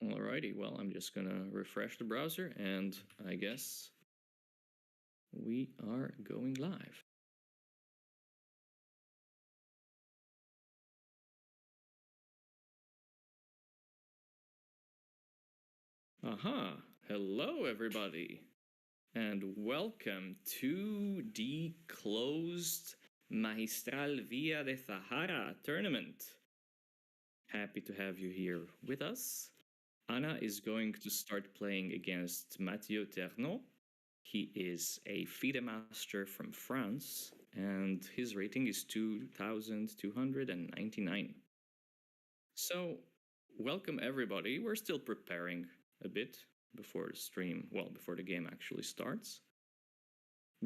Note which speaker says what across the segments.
Speaker 1: Alrighty, well, I'm just gonna refresh the browser and I guess we are going live. Aha! Hello, everybody, and welcome to the closed Magistral Via de Zahara tournament. Happy to have you here with us. Anna is going to start playing against Mathieu Terno. He is a FIDE master from France, and his rating is 2,299. So, welcome everybody. We're still preparing a bit before the stream, well, before the game actually starts.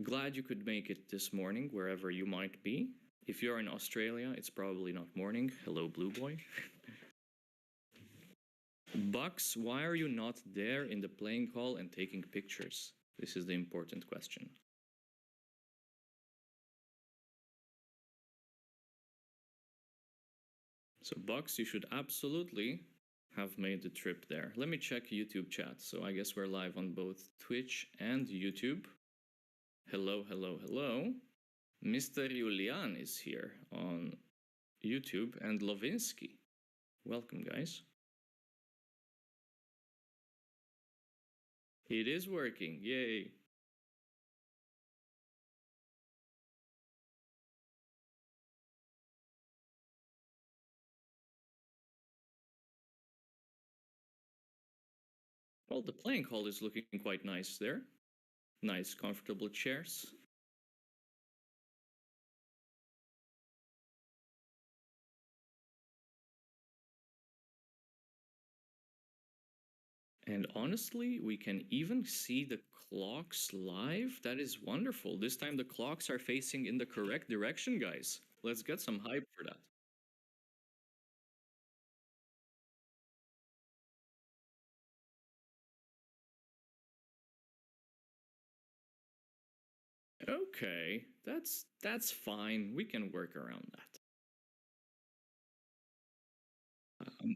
Speaker 1: Glad you could make it this morning, wherever you might be. If you're in Australia, it's probably not morning. Hello, Blue Boy. Bucks, why are you not there in the playing hall and taking pictures? This is the important question. So, Bucks, you should absolutely have made the trip there. Let me check YouTube chat. So, I guess we're live on both Twitch and YouTube. Hello, hello, hello. Mr. Julian is here on YouTube and Lovinsky. Welcome, guys. It is working. Yay. Well, the playing hall is looking quite nice there. Nice, comfortable chairs. And honestly, we can even see the clocks live. That is wonderful. This time the clocks are facing in the correct direction, guys. Let's get some hype for that. Okay, that's fine. We can work around that. Um,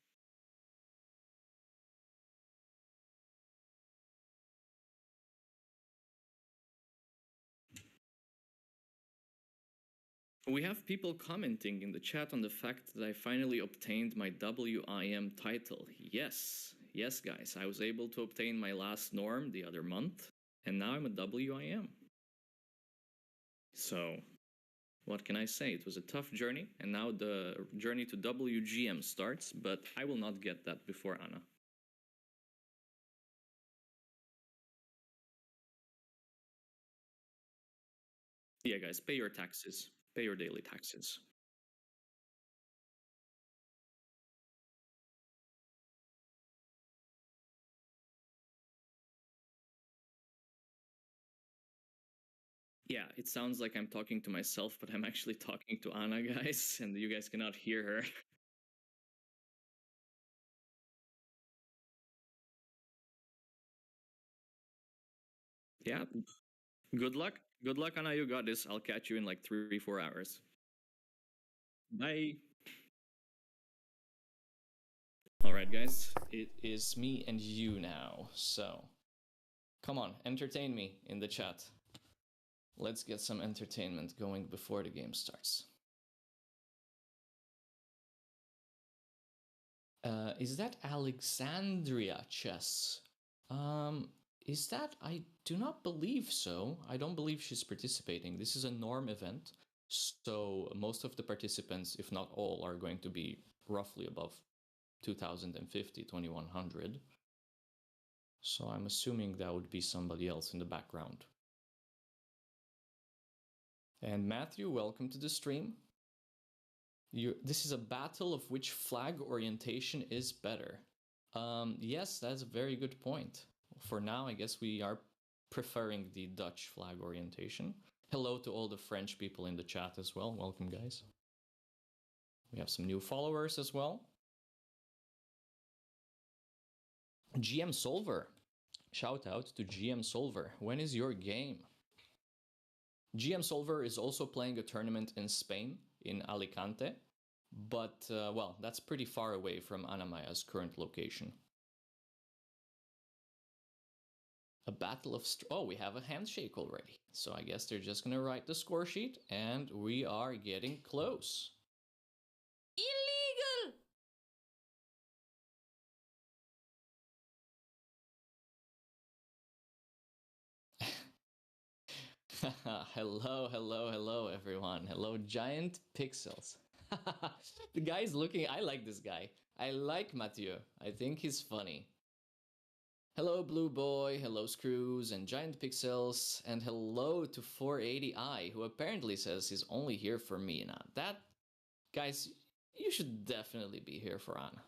Speaker 1: we have people commenting in the chat on the fact that I finally obtained my WIM title. Yes, yes, guys, I was able to obtain my last norm the other month, and now I'm a WIM. So, what can I say? It was a tough journey, and now the journey to WGM starts, but I will not get that before Anna. Yeah, guys, pay your taxes. Pay your daily taxes. Yeah, it sounds like I'm talking to myself, but I'm actually talking to Anna, guys, and you guys cannot hear her. Yeah, good luck. Good luck, Anna. You got this. I'll catch you in like 3-4 hours. Bye. All right, guys. It is me and you now. So, come on, entertain me in the chat. Let's get some entertainment going before the game starts. Is that Alexandria chess? Is that? I do not believe so. I don't believe she's participating. This is a norm event, so most of the participants, if not all, are going to be roughly above 2050, 2100. So I'm assuming that would be somebody else in the background. And Matthew, welcome to the stream. This is a battle of which flag orientation is better. Yes, that's a very good point. For now, I guess we are preferring the Dutch flag orientation. Hello to all the French people in the chat as well. Welcome, guys. We have some new followers as well. GM Solver. Shout out to GM Solver. When is your game? GM Solver is also playing a tournament in Spain, in Alicante. But, well, that's pretty far away from Anna-Maja's current location. A battle of... Oh, we have a handshake already. So I guess they're just going to write the score sheet, and we are getting close.
Speaker 2: Illegal!
Speaker 1: Hello, hello, hello, everyone. Hello, Giant Pixels. The guy's looking... I like this guy. I like Mathieu. I think he's funny. Hello, Blue Boy. Hello, Screws and Giant Pixels. And hello to 480i, who apparently says he's only here for me now. That... Guys, you should definitely be here for Anna.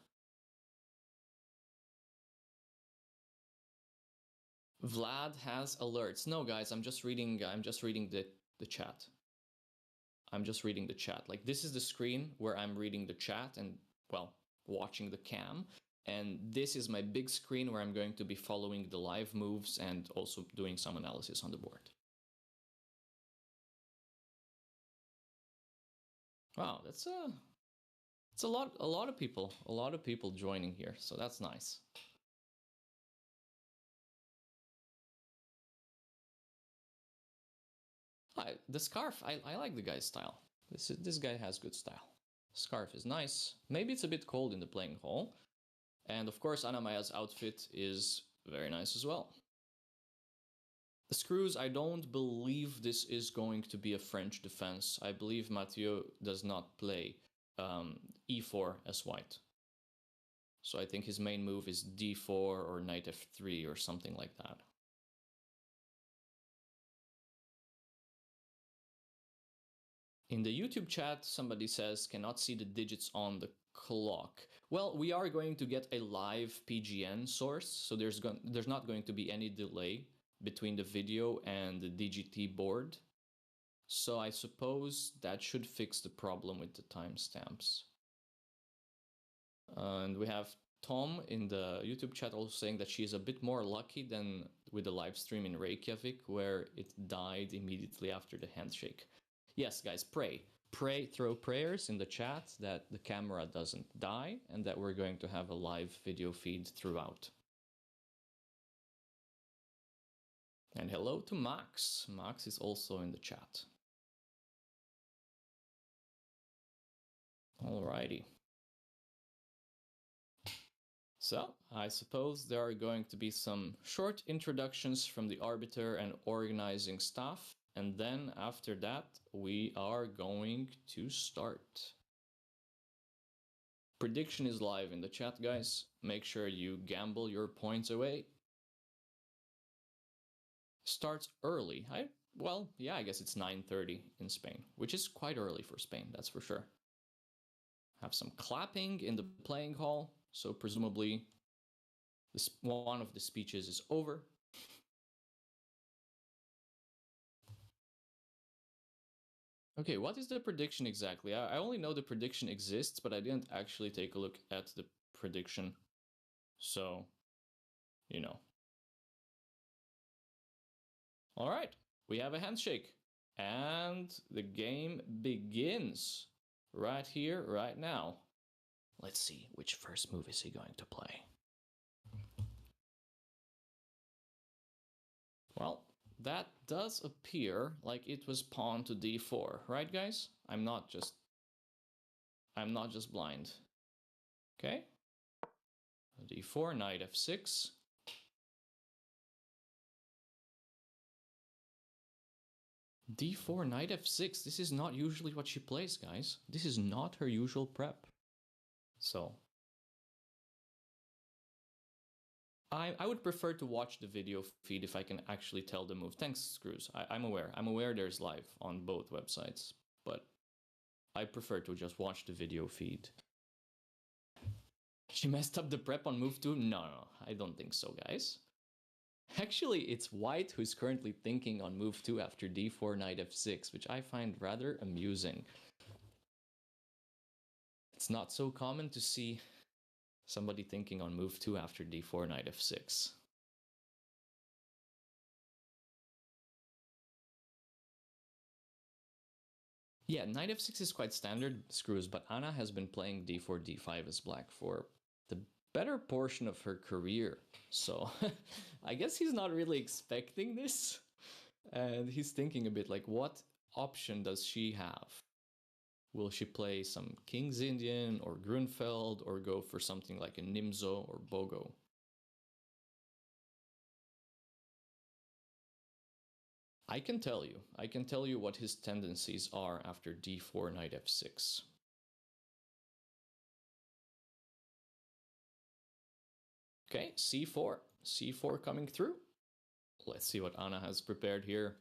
Speaker 1: Vlad has alerts. No, guys, I'm just reading the chat. I'm just reading the chat. Like, this is the screen where I'm reading the chat and, well, watching the cam. And this is my big screen where I'm going to be following the live moves and also doing some analysis on the board. Wow, that's a lot of people joining here, so that's nice. The scarf, I like the guy's style. This guy has good style. Scarf is nice. Maybe it's a bit cold in the playing hall. And of course, Anna-Maja's outfit is very nice as well. The Screws, I don't believe this is going to be a French defense. I believe Mathieu does not play e4 as white. So I think his main move is d4 or knight f3 or something like that. In the YouTube chat, somebody says, cannot see the digits on the clock. Well, we are going to get a live PGN source, so there's not going to be any delay between the video and the DGT board. So I suppose that should fix the problem with the timestamps. And we have Tom in the YouTube chat also saying that she's a bit more lucky than with the live stream in Reykjavik, where it died immediately after the handshake. Yes, guys, pray, throw prayers in the chat that the camera doesn't die and that we're going to have a live video feed throughout. And hello to Max. Max is also in the chat. Alrighty. So, I suppose there are going to be some short introductions from the arbiter and organizing staff. And then after that, we are going to start. Prediction is live in the chat, guys. Make sure you gamble your points away. Starts early. Well, yeah, I guess it's 9:30 in Spain, which is quite early for Spain, that's for sure. Have some clapping in the playing hall, so presumably one of the speeches is over. Okay, what is the prediction exactly? I only know the prediction exists, but I didn't actually take a look at the prediction. So, you know. All right, we have a handshake. And the game begins right here, right now. Let's see, which first move is he going to play? Well, that does appear like it was pawn to d4, right, guys? I'm not just blind. Okay. d4, knight f6. d4, knight f6. This is not usually what she plays, guys. This is not her usual prep. So I would prefer to watch the video feed if I can actually tell the move. Thanks, Screws. I'm aware. I'm aware there's live on both websites, but I prefer to just watch the video feed. She messed up the prep on move 2? No, I don't think so, guys. Actually, it's white who's currently thinking on move 2 after d4, knight f6, which I find rather amusing. It's not so common to see somebody thinking on move 2 after d4, knight f6. Yeah, knight f6 is quite standard, Screws, but Anna has been playing d4, d5 as black for the better portion of her career. So I guess he's not really expecting this. And he's thinking a bit like, what option does she have? Will she play some King's Indian or Grunfeld or go for something like a Nimzo or Bogo? I can tell you what his tendencies are after d4, knight f6. Okay, c4, c4 coming through. Let's see what Anna has prepared here.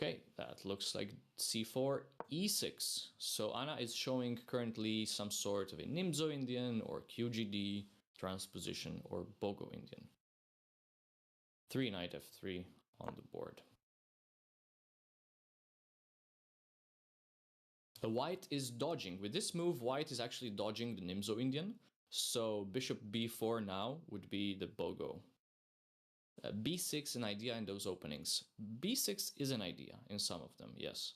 Speaker 1: Okay, that looks like c4, e6. So Anna is showing currently some sort of a Nimzo Indian or QGD transposition or Bogo Indian. 3 knight f3 on the board. The white is dodging. With this move, white is actually dodging the Nimzo Indian. So bishop b4 now would be the Bogo. b6 an idea in those openings. b6 is an idea in some of them, yes.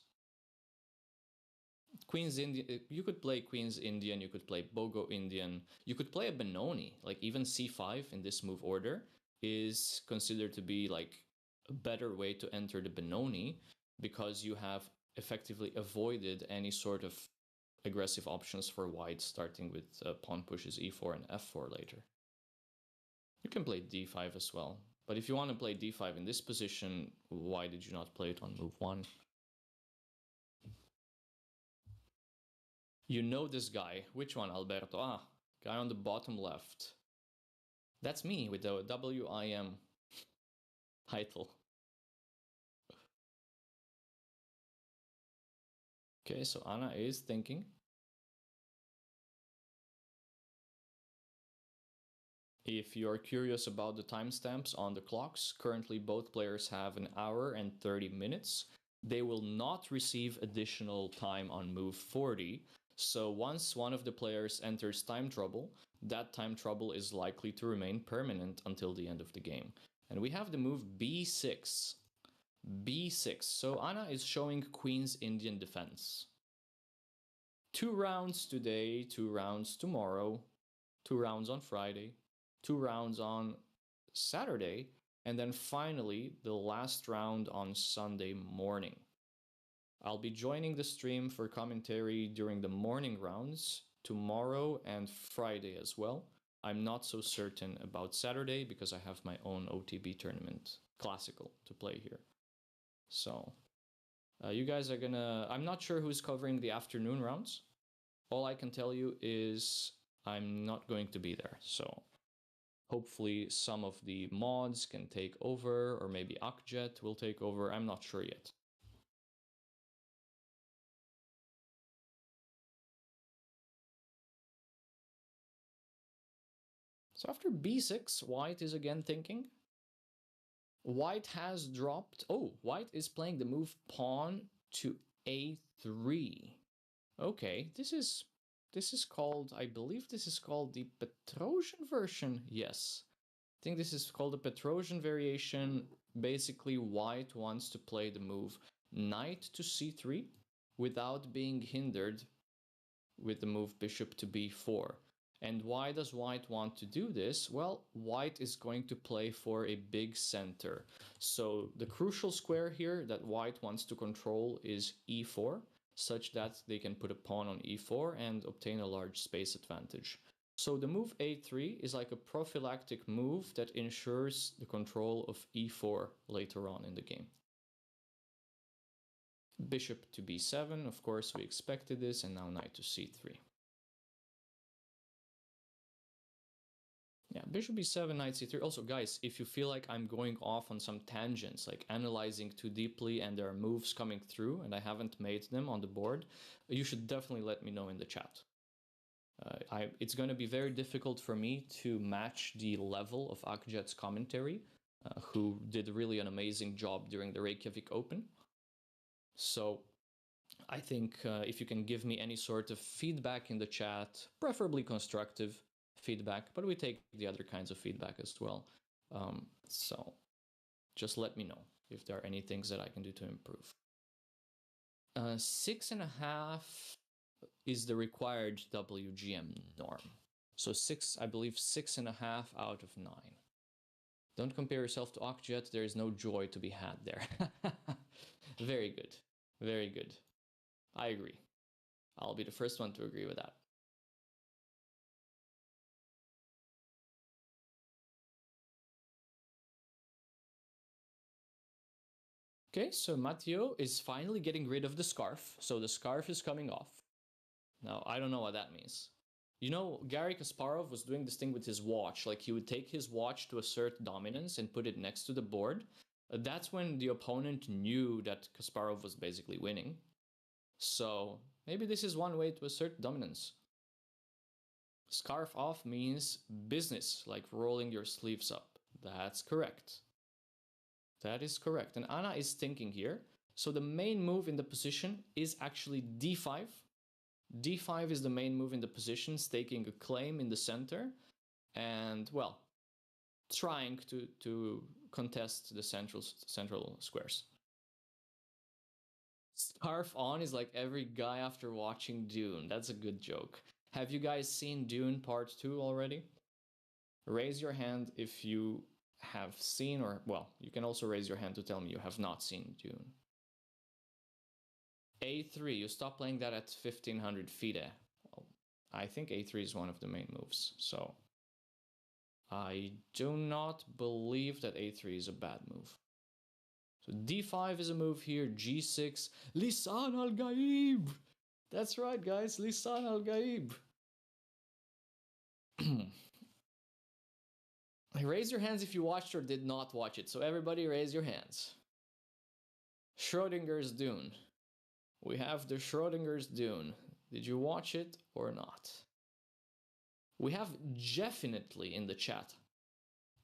Speaker 1: Queen's Indian, you could play Queen's Indian, you could play Bogo Indian, you could play a Benoni, like even c5 in this move order is considered to be like a better way to enter the Benoni because you have effectively avoided any sort of aggressive options for white, starting with pawn pushes e4 and f4 later. You can play d5 as well, but if you want to play d5 in this position, why did you not play it on move 1? You know this guy. Which one, Alberto? Ah, guy on the bottom left. That's me with the WIM title. Okay, so Anna is thinking. If you're curious about the timestamps on the clocks, currently both players have an hour and 30 minutes. They will not receive additional time on move 40. So once one of the players enters time trouble, that time trouble is likely to remain permanent until the end of the game. And we have the move b6. b6. So Anna is showing Queen's Indian defense. 2 rounds today, 2 rounds tomorrow, 2 rounds on Friday, 2 rounds on Saturday, and then finally the last round on Sunday morning. I'll be joining the stream for commentary during the morning rounds tomorrow and Friday as well. I'm not so certain about Saturday because I have my own OTB tournament, classical, to play here. So you guys are gonna... I'm not sure who's covering the afternoon rounds. All I can tell you is I'm not going to be there. So hopefully some of the mods can take over, or maybe Akjet will take over. I'm not sure yet. So after b6, white is again thinking. White has dropped... Oh, white is playing the move pawn to a3. Okay, this is called... I believe this is called the Petrosian version. Yes. I think this is called the Petrosian variation. Basically, white wants to play the move knight to c3 without being hindered with the move bishop to b4. And why does white want to do this? Well, white is going to play for a big center. So the crucial square here that white wants to control is e4, such that they can put a pawn on e4 and obtain a large space advantage. So the move a3 is like a prophylactic move that ensures the control of e4 later on in the game. Bishop to b7, of course we expected this, and now knight to c3. Yeah, bishop b7, knight c3. Also, guys, if you feel like I'm going off on some tangents, like analyzing too deeply and there are moves coming through and I haven't made them on the board, you should definitely let me know in the chat. It's going to be very difficult for me to match the level of Akjet's commentary, who did really an amazing job during the Reykjavik Open. So I think if you can give me any sort of feedback in the chat, preferably constructive feedback, but we take the other kinds of feedback as well. So just let me know if there are any things that I can do to improve.
Speaker 2: 6.5 is the required WGM norm. So I believe 6.5 out of 9. Don't compare yourself to Okjet. There is no joy to be had there. Very good. Very good. I agree. I'll be the first one to agree with that. Okay, so Matteo is finally getting rid of the scarf. So the scarf is coming off. Now, I don't know what that means. You know, Garry Kasparov was doing this thing with his watch. Like, he would take his watch to assert dominance and put it next to the board. That's when the opponent knew that Kasparov was basically winning. So maybe this is one way to assert dominance. Scarf off means business, like rolling your sleeves up. That's correct. That is correct. And Anna is thinking here. So the main move in the position is actually d5. d5 is the main move in the position, staking a claim in the center. And, well, trying to contest the central squares. Scarf on is like every guy after watching Dune. That's a good joke. Have you guys seen Dune Part 2 already? Raise your hand if you have seen, or, well, you can also raise your hand to tell me you have not seen Dune. A3, you stop playing that at 1500 FIDE. Well, I think A3 is one of the main moves, so I do not believe that A3 is a bad move. So D5 is a move here, G6, Lisan al-Gaib! That's right, guys, Lisan al-Gaib! Raise your hands if you watched or did not watch it, so everybody raise your hands. Schrodinger's Dune. We have the Schrodinger's Dune. Did you watch it or not? We have Definitely in the chat.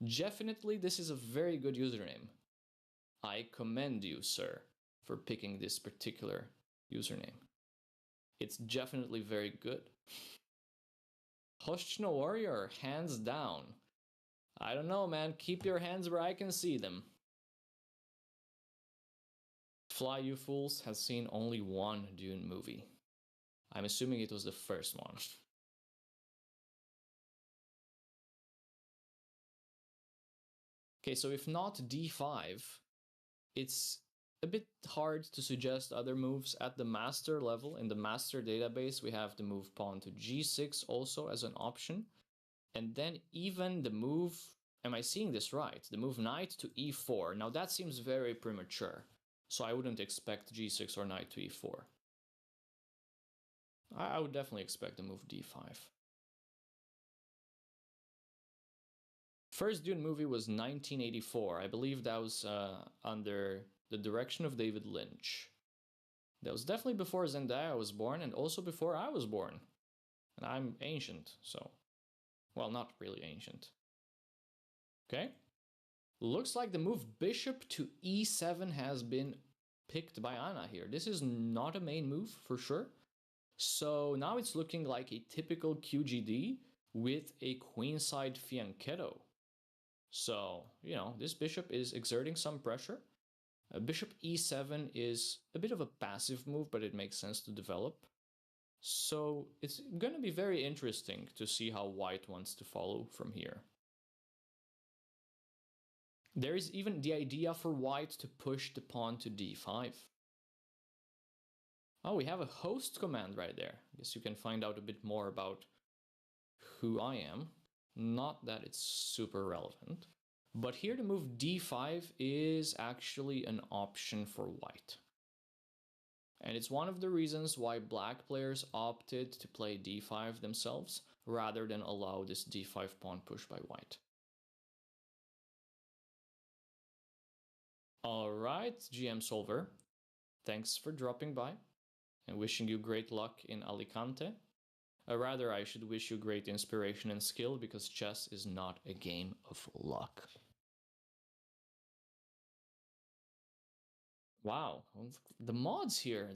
Speaker 2: Definitely, this is a very good username. I commend you, sir, for picking this particular username. It's definitely very good. Hoshino Warrior, hands down. I don't know, man. Keep your hands where I can see them. Fly You Fools has seen only one Dune movie. I'm assuming it was the first one. Okay, so if not d5, it's a bit hard to suggest other moves at the master level. In the master database, we have the move pawn to g6 also as an option. And then even the move, am I seeing this right? The move knight to e4. Now that seems very premature. So I wouldn't expect g6 or knight to e4. I would definitely expect the move d5. First Dune movie was 1984. I believe that was under the direction of David Lynch. That was definitely before Zendaya was born and also before I was born. And I'm ancient, so... Well, not really ancient. Okay. Looks like the move bishop to e7 has been picked by Anna here. This is not a main move for sure. So now it's looking like a typical QGD with a queenside fianchetto. So, you know, this bishop is exerting some pressure. Bishop e7 is a bit of a passive move, but it makes sense to develop. So it's going to be very interesting to see how white wants to follow from here. There is even the idea for white to push the pawn to d5. Oh, we have a host command right there. I guess you can find out a bit more about who I am. Not that it's super relevant. But here the move d5 is actually an option for white. And it's one of the reasons why black players opted to play d5 themselves rather than allow this d5 pawn push by white. Alright, GM Solver, thanks for dropping by and wishing you great luck in Alicante. Rather, I should wish you great inspiration and skill because chess is not a game of luck. Wow, the mods here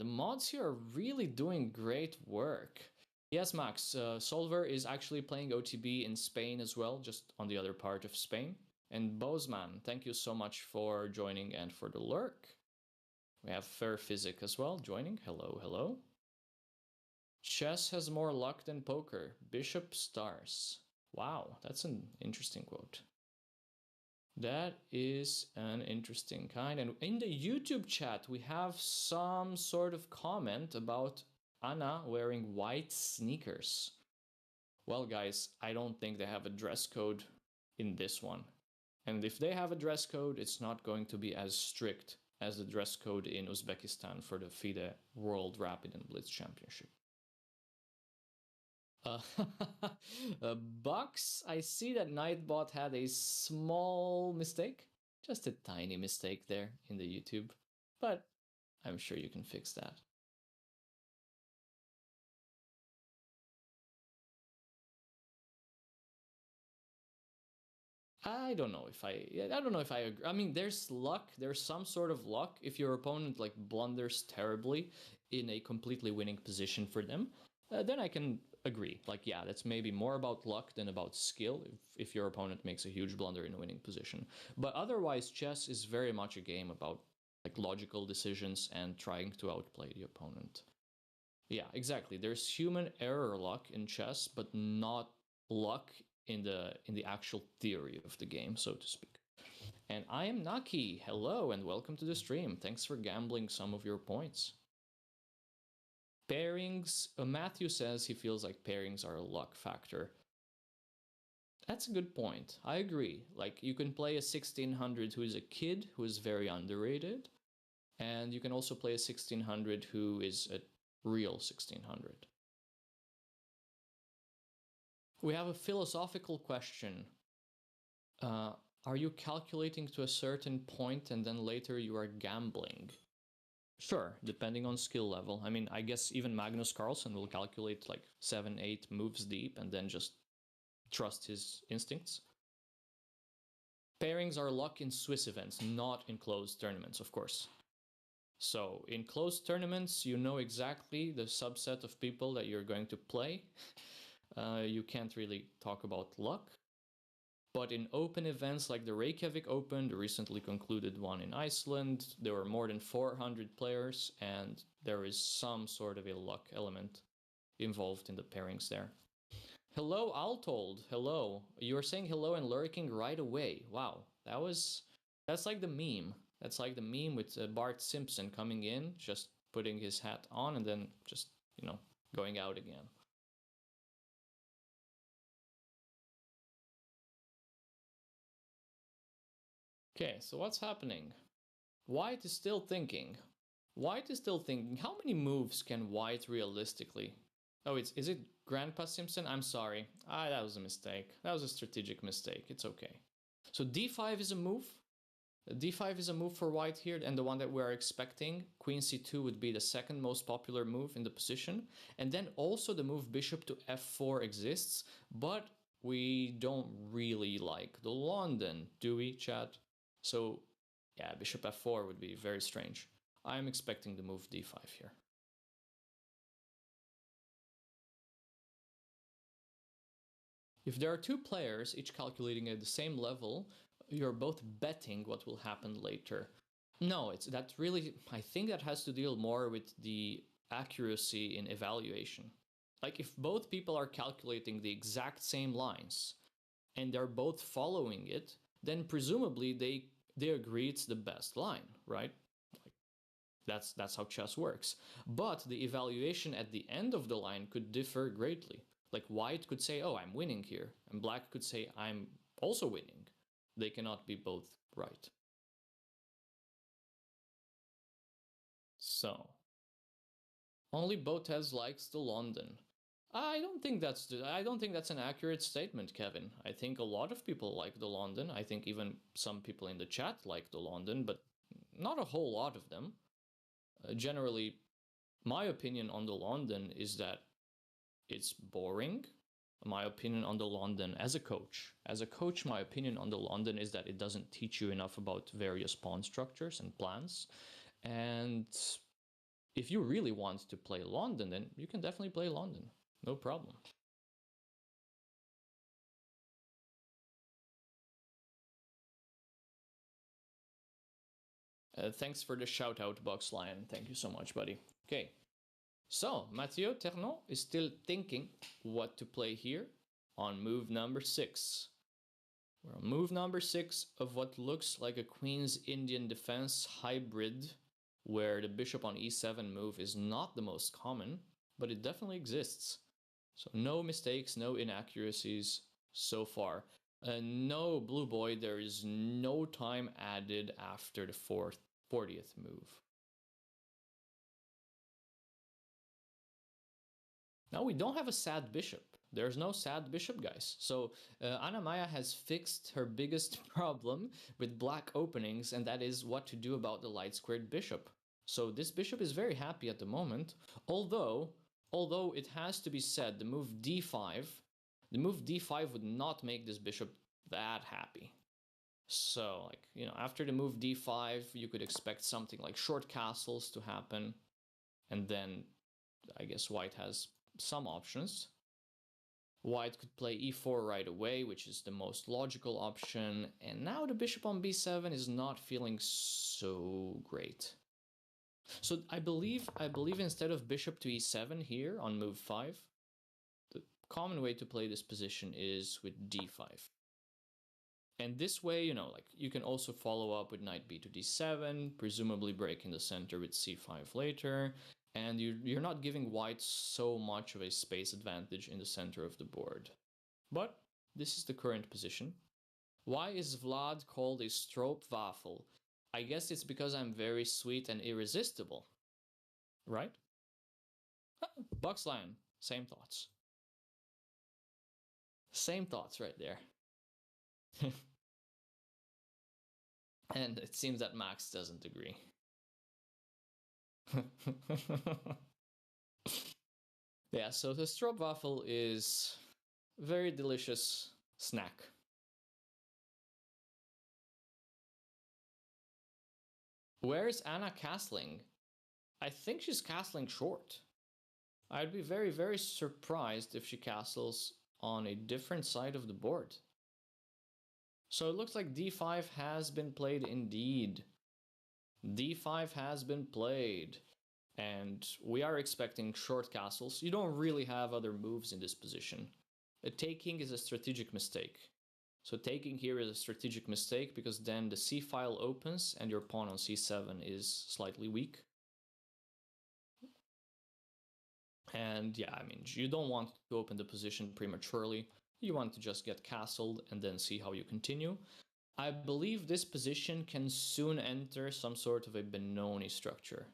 Speaker 2: are really doing great work. Yes, Max, Solver is actually playing OTB in Spain as well, just on the other part of Spain. And Bozeman, thank you so much for joining and for the lurk. We have Fair Physic as well joining. Hello, hello. Chess has more luck than poker. Bishop stars. Wow, that's an interesting quote. That is an interesting kind. And in the YouTube chat, we have some sort of comment about Anna wearing white sneakers. Well, guys, I don't think they have a dress code in this one. And if they have a dress code, it's not going to be as strict as the dress code in Uzbekistan for the FIDE World Rapid and Blitz Championship. Bucks, I see that Nightbot had a small mistake. Just a tiny mistake there in the YouTube. But I'm sure you can fix that. I don't know if I agree. I mean, there's luck. There's some sort of luck if your opponent like blunders terribly in a completely winning position for them. Then I can agree. Like, yeah, that's maybe more about luck than about skill if your opponent makes a huge blunder in a winning position. But otherwise, chess is very much a game about like logical decisions and trying to outplay the opponent. Yeah, exactly. There's human error luck in chess, but not luck in the actual theory of the game, so to speak. And I am Naki. Hello and welcome to the stream. Thanks for gambling some of your points. Pairings. Matthew says he feels like pairings are a luck factor. That's a good point. I agree. Like, you can play a 1600 who is a kid who is very underrated, and you can also play a 1600 who is a real 1600. We have a philosophical question. Are you calculating to a certain point and then later you are gambling? Sure, depending on skill level. I mean, I guess even Magnus Carlsen will calculate like 7, 8 moves deep and then just trust his instincts. Pairings are luck in Swiss events, not in closed tournaments, of course. So in closed tournaments, you know exactly the subset of people that you're going to play. You can't really talk about luck. But in open events like the Reykjavik Open, the recently concluded one in Iceland, there were more than 400 players, and there is some sort of a luck element involved in the pairings there. Hello, Altold. Hello. You are saying hello and lurking right away. Wow, that's like the meme. That's like the meme with Bart Simpson coming in, just putting his hat on, and then just, going out again. Okay, so what's happening? White is still thinking. White is still thinking. How many moves can White realistically? Oh, is it Grandpa Simpson? I'm sorry. That was a mistake. That was a strategic mistake. It's okay. So d5 is a move. d5 is a move for White here, and the one that we're expecting. Queen c2 would be the second most popular move in the position. And then also the move bishop to f4 exists, but we don't really like the London, do we, chat? So, yeah, bishop f4 would be very strange. I'm expecting the move d5 here. If there are two players, each calculating at the same level, you're both betting what will happen later. No, I think that has to deal more with the accuracy in evaluation. Like, if both people are calculating the exact same lines and they're both following it, then presumably they agree it's the best line, right? Like, that's how chess works. But the evaluation at the end of the line could differ greatly. Like, White could say, oh, I'm winning here, and Black could say, I'm also winning. They cannot be both right. So, only Botez likes the London. I don't think that's an accurate statement, Kevin. I think a lot of people like the London. I think even some people in the chat like the London, but not a whole lot of them. Generally, my opinion on the London is that it's boring. My opinion on the London as a coach, my opinion on the London is that it doesn't teach you enough about various pawn structures and plans. And if you really want to play London, then you can definitely play London. No problem. Thanks for the shout out, Box Lion. Thank you so much, buddy. Okay. So, Mathieu Ternon is still thinking what to play here on move number 6. We're on move number 6 of what looks like a Queen's Indian defense hybrid, where the bishop on e7 move is not the most common, but it definitely exists. So no mistakes, no inaccuracies so far. No, Blue Boy, there is no time added after the 40th move. Now we don't have a sad bishop. There's no sad bishop, guys. So Anna-Maja has fixed her biggest problem with black openings, and that is what to do about the light squared bishop. So this bishop is very happy at the moment, although it has to be said, the move d5 would not make this bishop that happy. So, like, you know, after the move d5, you could expect something like short castles to happen, and then I guess white has some options. White could play e4 right away, which is the most logical option, and now the bishop on b7 is not feeling so great. So I believe instead of bishop to e7 here on move 5, the common way to play this position is with d5. And this way, you know, like, you can also follow up with knight b to d7, presumably breaking the center with c5 later, and you're not giving white so much of a space advantage in the center of the board. But this is the current position. Why is Vlad called a stroopwafel? I guess it's because I'm very sweet and irresistible, right? Box Lion, same thoughts. Same thoughts right there. And it seems that Max doesn't agree. Yeah, so the stroopwafel is a very delicious snack. Where is Anna castling? I think she's castling short. I'd be very, very surprised if she castles on a different side of the board. So it looks like d5 has been played indeed. d5 has been played. And we are expecting short castles. You don't really have other moves in this position. Taking is a strategic mistake. So taking here is a strategic mistake because then the c file opens and your pawn on c7 is slightly weak. And yeah, I mean, you don't want to open the position prematurely. You want to just get castled and then see how you continue. I believe this position can soon enter some sort of a Benoni structure.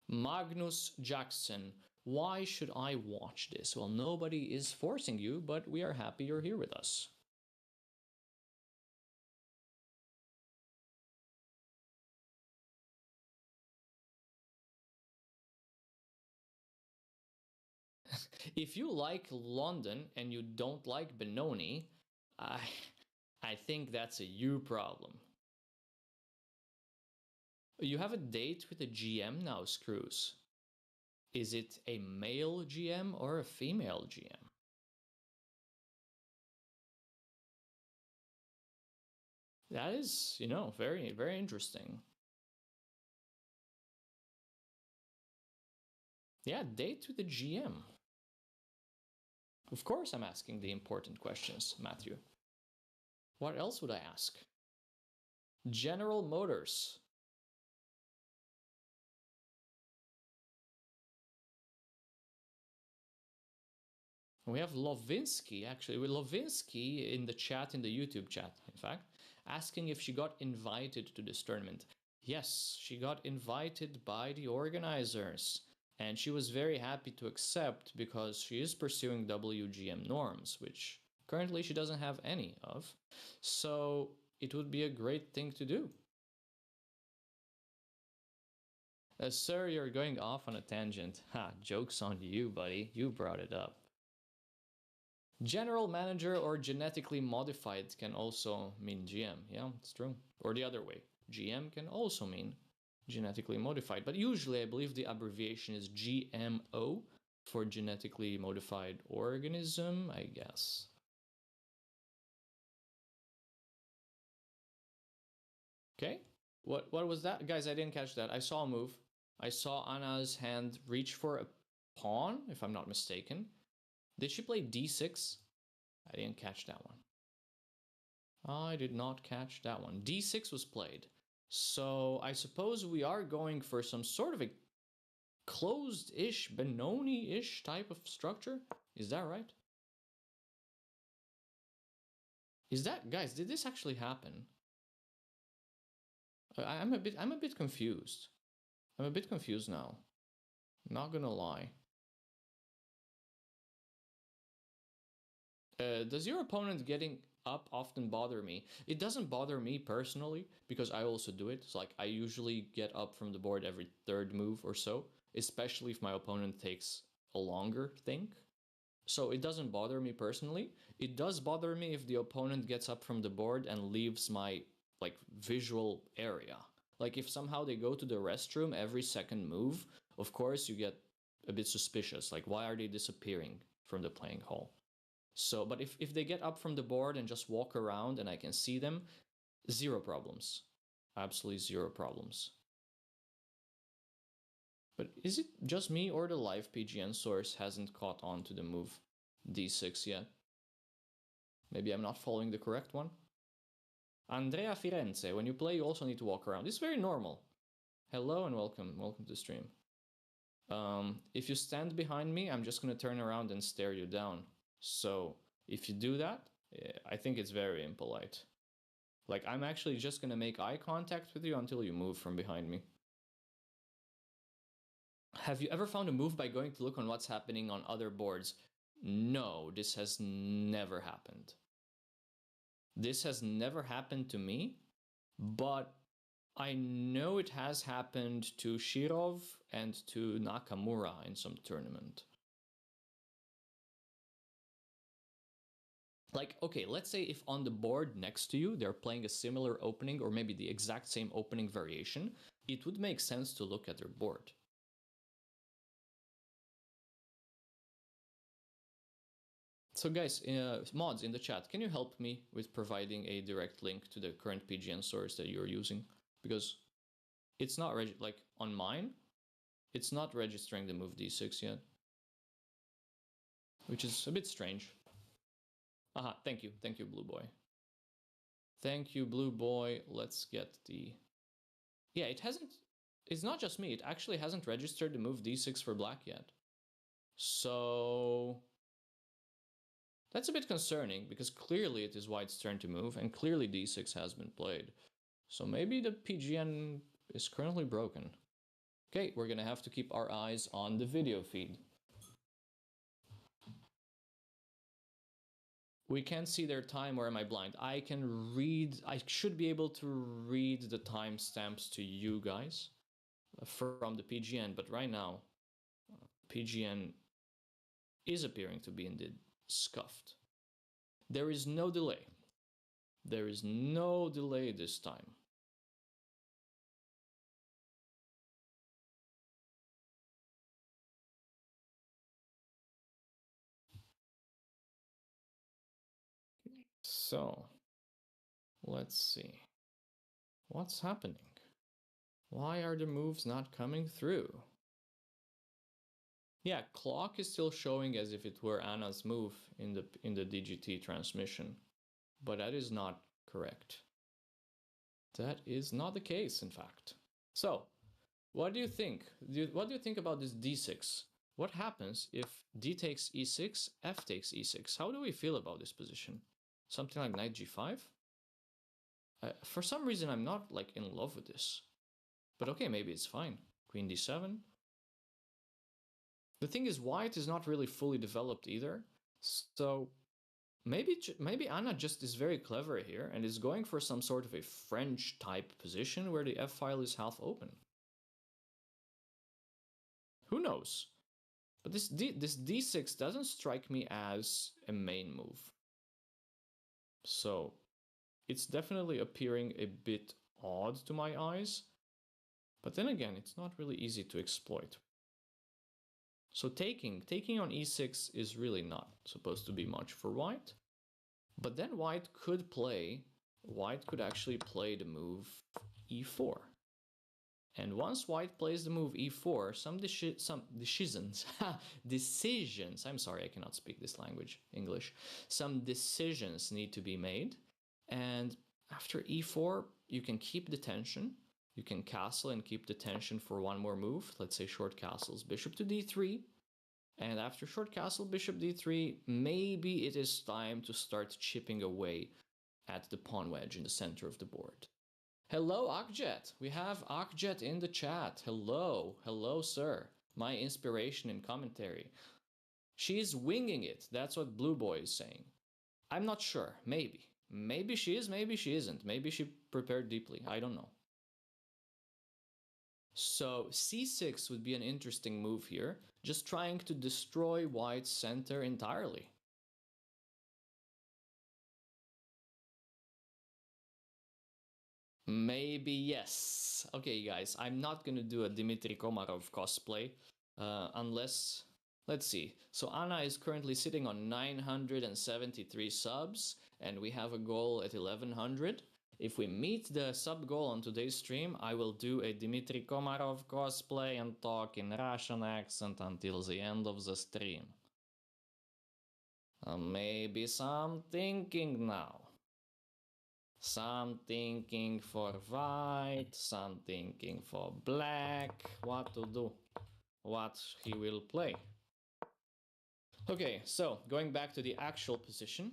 Speaker 2: Magnus Jackson, why should I watch this? Well, nobody is forcing you, but we are happy you're here with us. If you like London and you don't like Benoni, I think that's a you problem. You have a date with a GM now, Screws. Is it a male GM or a female GM? That is, you know, very, very interesting. Yeah, date with the GM. Of course I'm asking the important questions, Matthew. What else would I ask? General Motors. We have Lovinsky, actually. Lovinsky in the chat, in the YouTube chat, in fact, asking if she got invited to this tournament. Yes, she got invited by the organizers. And she was very happy to accept because she is pursuing WGM norms, which currently she doesn't have any of. So it would be a great thing to do. Sir, you're going off on a tangent. Ha, joke's on you, buddy. You brought it up. General manager or genetically modified can also mean GM. Yeah, it's true. Or the other way. GM can also mean genetically modified. But usually I believe the abbreviation is GMO for genetically modified organism, I guess. Okay, What was that? Guys, I didn't catch that. I saw a move. I saw Anna's hand reach for a pawn, if I'm not mistaken. Did she play d6? I didn't catch that one. I did not catch that one. d6 was played. So I suppose we are going for some sort of a closed-ish, Benoni-ish type of structure. Is that right? Is that, guys, did this actually happen? I'm a bit confused. I'm a bit confused now. Not gonna lie. Does your opponent getting up often bother me? It doesn't bother me personally because I also do it. It's like I usually get up from the board every third move or so, especially if my opponent takes a longer think. So it doesn't bother me personally. It does bother me if the opponent gets up from the board and leaves my like visual area. Like if somehow they go to the restroom every second move, of course you get a bit suspicious. Like why are they disappearing from the playing hall? So, but if they get up from the board and just walk around and I can see them, zero problems. Absolutely zero problems. But is it just me or the live PGN source hasn't caught on to the move d6 yet? Maybe I'm not following the correct one? Andrea Firenze, when you play you also need to walk around. It's very normal. Hello and welcome to the stream. If you stand behind me, I'm just going to turn around and stare you down. So if you do that, I think it's very impolite. Like I'm actually just going to make eye contact with you until you move from behind me. Have you ever found a move by going to look on what's happening on other boards? No, this has never happened. This has never happened to me, but I know it has happened to Shirov and to Nakamura in some tournament. Like, okay, let's say if on the board next to you they're playing a similar opening or maybe the exact same opening variation, it would make sense to look at their board. So guys, mods in the chat, can you help me with providing a direct link to the current PGN source that you're using? Because it's not, like on mine, it's not registering the move d6 yet. Which is a bit strange. Aha, thank you, Blue Boy. Thank you, Blue Boy. Let's get the... Yeah, it hasn't... It's not just me, it actually hasn't registered the move d6 for black yet. So... That's a bit concerning, because clearly it is white's turn to move, and clearly d6 has been played. So maybe the PGN is currently broken. Okay, we're gonna have to keep our eyes on the video feed. We can't see their time, or am I blind? I can read, I should be able to read the timestamps to you guys from the PGN, but right now, PGN is appearing to be indeed scuffed. There is no delay. There is no delay this time. So, let's see. What's happening? Why are the moves not coming through? Yeah, clock is still showing as if it were Anna's move in the DGT transmission, but that is not correct. That is not the case, in fact. So, what do you think? What do you think about this d6? What happens if d takes e6, f takes e6? How do we feel about this position? Something like knight g5? For some reason, I'm not like in love with this. But okay, maybe it's fine. Queen d7. The thing is, white is not really fully developed either. So maybe Anna just is very clever here and is going for some sort of a French type position where the f-file is half open. Who knows? But this d6 doesn't strike me as a main move. So it's definitely appearing a bit odd to my eyes. But then again, it's not really easy to exploit. So taking on e6 is really not supposed to be much for white. But then white could actually play the move e4. And once white plays the move e4, some decisions, decisions, I'm sorry, I cannot speak this language, English. Some decisions need to be made. And after e4, you can keep the tension. You can castle and keep the tension for one more move. Let's say short castles, bishop to d3. And after short castle, bishop d3, maybe it is time to start chipping away at the pawn wedge in the center of the board. Hello, Akjet. We have Akjet in the chat. Hello. Hello, sir. My inspiration in commentary. She's winging it. That's what Blue Boy is saying. I'm not sure. Maybe. Maybe she is, maybe she isn't. Maybe she prepared deeply. I don't know. So c6 would be an interesting move here, just trying to destroy white's center entirely. Maybe yes. Okay, guys, I'm not gonna do a Dmitry Komarov cosplay unless, let's see. So Anna is currently sitting on 973 subs, and we have a goal at 1100. If we meet the sub goal on today's stream, I will do a Dmitry Komarov cosplay and talk in Russian accent until the end of the stream. Maybe some thinking now. Some thinking for white, some thinking for black. What to do? What he will play. Okay, so going back to the actual position,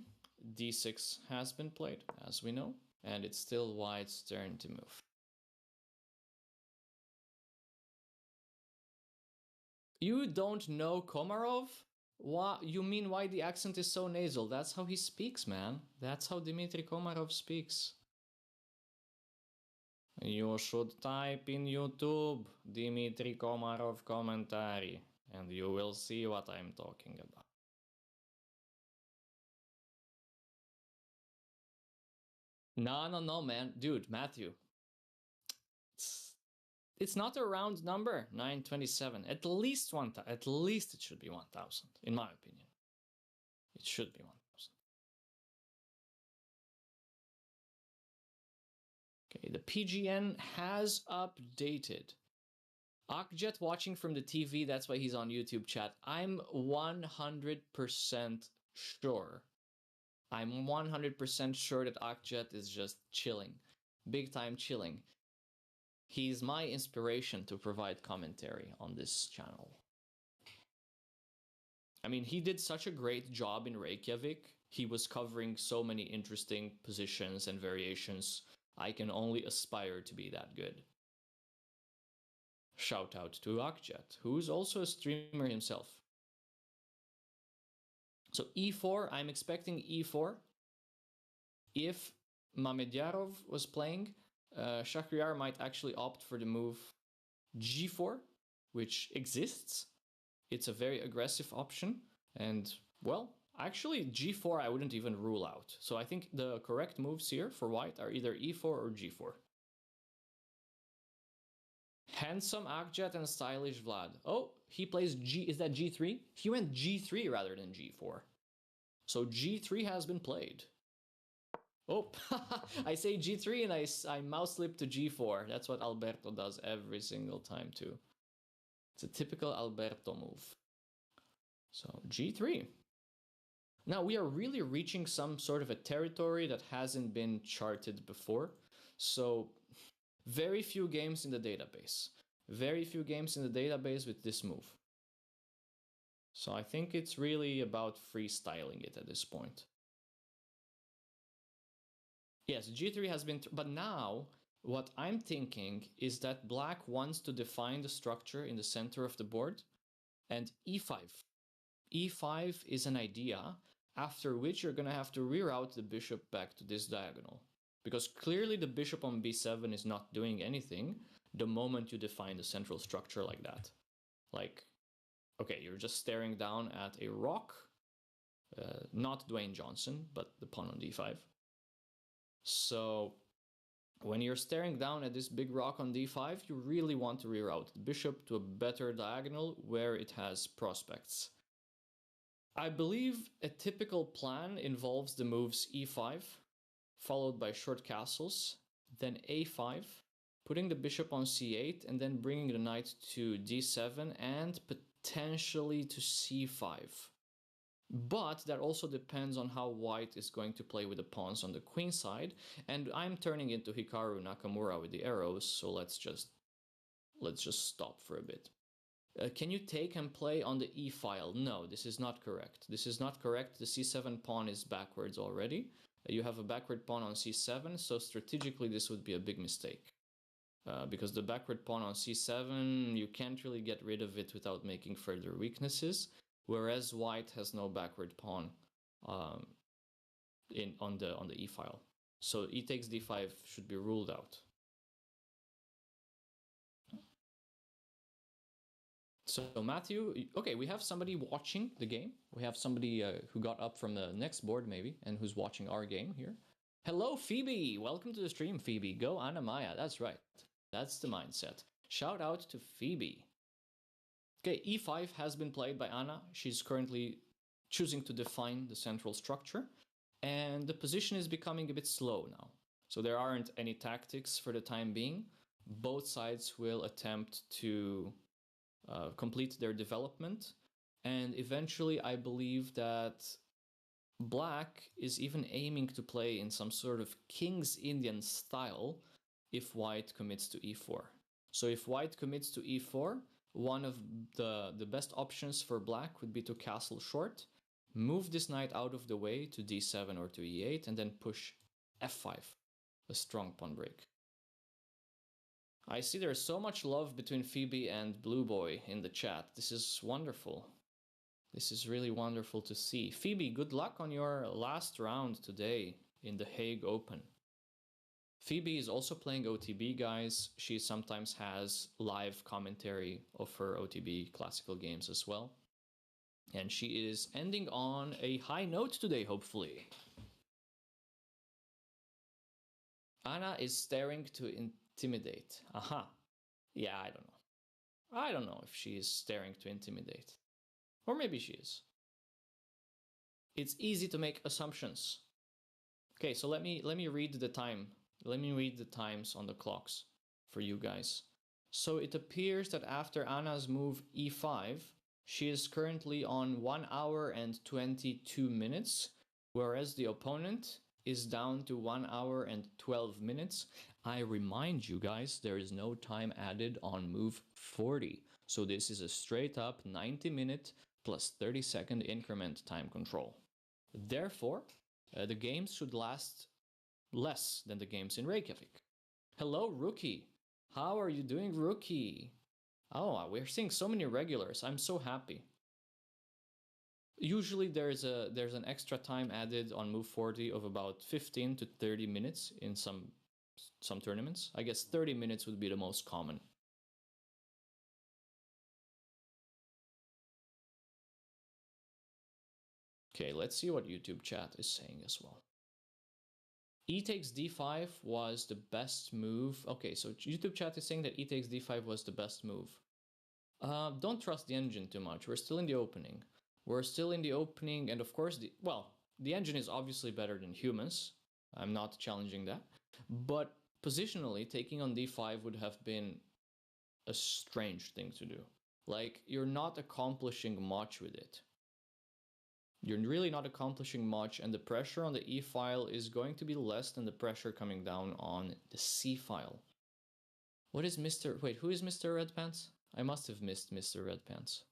Speaker 2: d6 has been played, as we know. And it's still white's turn to move. You don't know Komarov? What? You mean why the accent is so nasal? That's how he speaks, man. That's how Dmitry Komarov speaks. You should type in YouTube Dmitry Komarov commentary, and you will see what I'm talking about. No, man. Dude, Matthew. It's not a round number, 927. At least it should be 1000, in my opinion. It should be 1000. Okay, the PGN has updated. Akjet watching from the TV, that's why he's on YouTube chat. I'm 100% sure. I'm 100% sure that Akjet is just chilling. Big time chilling. He's my inspiration to provide commentary on this channel. I mean, he did such a great job in Reykjavik. He was covering so many interesting positions and variations. I can only aspire to be that good. Shout out to Akjet, who's also a streamer himself. So e4, I'm expecting e4. If Mamedyarov was playing, Shahryar might actually opt for the move g4, which exists. It's a very aggressive option. And, well, actually g4 I wouldn't even rule out. So I think the correct moves here for white are either e4 or g4. Handsome Akjet and stylish Vlad. Oh, he plays G. Is that G3? He went G3 rather than G4. So G3 has been played. Oh, I say G3 and I mouse slip to G4. That's what Alberto does every single time too. It's a typical Alberto move. So G3. Now we are really reaching some sort of a territory that hasn't been charted before. So very few games in the database. Very few games in the database with this move. So I think it's really about freestyling it at this point. Yes, G3 has been... But now, what I'm thinking is that black wants to define the structure in the center of the board. And E5. E5 is an idea, after which you're going to have to reroute the bishop back to this diagonal. Because clearly the bishop on b7 is not doing anything the moment you define the central structure like that. Like, okay, you're just staring down at a rock, not Dwayne Johnson, but the pawn on d5. So when you're staring down at this big rock on d5, you really want to reroute the bishop to a better diagonal where it has prospects. I believe a typical plan involves the moves e5, followed by short castles, then a5, putting the bishop on c8 and then bringing the knight to d7 and potentially to c5. But that also depends on how white is going to play with the pawns on the queen side. And I'm turning into Hikaru Nakamura with the arrows, so let's just stop for a bit. Can you take and play on the e file? No, this is not correct. This is not correct. The c7 pawn is backwards already. You have a backward pawn on c7, so strategically this would be a big mistake. Because the backward pawn on c7, you can't really get rid of it without making further weaknesses, whereas white has no backward pawn on the e file. So e takes d5 should be ruled out. So Matthew, okay, we have somebody watching the game. We have somebody who got up from the next board maybe and who's watching our game here. Hello, Phoebe. Welcome to the stream, Phoebe. Go Anna-Maja. That's right. That's the mindset. Shout out to Phoebe. Okay, e5 has been played by Anna. She's currently choosing to define the central structure, and the position is becoming a bit slow now. So there aren't any tactics for the time being. Both sides will attempt to complete their development, and eventually I believe that Black is even aiming to play in some sort of King's Indian style if White commits to e4. So if White commits to e4, one of the best options for Black would be to castle short, move this knight out of the way to d7 or to e8, and then push f5, a strong pawn break. I see there's so much love between Phoebe and Blue Boy in the chat. This is wonderful. This is really wonderful to see. Phoebe, good luck on your last round today in the Hague Open. Phoebe is also playing OTB, guys. She sometimes has live commentary of her OTB classical games as well. And she is ending on a high note today, hopefully. Anna is staring to intimidate. Aha. Yeah, I don't know. I don't know if she is staring to intimidate. Or maybe she is. It's easy to make assumptions. Okay, so let me read the time. Let me read the times on the clocks for you guys. So it appears that after Anna's move e5, she is currently on 1 hour and 22 minutes, whereas the opponent is down to 1 hour and 12 minutes. I remind you guys, there is no time added on move 40. So this is a straight up 90-minute plus 30-second increment time control. Therefore, the games should last less than the games in Reykjavik. Hello, Rookie. How are you doing, Rookie? Oh, we're seeing so many regulars. I'm so happy. Usually there's an extra time added on move 40 of about 15 to 30 minutes in some tournaments. I guess 30 minutes would be the most common. Okay, let's see what YouTube chat is saying as well. E takes d5 was the best move. Okay, so YouTube chat is saying that e takes d5 was the best move. Don't trust the engine too much. We're still in the opening. We're still in the opening, and of course, the engine is obviously better than humans. I'm not challenging that. But positionally, taking on d5 would have been a strange thing to do. Like, you're not accomplishing much with it. You're really not accomplishing much, and the pressure on the e file is going to be less than the pressure coming down on the c file. What is Mr. Wait, who is Mr. Red Pants? I must have missed Mr. Red Pants.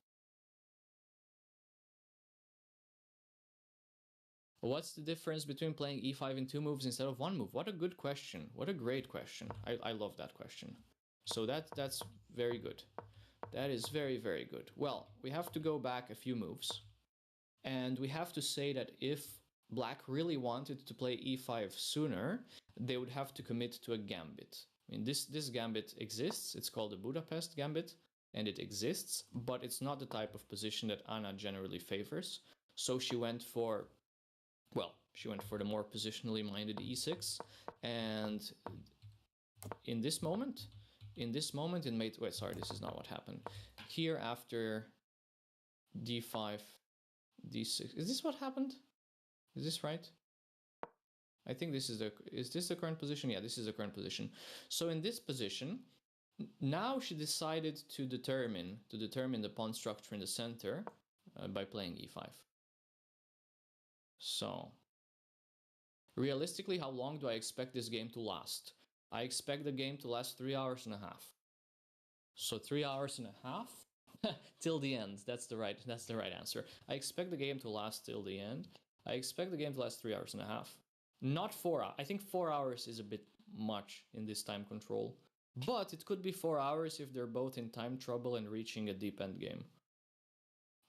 Speaker 2: What's the difference between playing e5 in 2 moves instead of 1 move? What a good question. What a great question. I love that question. So that's very good. That is very, very good. Well, we have to go back a few moves. And we have to say that if Black really wanted to play e5 sooner, they would have to commit to a gambit. I mean, this gambit exists. It's called the Budapest gambit, and it exists, but it's not the type of position that Anna generally favors. So she went for, well, she went for the more positionally minded e6, and in this moment it made, wait, sorry, this is not what happened. Here after d5, d6, is this what happened? Is this right? I think this is this the current position? Yeah, this is the current position. So in this position, now she decided to determine the pawn structure in the center by playing e5. So realistically, how long do I expect this game to last? I expect the game to last 3 hours and a half. So 3 hours and a half till the end. That's the right answer. I expect the game to last till the end. I expect the game to last 3 hours and a half. Not 4 hours. I think 4 hours is a bit much in this time control. But it could be 4 hours if they're both in time trouble and reaching a deep end game.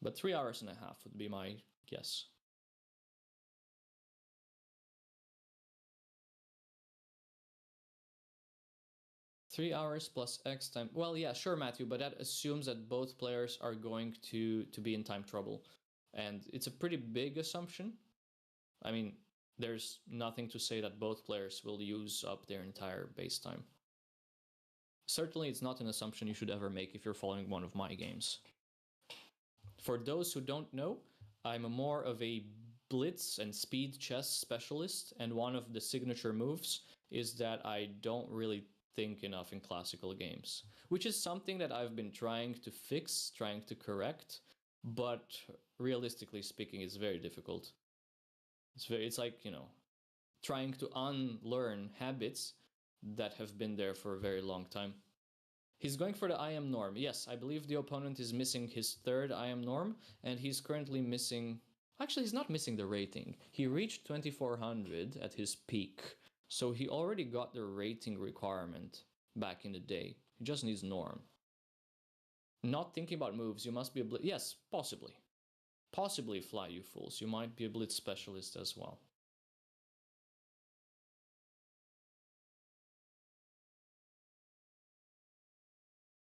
Speaker 2: But 3 hours and a half would be my guess. Three hours plus X time. Well, yeah, sure, Matthew, but that assumes that both players are going to be in time trouble. And it's a pretty big assumption. I mean, there's nothing to say that both players will use up their entire base time. Certainly, it's not an assumption you should ever make if you're following one of my games. For those who don't know, I'm more of a blitz and speed chess specialist, and one of the signature moves is that I don't really think enough in classical games, which is something that I've been trying to fix, trying to correct, but realistically speaking, it's very difficult. It's like, you know, trying to unlearn habits that have been there for a very long time. He's going for the IM norm. Yes, I believe the opponent is missing his third IM norm, and he's currently missing... Actually, he's not missing the rating. He reached 2400 at his peak, so he already got the rating requirement back in the day. He just needs norm. Not thinking about moves, you must be a blitz... Yes, possibly. Possibly, Fly, you fools. You might be a blitz specialist as well.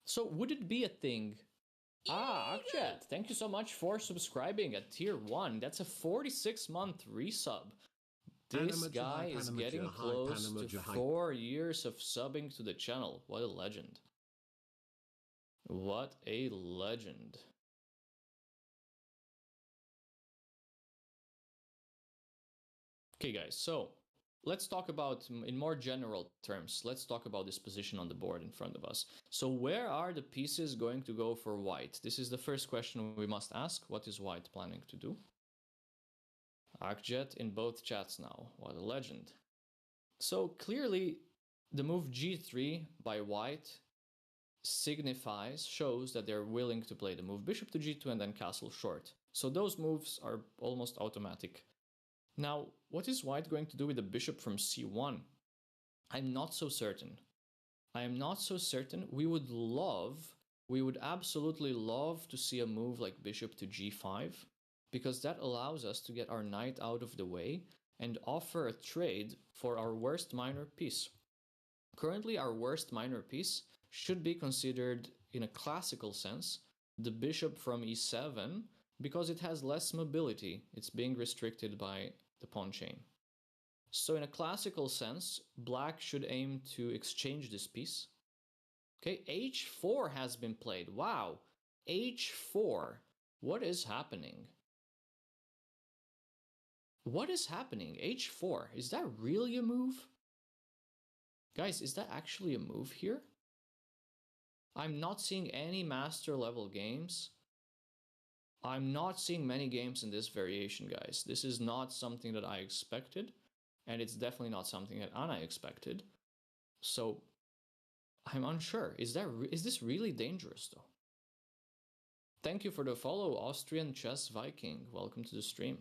Speaker 2: So would it be a thing? Akjet, thank you so much for subscribing at tier 1. That's a 46-month resub. This guy is getting close to 4 years of subbing to the channel. What a legend. What a legend. Okay, guys, so let's talk about, in more general terms, let's talk about this position on the board in front of us. So where are the pieces going to go for white? This is the first question we must ask. What is white planning to do? Akjet in both chats now. What a legend. So clearly, the move g3 by white shows that they're willing to play the move bishop to g2 and then castle short. So those moves are almost automatic. Now, what is white going to do with the bishop from c1? I'm not so certain. I am not so certain. We would absolutely love to see a move like bishop to g5, because that allows us to get our knight out of the way and offer a trade for our worst minor piece. Currently, our worst minor piece should be considered, in a classical sense, the bishop from e7, because it has less mobility. It's being restricted by the pawn chain. So in a classical sense, black should aim to exchange this piece. Okay, h4 has been played. Wow, h4. What is happening? What is happening? h4. Is that really a move? Guys, is that actually a move here? I'm not seeing any master level games. I'm not seeing many games in this variation, guys. This is not something that I expected, and it's definitely not something that Anna expected. So I'm unsure. Is this really dangerous, though? Thank you for the follow, Austrian Chess Viking. Welcome to the stream.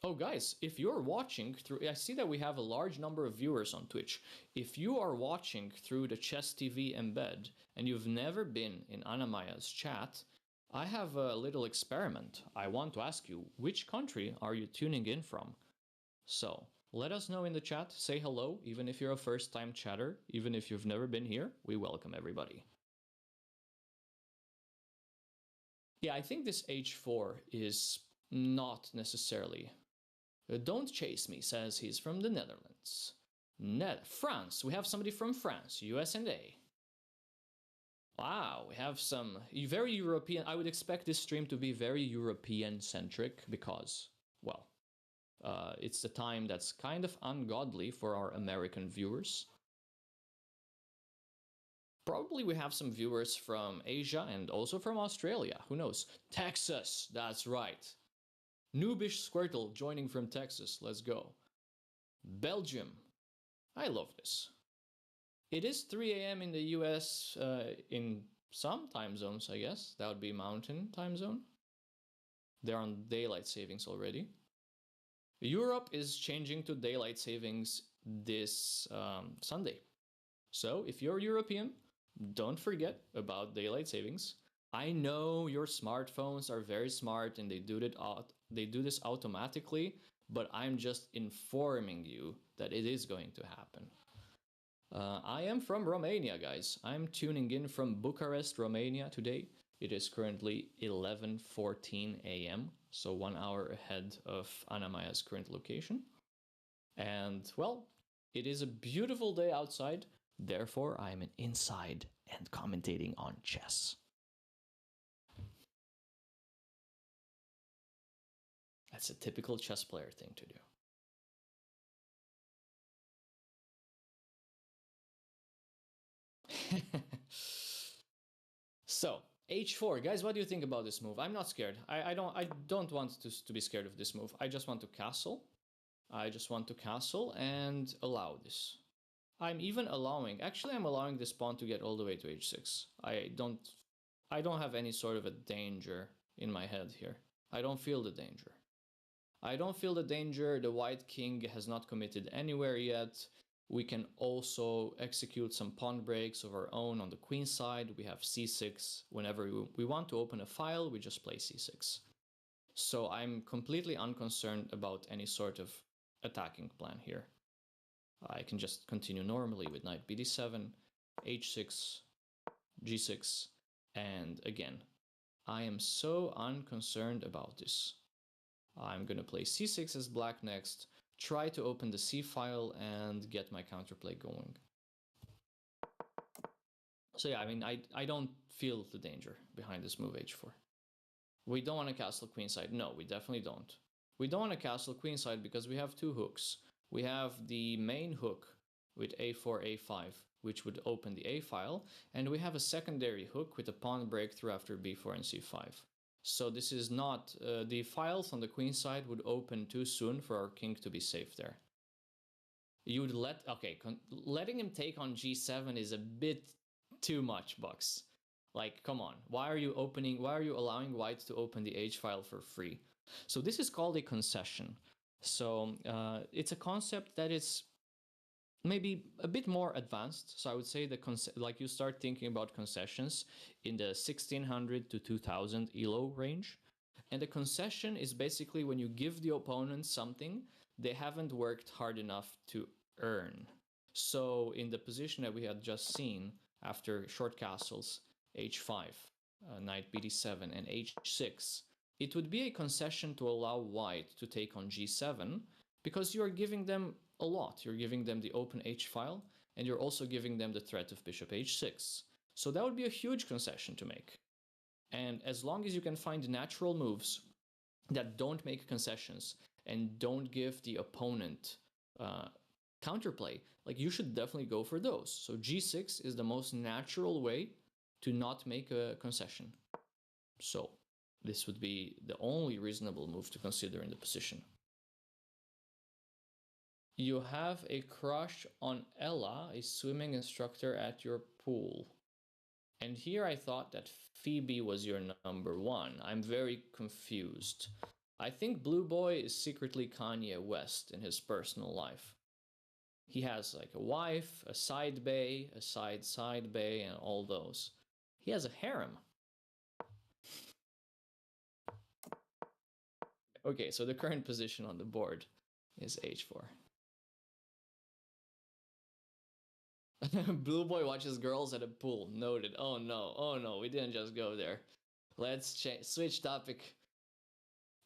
Speaker 2: Oh, guys, if you're watching through... I see that we have a large number of viewers on Twitch. If you are watching through the Chess TV embed and you've never been in Anna-Maja's chat, I have a little experiment. I want to ask you, which country are you tuning in from? So, let us know in the chat. Say hello, even if you're a first-time chatter. Even if you've never been here, we welcome everybody. Yeah, I think this h4 is not necessarily... Don't chase me, says he's from the Netherlands. France, we have somebody from France, US and A. Wow, we have some very European. I would expect this stream to be very European centric because, well, it's the time that's kind of ungodly for our American viewers. Probably we have some viewers from Asia and also from Australia. Who knows? Texas, that's right. Noobish Squirtle joining from Texas. Let's go. Belgium. I love this. It is 3 a.m. in the US in some time zones, I guess. That would be Mountain time zone. They're on daylight savings already. Europe is changing to daylight savings this Sunday. So if you're European, don't forget about daylight savings. I know your smartphones are very smart and they do this automatically, but I'm just informing you that it is going to happen. I am from Romania, guys. I'm tuning in from Bucharest, Romania today. It is currently 11:14 a.m., so 1 hour ahead of Anna-Maja's current location. And, well, it is a beautiful day outside. Therefore, I am inside and commentating on chess. That's a typical chess player thing to do. So, h4, guys, what do you think about this move? I'm not scared. I don't want to be scared of this move. I just want to castle. I just want to castle and allow this. I'm even allowing. Actually, I'm allowing this pawn to get all the way to h6. I don't have any sort of a danger in my head here. I don't feel the danger. I don't feel the danger. The white king has not committed anywhere yet. We can also execute some pawn breaks of our own on the queen side. We have c6. Whenever we want to open a file, we just play c6. So I'm completely unconcerned about any sort of attacking plan here. I can just continue normally with knight bd7, h6, g6, and again, I am so unconcerned about this. I'm going to play c6 as black next, try to open the c file and get my counterplay going. So yeah, I mean, I don't feel the danger behind this move h4. We don't want to castle queenside. No, we definitely don't. We don't want to castle queenside because we have two hooks. We have the main hook with a4, a5, which would open the a file, and we have a secondary hook with a pawn breakthrough after b4 and c5. So this is not, the files on the queen side would open too soon for our king to be safe there. You would letting him take on g7 is a bit too much, Bucks. Like, come on, why are you allowing white to open the h file for free? So this is called a concession. So it's a concept that is maybe a bit more advanced. So I would say like you start thinking about concessions in the 1600 to 2000 ELO range. And the concession is basically when you give the opponent something they haven't worked hard enough to earn. So in the position that we had just seen after short castles, h5, knight bd7, and h6, it would be a concession to allow white to take on g7 because you are giving them a lot. You're giving them the open h file and you're also giving them the threat of bishop h6. So that would be a huge concession to make. And as long as you can find natural moves that don't make concessions and don't give the opponent counterplay, like you should definitely go for those. So g6 is the most natural way to not make a concession. So this would be the only reasonable move to consider in the position. You have a crush on Ella, a swimming instructor at your pool. And here I thought that Phoebe was your number one. I'm very confused. I think Blue Boy is secretly Kanye West in his personal life. He has like a wife, a side bae, a side bae, and all those. He has a harem. Okay, so the current position on the board is h4. Blue Boy watches girls at a pool. Noted. Oh no, we didn't just go there. Let's switch topic.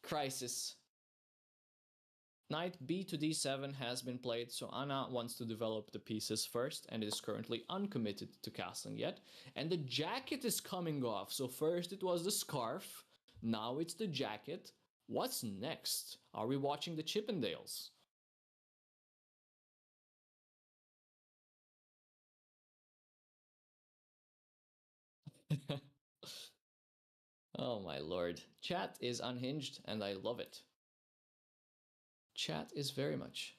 Speaker 2: Crisis. Knight b to d7 has been played, so Anna wants to develop the pieces first and is currently uncommitted to castling yet. And the jacket is coming off, so first it was the scarf, now it's the jacket. What's next? Are we watching the Chippendales? Oh my lord. Chat is unhinged and I love it. Chat is very much.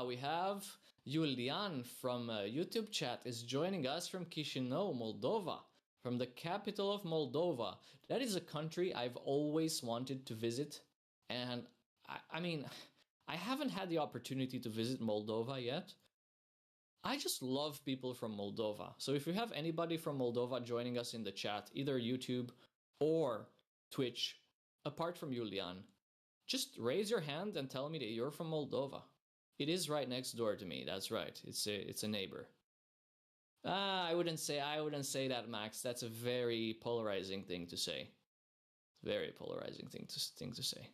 Speaker 2: We have Julian from YouTube chat is joining us from Chisinau, Moldova, from the capital of Moldova. That is a country I've always wanted to visit, and I mean, I haven't had the opportunity to visit Moldova yet. I just love people from Moldova. So if you have anybody from Moldova joining us in the chat, either YouTube or Twitch, apart from Julian, just raise your hand and tell me that you're from Moldova. It is right next door to me. That's right. It's a neighbor. I wouldn't say that, Max. That's a very polarizing thing to say. Very polarizing thing to say.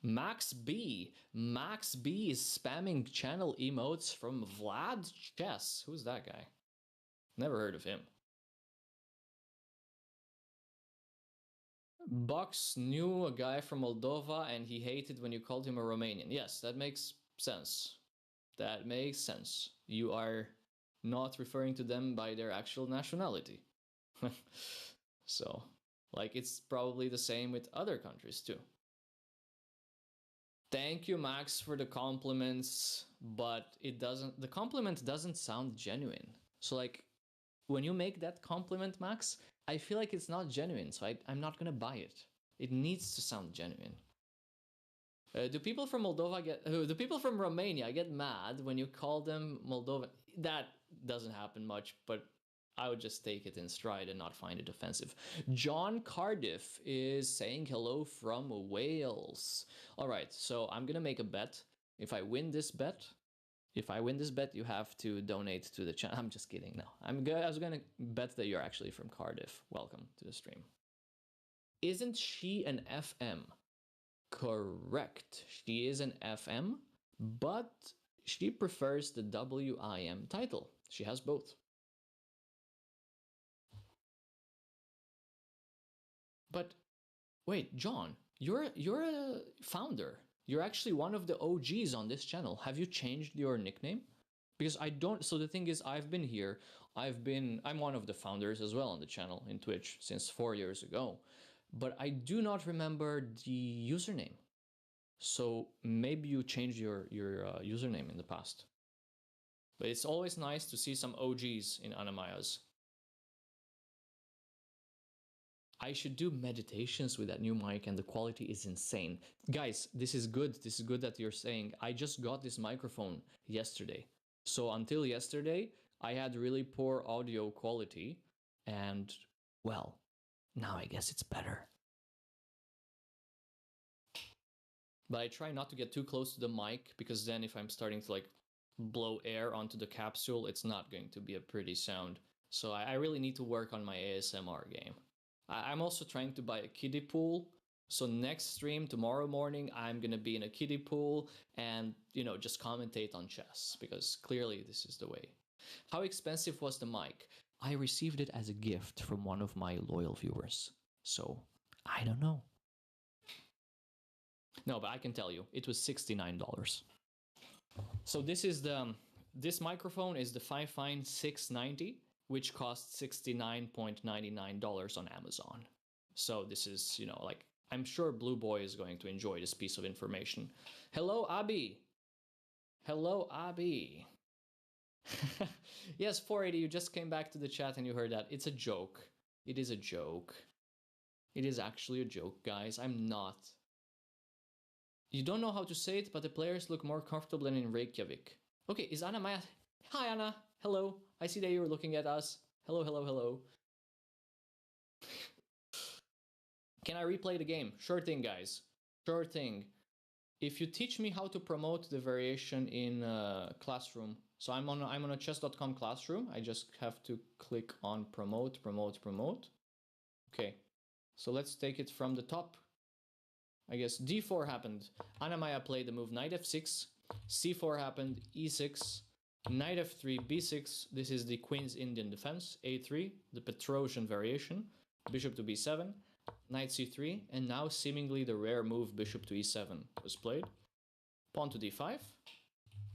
Speaker 2: Max B is spamming channel emotes from Vlad Chess. Who's that guy? Never heard of him. Box knew a guy from Moldova and he hated when you called him a Romanian. Yes, that makes sense. That makes sense. You are not referring to them by their actual nationality. So, like, it's probably the same with other countries too. Thank you, Max, for the compliments, but the compliment doesn't sound genuine. So, like, when you make that compliment, Max, I feel like it's not genuine, so I'm not gonna buy it. It needs to sound genuine. Do people from Moldova do people from Romania get mad when you call them Moldovan? That doesn't happen much, but I would just take it in stride and not find it offensive. John Cardiff is saying hello from Wales. All right, so I'm gonna make a bet. If I win this bet, you have to donate to the channel. I'm just kidding. No, I was gonna bet that you're actually from Cardiff. Welcome to the stream. Isn't she an FM? Correct. She is an FM, but she prefers the WIM title. She has both. But wait, John, you're a founder. You're actually one of the OGs on this channel. Have you changed your nickname? Because I don't. So the thing is, I've been here. I'm one of the founders as well on the channel in Twitch since 4 years ago, but I do not remember the username. So maybe you changed your username in the past. But it's always nice to see some OGs in Anna-Maja's. I should do meditations with that new mic and the quality is insane. Guys, this is good. This is good that you're saying. I just got this microphone yesterday. So until yesterday, I had really poor audio quality. And, well, now I guess it's better. But I try not to get too close to the mic because then if I'm starting to like blow air onto the capsule, it's not going to be a pretty sound. So I really need to work on my ASMR game. I'm also trying to buy a kiddie pool. So next stream, tomorrow morning, I'm going to be in a kiddie pool and, just commentate on chess because clearly this is the way. How expensive was the mic? I received it as a gift from one of my loyal viewers. So I don't know. No, but I can tell you, it was $69. So this microphone is the Fifine 690, which costs $69.99 on Amazon. So this is, like, I'm sure Blue Boy is going to enjoy this piece of information. Hello, Abby. Hello, Abby. Yes, 480, you just came back to the chat and you heard that. It's a joke. It is a joke. It is actually a joke, guys. I'm not. You don't know how to say it, but the players look more comfortable than in Reykjavik. Okay, is Anna-Maja... Hi, Anna. Hello. I see that you were looking at us. Hello, hello, hello. Can I replay the game? Sure thing, guys. Sure thing. If you teach me how to promote the variation in Classroom, so I'm on a chess.com Classroom. I just have to click on promote. Okay. So let's take it from the top. I guess d4 happened. Anna-Maja played the move knight f6, c4 happened, e6, knight f3, b6. This is the Queen's Indian defense. a3, the Petrosian variation. Bishop to b7, knight c3, and now seemingly the rare move bishop to e7 was played. Pawn to d5.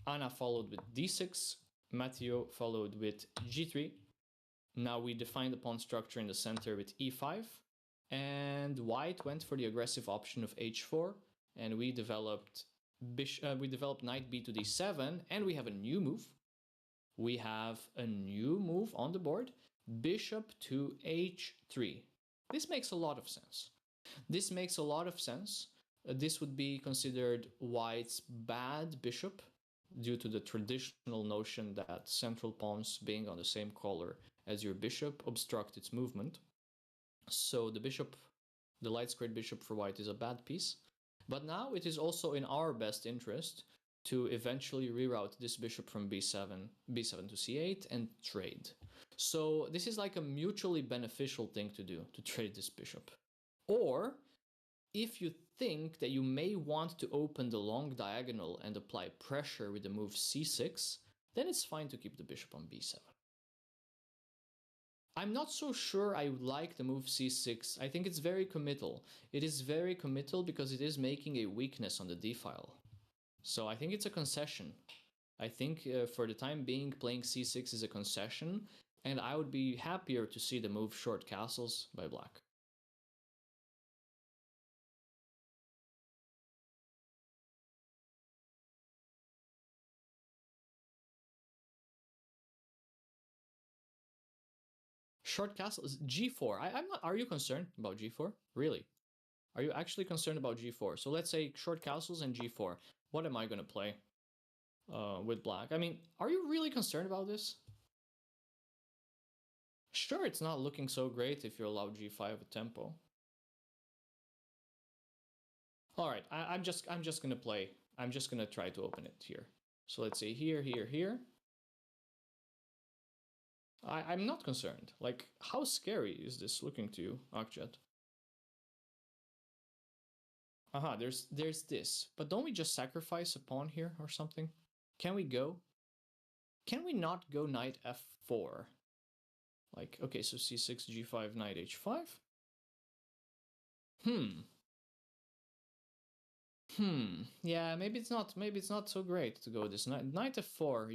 Speaker 2: Anna followed with d6. Matteo followed with g3. Now we define the pawn structure in the center with e5. And white went for the aggressive option of h4. And we developed knight b to d7. And we have a new move. We have a new move on the board. Bishop to h3. This makes a lot of sense. This makes a lot of sense. This would be considered white's bad bishop due to the traditional notion that central pawns being on the same color as your bishop obstruct its movement. So the light squared bishop for white is a bad piece. But now it is also in our best interest to eventually reroute this bishop from b7 to c8 and trade. So this is like a mutually beneficial thing to do, to trade this bishop. Or if you think that you may want to open the long diagonal and apply pressure with the move c6, then it's fine to keep the bishop on b7. I'm not so sure I like the move c6. I think it's very committal. It is very committal because it is making a weakness on the d-file. So I think it's a concession. I think for the time being, playing c6 is a concession, and I would be happier to see the move short castles by black. Short castles, g4. I'm not. Are you concerned about g4? Really? Are you actually concerned about g4? So let's say short castles and g4. What am I going to play with black? I mean, are you really concerned about this? Sure, it's not looking so great if you allow g5 with tempo. All right, I'm just gonna play. I'm just gonna try to open it here. So let's say here, here, here. I'm not concerned. Like, how scary is this looking to you, Akjet? Aha, there's this. But don't we just sacrifice a pawn here or something? Can we go? Can we not go knight f4? Like, okay, so c6, g5, knight h5. Yeah, maybe it's not so great to go this knight f4.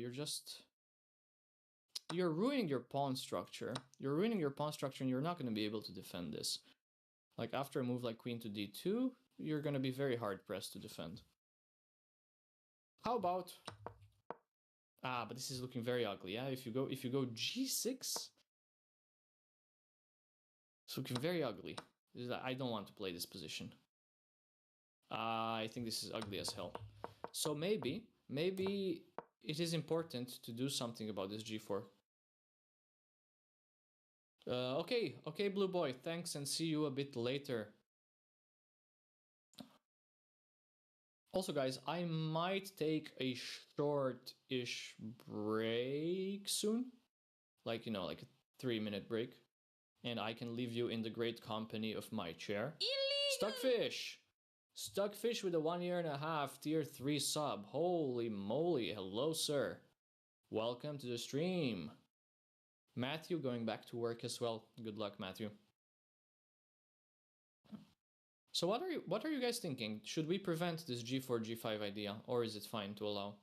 Speaker 2: You're ruining your pawn structure. You're ruining your pawn structure, and you're not going to be able to defend this. Like, after a move like queen to d2, you're going to be very hard pressed to defend. How about... Ah, but this is looking very ugly. Yeah, if you go g6, it's looking very ugly. I don't want to play this position. I think this is ugly as hell. So maybe it is important to do something about this g4. Okay, blue boy, thanks, and see you a bit later. Also, guys, I might take a short-ish break soon. Like, you know, like a 3-minute break. And I can leave you in the great company of my chair. Illegal! Stuckfish with a 1.5 year tier 3 sub. Holy moly, hello, sir. Welcome to the stream. Matthew going back to work as well. Good luck, Matthew. So what are you guys thinking? Should we prevent this g4 g5 idea, or is it fine to allow?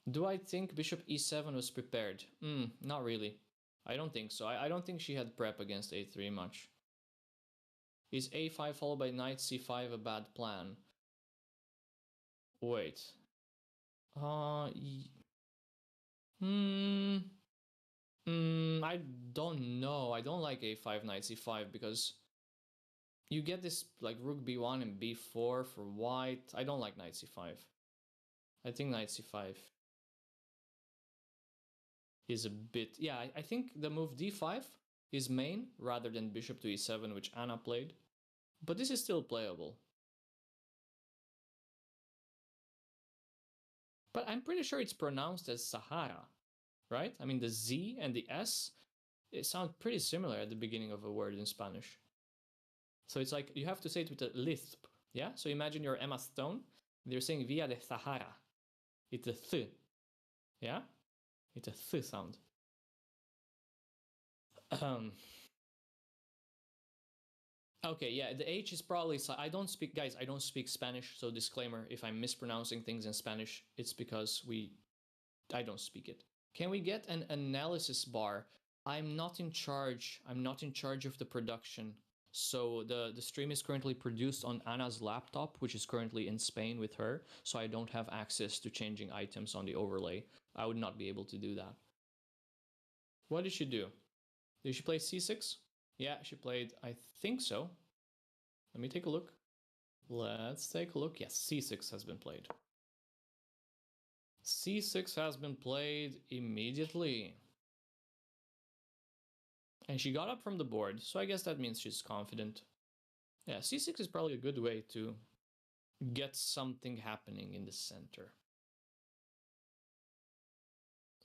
Speaker 2: Do I think bishop e7 was prepared? Not really. I don't think so. I don't think she had prep against a3 much. Is a5 followed by knight c5 a bad plan? Wait. I don't know. I don't like a5 knight c5 because you get this like rook b1 and b4 for white. I don't like knight c5. I think knight c5 is a bit... Yeah, I think the move d5 is main rather than bishop to e7, which Anna played. But this is still playable. But I'm pretty sure it's pronounced as Zahara, right? I mean, the Z and the S, it sound pretty similar at the beginning of a word in Spanish. So it's like you have to say it with a lisp. Yeah? So imagine you're Emma Stone. They're saying Via de Zahara. It's a th. Yeah? It's a th sound. Okay, yeah, the H is probably... I don't speak... Guys, I don't speak Spanish, so disclaimer, if I'm mispronouncing things in Spanish, it's because I don't speak it. Can we get an analysis bar? I'm not in charge. I'm not in charge of the production. So the stream is currently produced on Anna's laptop, which is currently in Spain with her. So I don't have access to changing items on the overlay. I would not be able to do that. What did she do? Did she play c6? Yeah, she played, I think so. Let me take a look. Let's take a look. Yes, c6 has been played. c6 has been played immediately. And she got up from the board, so I guess that means she's confident. Yeah, c6 is probably a good way to get something happening in the center.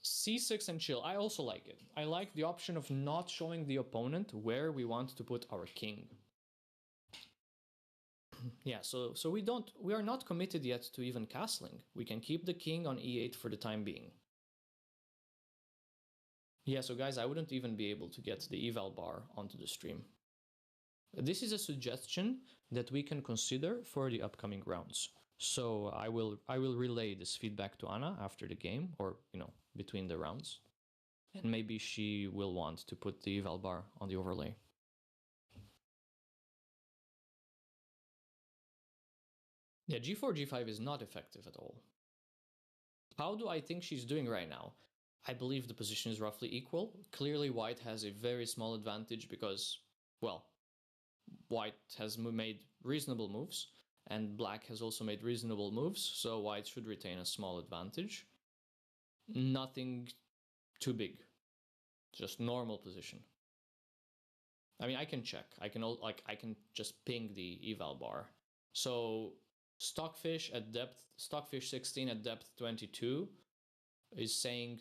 Speaker 2: c6 and chill, I also like it. I like the option of not showing the opponent where we want to put our king. Yeah, so we are not committed yet to even castling. We can keep the king on e8 for the time being. Yeah, so guys, I wouldn't even be able to get the eval bar onto the stream. This is a suggestion that we can consider for the upcoming rounds. So I will relay this feedback to Anna after the game, or between the rounds, and maybe she will want to put the eval bar on the overlay. Yeah, g4, g5 is not effective at all. How do I think she's doing right now? I believe the position is roughly equal. Clearly, white has a very small advantage because, well, white has made reasonable moves, and black has also made reasonable moves, so white should retain a small advantage. Nothing too big, just normal position. I mean, I can check. I can just ping the eval bar. So Stockfish at depth, Stockfish 16 at depth 22 is saying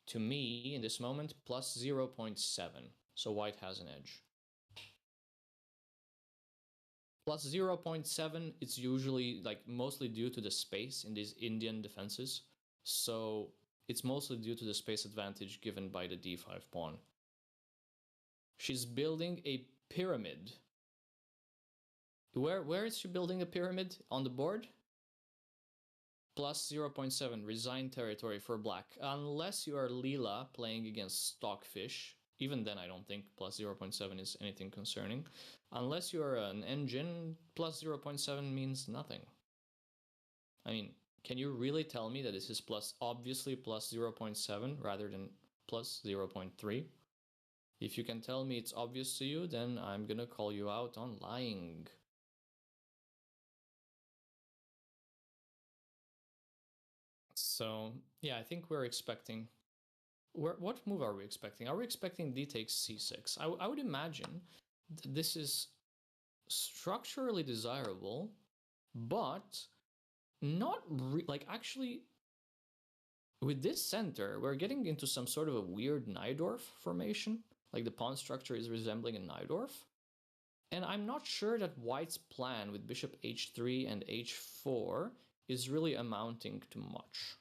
Speaker 2: to me in this moment plus 0.7. So white has an edge. Plus 0.7, it's usually mostly due to the space in these Indian defenses. So it's mostly due to the space advantage given by the d5 pawn. She's building a pyramid. Where is she building a pyramid? On the board? Plus 0.7, resign territory for black. Unless you are Leela playing against Stockfish. Even then, I don't think plus 0.7 is anything concerning. Unless you are an engine, plus 0.7 means nothing. I mean, can you really tell me that this is obviously plus 0.7 rather than plus 0.3? If you can tell me it's obvious to you, then I'm gonna call you out on lying. So, yeah, I think we're expecting... What move are we expecting? Are we expecting d takes c6? I would imagine this is structurally desirable, but not actually, with this center, we're getting into some sort of a weird Najdorf formation. Like the pawn structure is resembling a Najdorf. And I'm not sure that white's plan with bishop h3 and h4 is really amounting to much.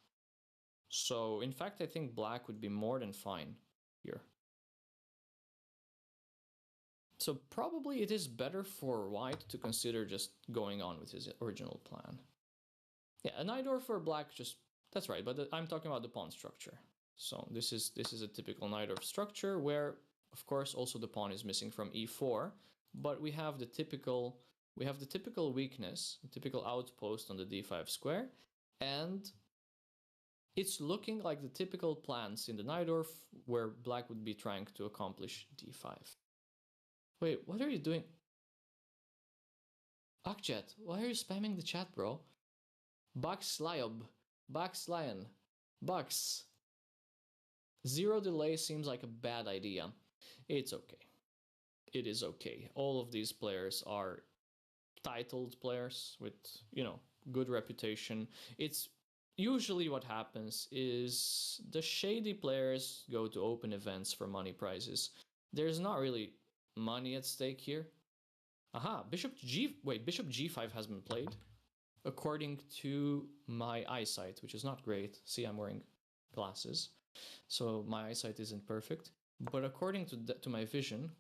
Speaker 2: So, in fact, I think black would be more than fine here. So probably it is better for white to consider just going on with his original plan. Yeah, a Najdorf for black, that's right, but I'm talking about the pawn structure. So this is a typical Najdorf structure where, of course, also the pawn is missing from e4, but we have the typical weakness, the typical outpost on the d5 square, and it's looking like the typical plans in the Najdorf where black would be trying to accomplish d5. Wait, what are you doing? Akjet, why are you spamming the chat, bro? Bucks Lyob, Bucks Lion, Bucks. Zero delay seems like a bad idea. It's okay. It is okay. All of these players are titled players with, good reputation. It's usually what happens is the shady players go to open events for money prizes. There's not really money at stake here. Aha, bishop g5 has been played. According to my eyesight, which is not great. See, I'm wearing glasses, so my eyesight isn't perfect. But according to my vision,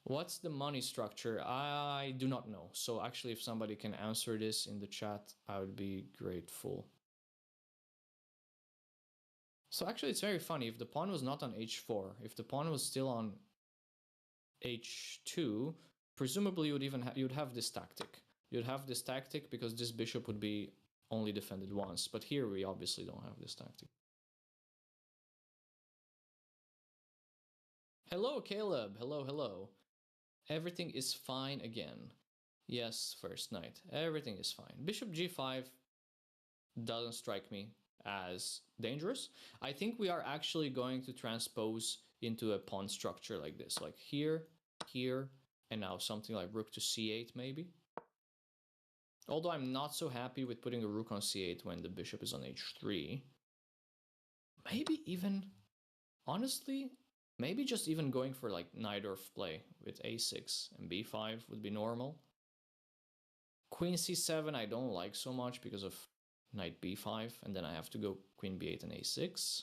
Speaker 2: what's the money structure? I do not know. So actually, if somebody can answer this in the chat, I would be grateful. So actually, it's very funny. If the pawn was not on h4, if the pawn was still on h2, presumably you'd have this tactic. You'd have this tactic because this bishop would be only defended once. But here we obviously don't have this tactic. Hello, Caleb. Hello, hello. Everything is fine again. Yes, first knight. Everything is fine. Bishop g5 doesn't strike me as dangerous. I think we are actually going to transpose into a pawn structure like this. Like here, here, and now something like rook to c8 maybe. Although I'm not so happy with putting a rook on c8 when the bishop is on h3. Maybe even, honestly, maybe just even going for like Najdorf play with a6 and b5 would be normal. Queen c7 I don't like so much because of knight b5, and then I have to go queen b8 and a6.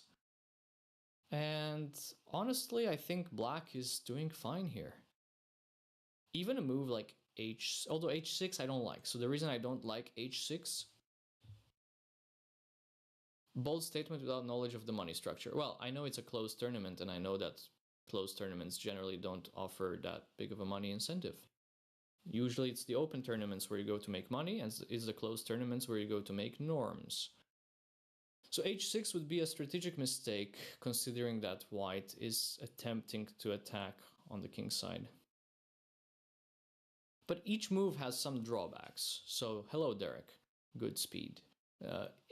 Speaker 2: And honestly, I think black is doing fine here. Even a move like although h6 I don't like. So the reason I don't like h6, bold statement without knowledge of the money structure. Well, I know it's a closed tournament, and I know that closed tournaments generally don't offer that big of a money incentive. Usually it's the open tournaments where you go to make money, and it's the closed tournaments where you go to make norms. So h6 would be a strategic mistake, considering that white is attempting to attack on the king side. But each move has some drawbacks. So hello, Derek. Good speed.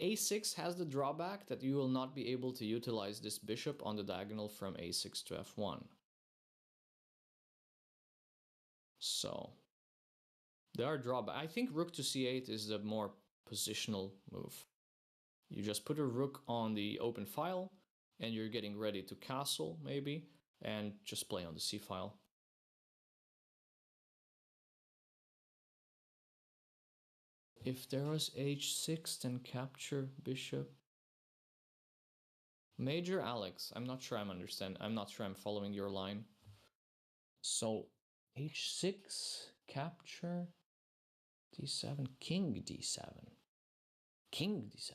Speaker 2: a6 has the drawback that you will not be able to utilize this bishop on the diagonal from a6 to f1. So there are drawbacks. I think rook to c8 is the more positional move. You just put a rook on the open file, and you're getting ready to castle, maybe, and just play on the c file. If there was h6, then capture bishop. Major Alex, I'm not sure I'm not sure I'm following your line. So h6, capture, d7, king d7. King d7.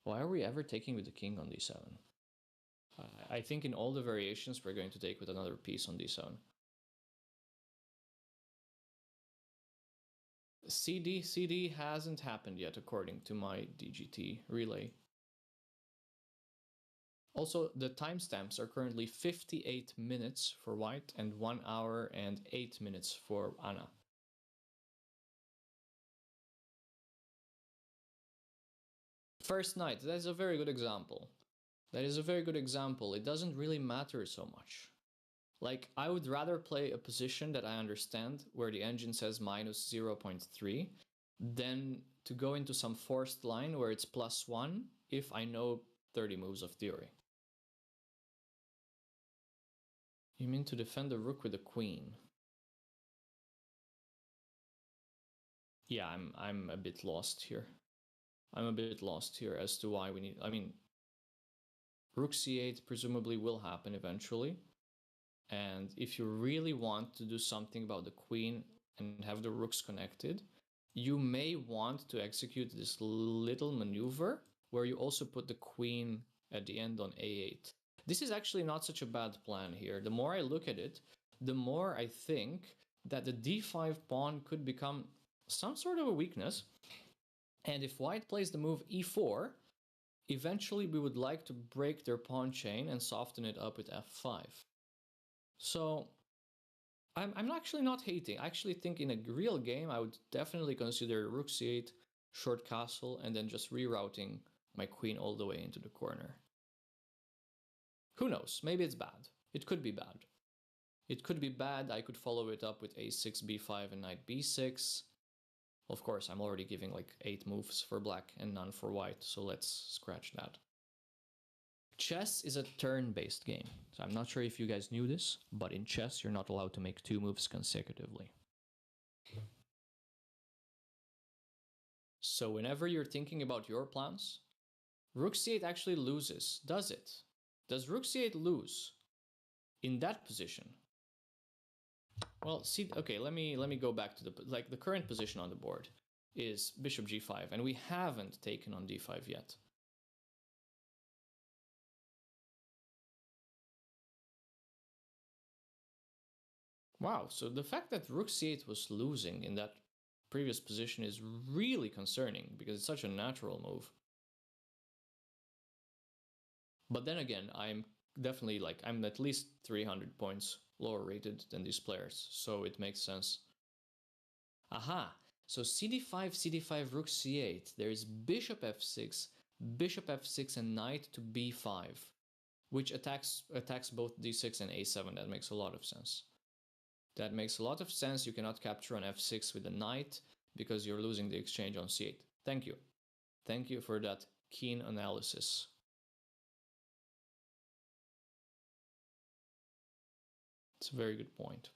Speaker 2: Why are we ever taking with the king on d7? I think in all the variations we're going to take with another piece on d7. CD hasn't happened yet according to my DGT relay. Also, the timestamps are currently 58 minutes for white and 1 hour and 8 minutes for Anna. First knight, that is a very good example. That is a very good example. It doesn't really matter so much. Like, I would rather play a position that I understand where the engine says minus 0.3 than to go into some forced line where it's +1 if I know 30 moves of theory. You mean to defend the rook with the queen? Yeah, I'm a bit lost here. I'm a bit lost here as to why we need... I mean, rook c8 presumably will happen eventually. And if you really want to do something about the queen and have the rooks connected, you may want to execute this little maneuver where you also put the queen at the end on a8. This is actually not such a bad plan here. The more I look at it, the more I think that the d5 pawn could become some sort of a weakness. And if white plays the move e4, eventually we would like to break their pawn chain and soften it up with f5. So I'm actually not hating. I actually think in a real game I would definitely consider rook c8, short castle, and then just rerouting my queen all the way into the corner. Who knows? Maybe it's bad. It could be bad. It could be bad. I could follow it up with a6, b5, and knight b6. Of course, I'm already giving like 8 moves for black and none for white, so let's scratch that. Chess is a turn-based game. So I'm not sure if you guys knew this, but in chess, you're not allowed to make 2 moves consecutively. So whenever you're thinking about your plans, Rook c8 actually loses. Does it? Does Rook c8 lose in that position? Well, see, okay, let me go back to the current position on the board is bishop g5, and we haven't taken on d5 yet. Wow, so the fact that Rook c8 was losing in that previous position is really concerning because it's such a natural move. But then again, I'm definitely I'm at least 300 points lower rated than these players, so it makes sense. Aha, so cd5, cd5, rook c8. There's bishop f6, and knight to b5, which attacks both d6 and a7. That makes a lot of sense. That makes a lot of sense. You cannot capture on f6 with a knight because you're losing the exchange on c8. Thank you. Thank you for that keen analysis. It's a very good point.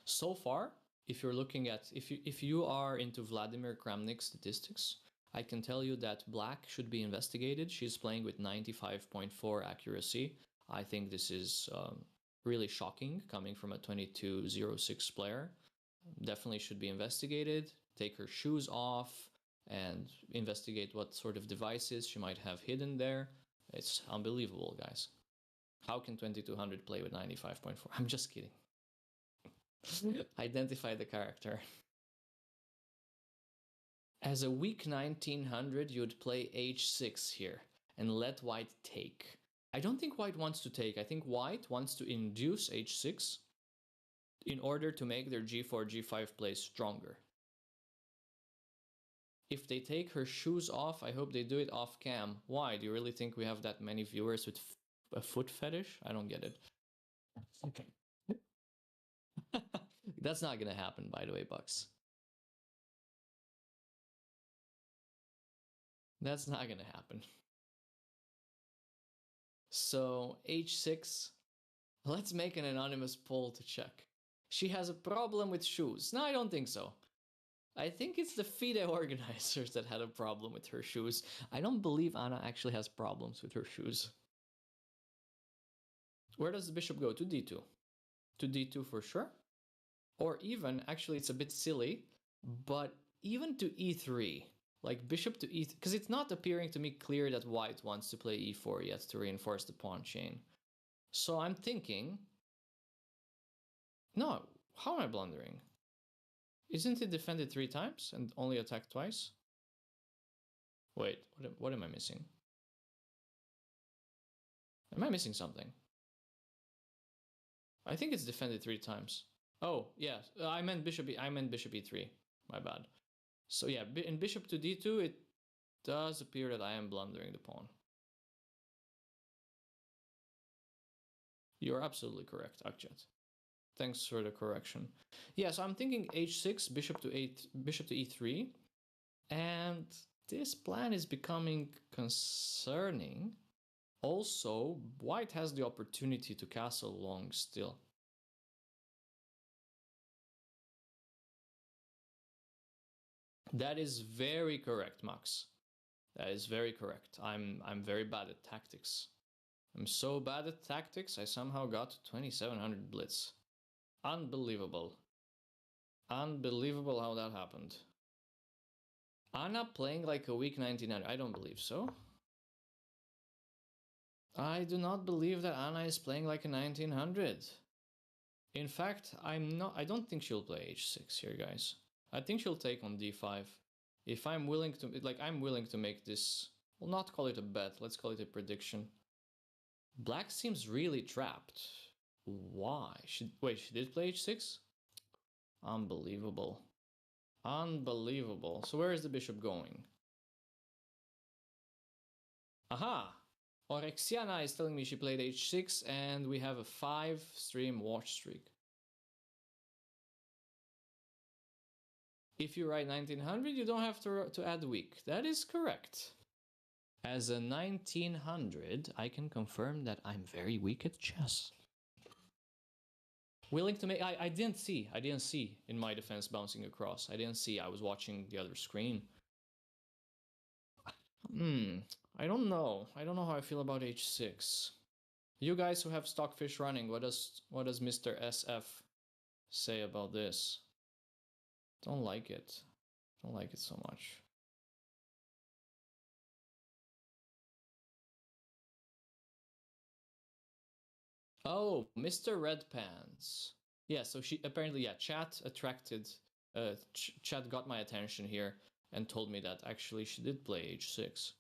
Speaker 2: So far, if you're looking at, if you are into Vladimir Kramnik's statistics, I can tell you that black should be investigated. She's playing with 95.4 accuracy. I think this is really shocking coming from a 2206 player. Definitely should be investigated. Take her shoes off and investigate what sort of devices she might have hidden there. It's unbelievable, guys. How can 2200 play with 95.4? I'm just kidding. Identify the character. As a weak 1900, you'd play h6 here and let white take. I don't think white wants to take. I think white wants to induce h6 in order to make their g4, g5 play stronger. If they take her shoes off, I hope they do it off cam. Why? Do you really think we have that many viewers with a foot fetish? I don't get it. Okay. That's not gonna happen, by the way, Bucks. That's not gonna happen. So h6, let's make an anonymous poll to check. She has a problem with shoes. No, I don't think so. I think it's the FIDE organizers that had a problem with her shoes. I don't believe Anna actually has problems with her shoes. Where does the bishop go? To d2. To d2 for sure. Or even, actually it's a bit silly, but even to e3. Like bishop to e3, because it's not appearing to me clear that white wants to play e4 yet to reinforce the pawn chain. So I'm thinking, no, how am I blundering? Isn't it defended 3 times and only attacked twice? Wait, what am I missing? Am I missing something? I think it's defended 3 times. Oh, yeah, I meant bishop e3. My bad. So yeah, in bishop to d2, it does appear that I am blundering the pawn. You're absolutely correct, Akjet. Thanks for the correction. Yeah, so I'm thinking h6, bishop to e3, and this plan is becoming concerning. Also, white has the opportunity to castle long still. That is very correct, Max. That is very correct. I'm very bad at tactics. I'm so bad at tactics, I somehow got 2700 blitz. Unbelievable. Unbelievable how that happened. Anna playing like a weak 1900. I don't believe so. I do not believe that Anna is playing like a 1900. In fact, I don't think she'll play h6 here, guys. I think she'll take on d5. If I'm willing to, I'm willing to make this, we'll not call it a bet, let's call it a prediction. Black seems really trapped. Why? Wait, she did play h6? Unbelievable. Unbelievable. So where is the bishop going? Aha! Orexiana is telling me she played h6 and we have a 5-stream watch streak. If you write 1900, you don't have to add weak. That is correct. As a 1900, I can confirm that I'm very weak at chess. Willing to make... I didn't see. In my defense bouncing across. I didn't see. I was watching the other screen. I don't know. I don't know how I feel about h6. You guys who have Stockfish running, what does Mr. SF say about this? Don't like it. Don't like it so much. Oh, Mr. Red Pants. Yeah, so she apparently, yeah, chat attracted, chat got my attention here and told me that actually she did play h6.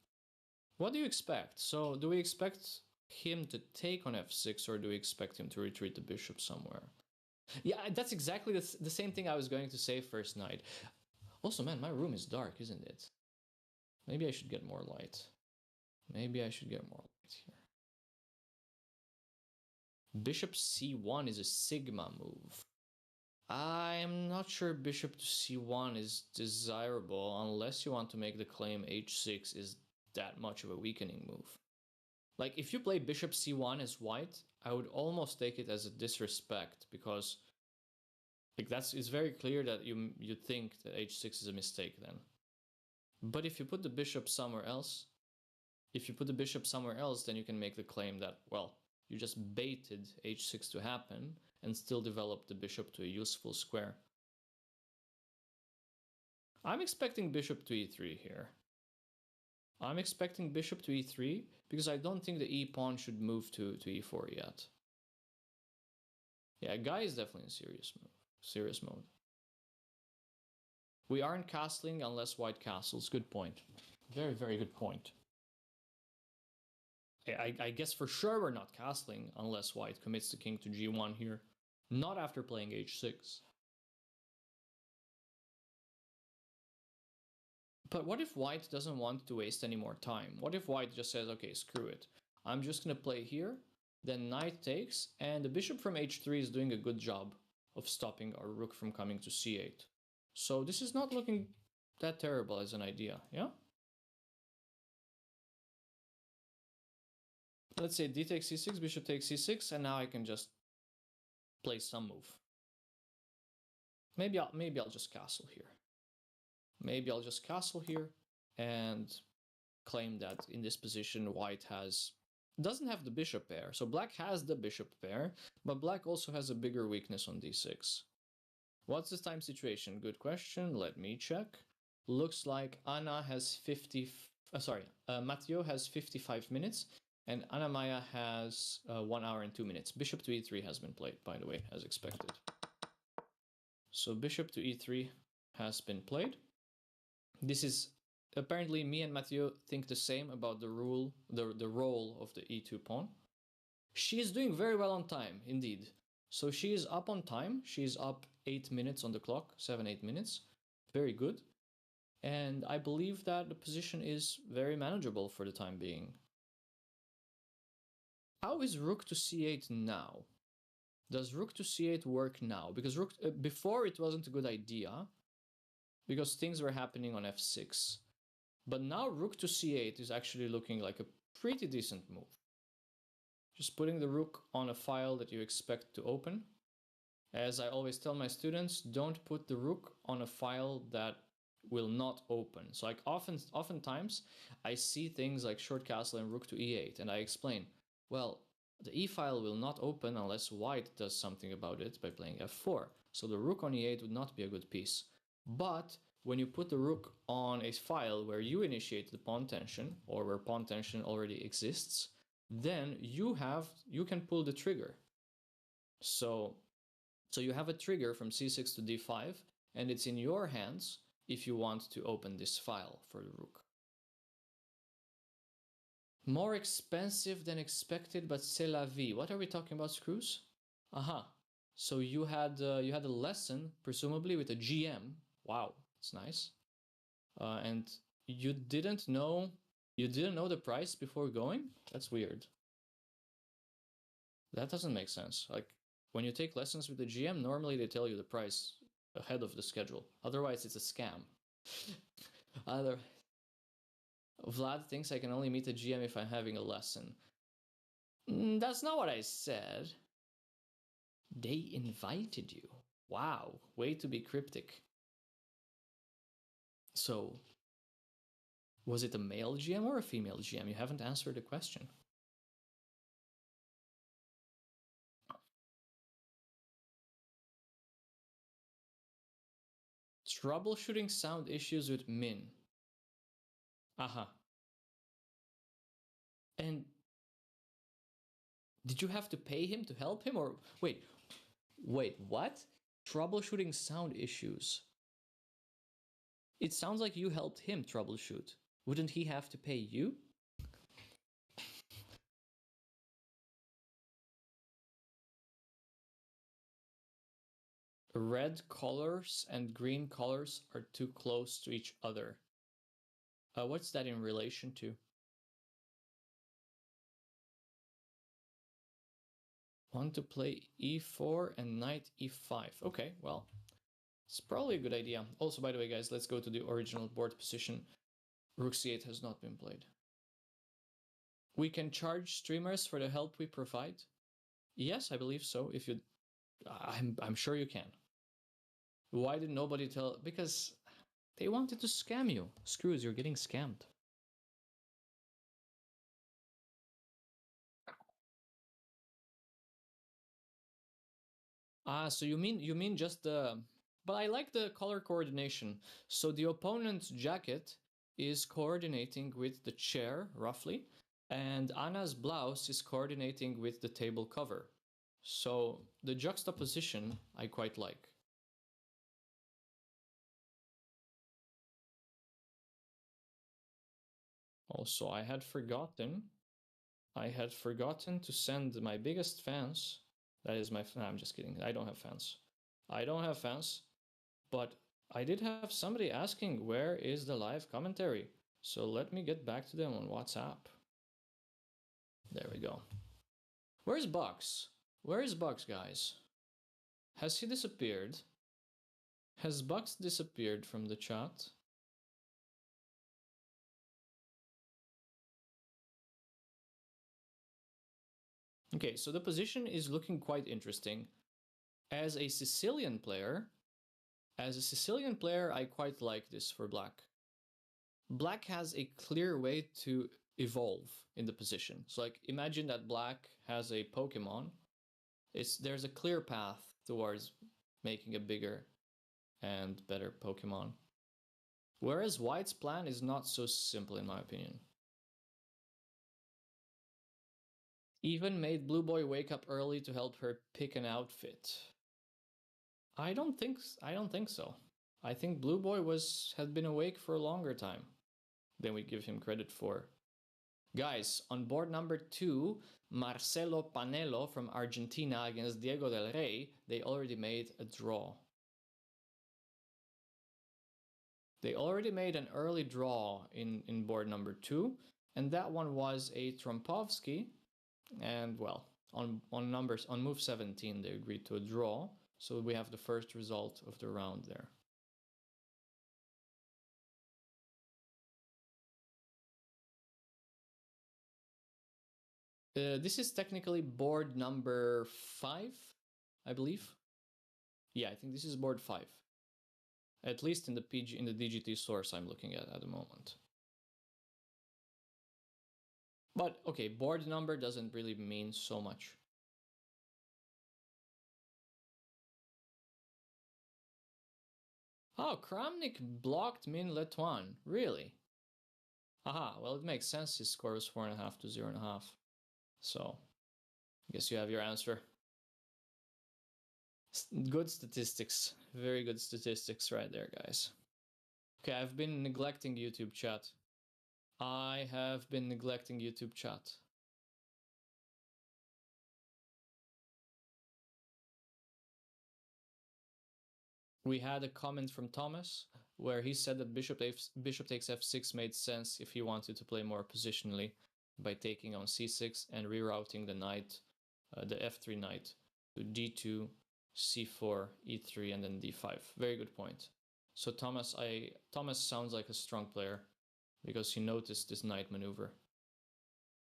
Speaker 2: What do you expect? So do we expect him to take on f6 or do we expect him to retreat the bishop somewhere? Yeah, that's exactly the same thing I was going to say first night. Also, man, my room is dark, isn't it? Maybe I should get more light. Maybe I should get more light here. Bishop c1 is a sigma move. I'm not sure bishop to c1 is desirable unless you want to make the claim h6 is that much of a weakening move. Like, if you play bishop c1 as white, I would almost take it as a disrespect because like it's very clear that you think that h6 is a mistake then. But if you put the bishop somewhere else, then you can make the claim that, well, you just baited h6 to happen and still develop the bishop to a useful square. I'm expecting bishop to e3 here. I'm expecting bishop to e3 because I don't think the e pawn should move to e4 yet. Yeah, guy is definitely in serious mode. We aren't castling unless white castles. Good point. Very, very good point. I guess for sure we're not castling unless white commits the king to g1 here. Not after playing h6. But what if white doesn't want to waste any more time? What if white just says, okay, screw it. I'm just going to play here, then knight takes, and the bishop from h3 is doing a good job of stopping our rook from coming to c8. So this is not looking that terrible as an idea, yeah? Let's say d takes c6, bishop takes c6, and now I can just play some move. Maybe I'll just castle here. Maybe I'll just castle here and claim that in this position white doesn't have the bishop pair. So black has the bishop pair, but black also has a bigger weakness on d6. What's the time situation? Good question. Let me check. Looks like Matteo has 55 minutes and Anna-Maja has 1 hour and 2 minutes. Bishop to e3 has been played, by the way, as expected. So bishop to e3 has been played. This is apparently me and Matteo think the same about the role of the e2 pawn. She is doing very well on time, indeed. So she is up on time. She is up 8 minutes on the clock, 7-8 minutes. Very good. And I believe that the position is very manageable for the time being. How is rook to c8 now? Does rook to c8 work now? Because before it wasn't a good idea because things were happening on f6. But now rook to c8 is actually looking like a pretty decent move. Just putting the rook on a file that you expect to open. As I always tell my students, don't put the rook on a file that will not open. So like oftentimes I see things like short castle and rook to e8 and I explain, well, the e file will not open unless white does something about it by playing f4. So the rook on e8 would not be a good piece. But when you put the rook on a file where you initiate the pawn tension or where pawn tension already exists, then you can pull the trigger. So you have a trigger from c6 to d5 and it's in your hands if you want to open this file for the rook. More expensive than expected, but c'est la vie. What are we talking about, Screws? Aha. So you had a lesson, presumably with a GM. Wow, that's nice. And you didn't know the price before going? That's weird. That doesn't make sense. Like when you take lessons with the GM, normally they tell you the price ahead of the schedule. Otherwise, it's a scam. Vlad thinks I can only meet a GM if I'm having a lesson. That's not what I said. They invited you. Wow, way to be cryptic. So, was it a male GM or a female GM? You haven't answered the question. Troubleshooting sound issues with Min. Aha. And did you have to pay him to help him, or wait, what? Troubleshooting sound issues. It sounds like you helped him troubleshoot. Wouldn't he have to pay you? Red colors and green colors are too close to each other. What's that in relation to? Want to play e4 and knight e5. Okay, well, it's probably a good idea. Also, by the way, guys, let's go to the original board position. Rook c8 has not been played. We can charge streamers for the help we provide. Yes, I believe so. If you, I'm sure you can. Why did nobody tell? Because they wanted to scam you. Screws, you're getting scammed. So you mean just the, but I like the color coordination. So the opponent's jacket is coordinating with the chair, roughly, and Anna's blouse is coordinating with the table cover. So the juxtaposition I quite like. Also, I had forgotten to send my biggest fans. That is my, no, I'm just kidding. I don't have fans. But I did have somebody asking where is the live commentary. So let me get back to them on WhatsApp. There we go. Where's Bucks? Where is Bucks, guys? Has he disappeared? Has Bucks disappeared from the chat? Okay, so the position is looking quite interesting. As a Sicilian player, I quite like this for Black. Black has a clear way to evolve in the position. So like imagine that Black has a Pokemon. There's a clear path towards making a bigger and better Pokemon. Whereas White's plan is not so simple in my opinion. Even made Blue Boy wake up early to help her pick an outfit. I don't think so. I think Blue Boy had been awake for a longer time than we give him credit for. Guys, on board number 2, Marcelo Panelo from Argentina against Diego del Rey, they already made a draw. They already made an early draw in board number 2, and that one was a Trompovsky. And well, on move 17, they agreed to a draw. So we have the first result of the round there. This is technically board number 5, I believe. Yeah, I think this is board 5. At least in the DGT source I'm looking at the moment. But okay, board number doesn't really mean so much. Oh, Kramnik blocked Min Letuan. Really? Aha, well, it makes sense. His score was 4.5 to 0.5. So, I guess you have your answer. Good statistics. Very good statistics right there, guys. Okay, I've been neglecting YouTube chat. We had a comment from Thomas where he said that bishop takes f6 made sense if he wanted to play more positionally by taking on c6 and rerouting the knight, the f3 knight, to d2, c4, e3, and then d5. Very good point. So Thomas sounds like a strong player, because he noticed this knight maneuver.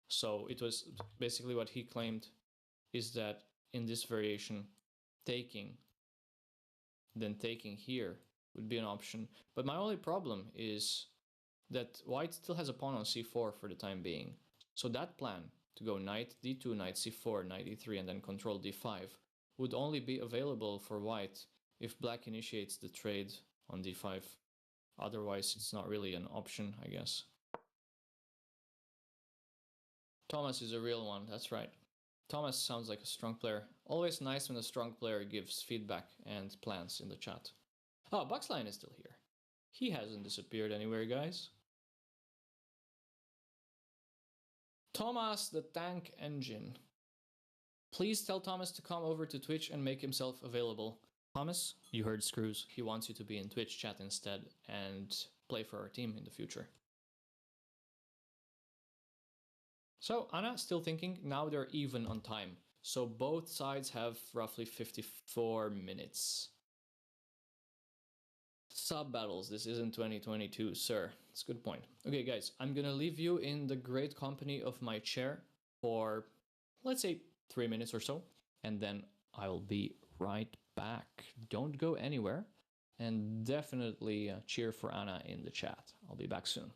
Speaker 2: So it was basically what he claimed is that in this variation, taking, then taking here would be an option. But my only problem is that white still has a pawn on c4 for the time being. So that plan to go knight d2, knight c4, knight e3, and then control d5 would only be available for white if black initiates the trade on d5. Otherwise, it's not really an option, I guess. Thomas is a real one, that's right. Thomas sounds like a strong player. Always nice when a strong player gives feedback and plans in the chat. Oh, Bucksline is still here. He hasn't disappeared anywhere, guys. Thomas the Tank Engine. Please tell Thomas to come over to Twitch and make himself available. Thomas, you heard Screws. He wants you to be in Twitch chat instead and play for our team in the future. So Anna, still thinking. Now they're even on time. So both sides have roughly 54 minutes. Sub battles. This isn't 2022, sir. That's a good point. Okay, guys, I'm gonna leave you in the great company of my chair for, let's say, 3 minutes or so, and then I'll be right back. Don't go anywhere, and definitely cheer for Anna in the chat. I'll be back soon.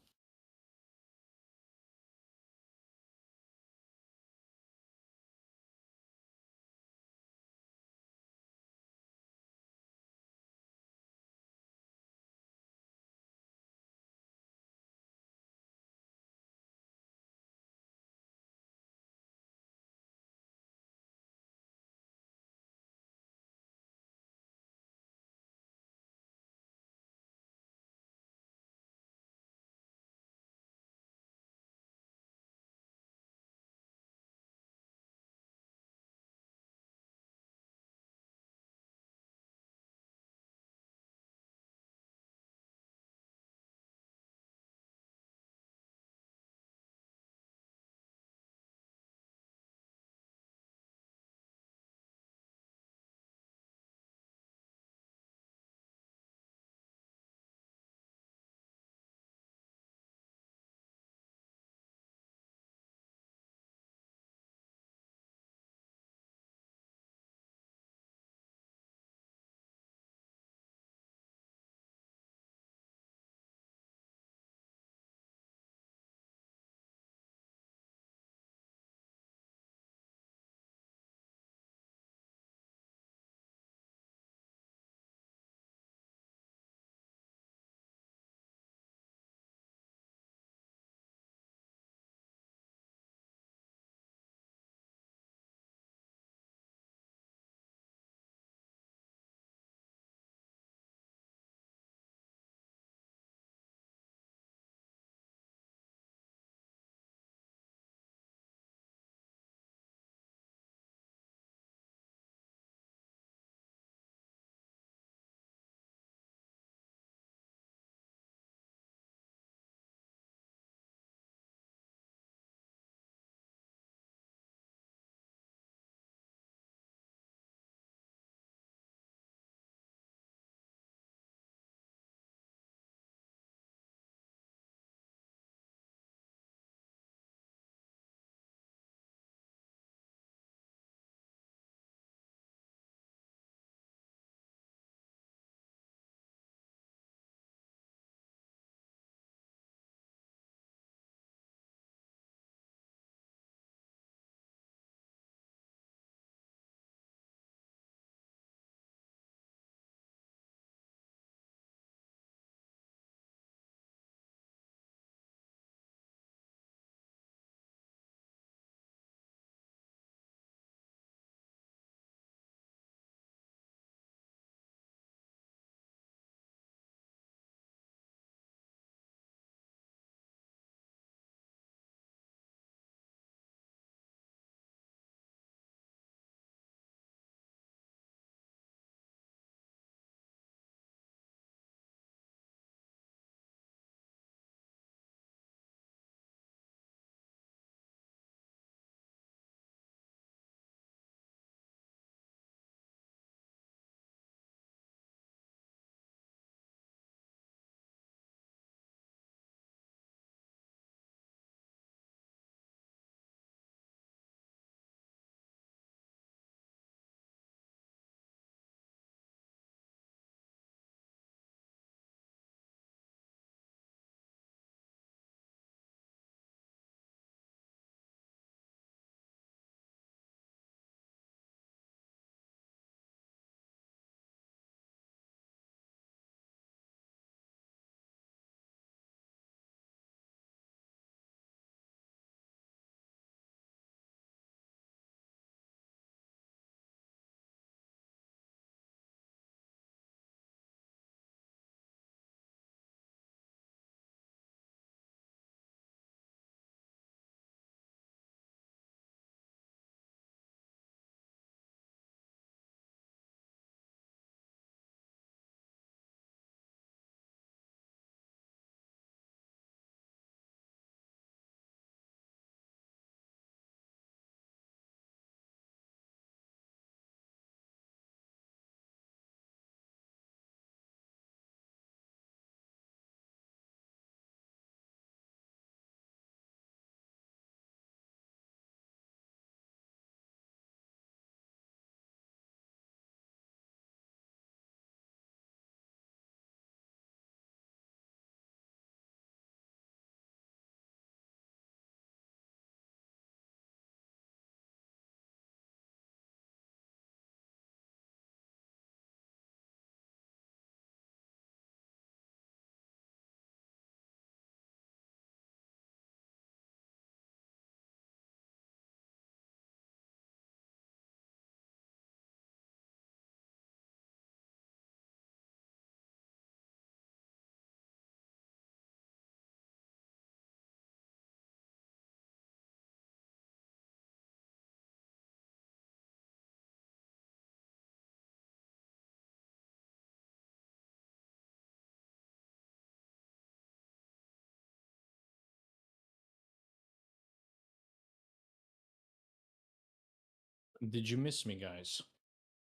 Speaker 2: Did you miss me, guys?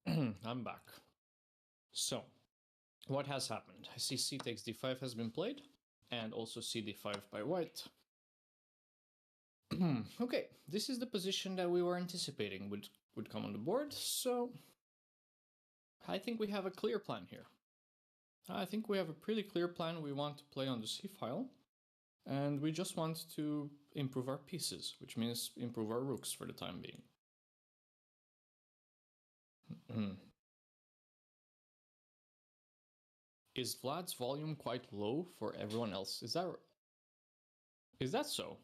Speaker 2: I'm back. So, what has happened? I see c takes d5 has been played, and also cd5 by white. Okay, this is the position that we were anticipating would come on the board, so I think we have a clear plan here. I think we have a pretty clear plan we want to play on the c-file, and we just want to improve our pieces, which means improve our rooks for the time being. Is Vlad's volume quite low for everyone else? Is that so?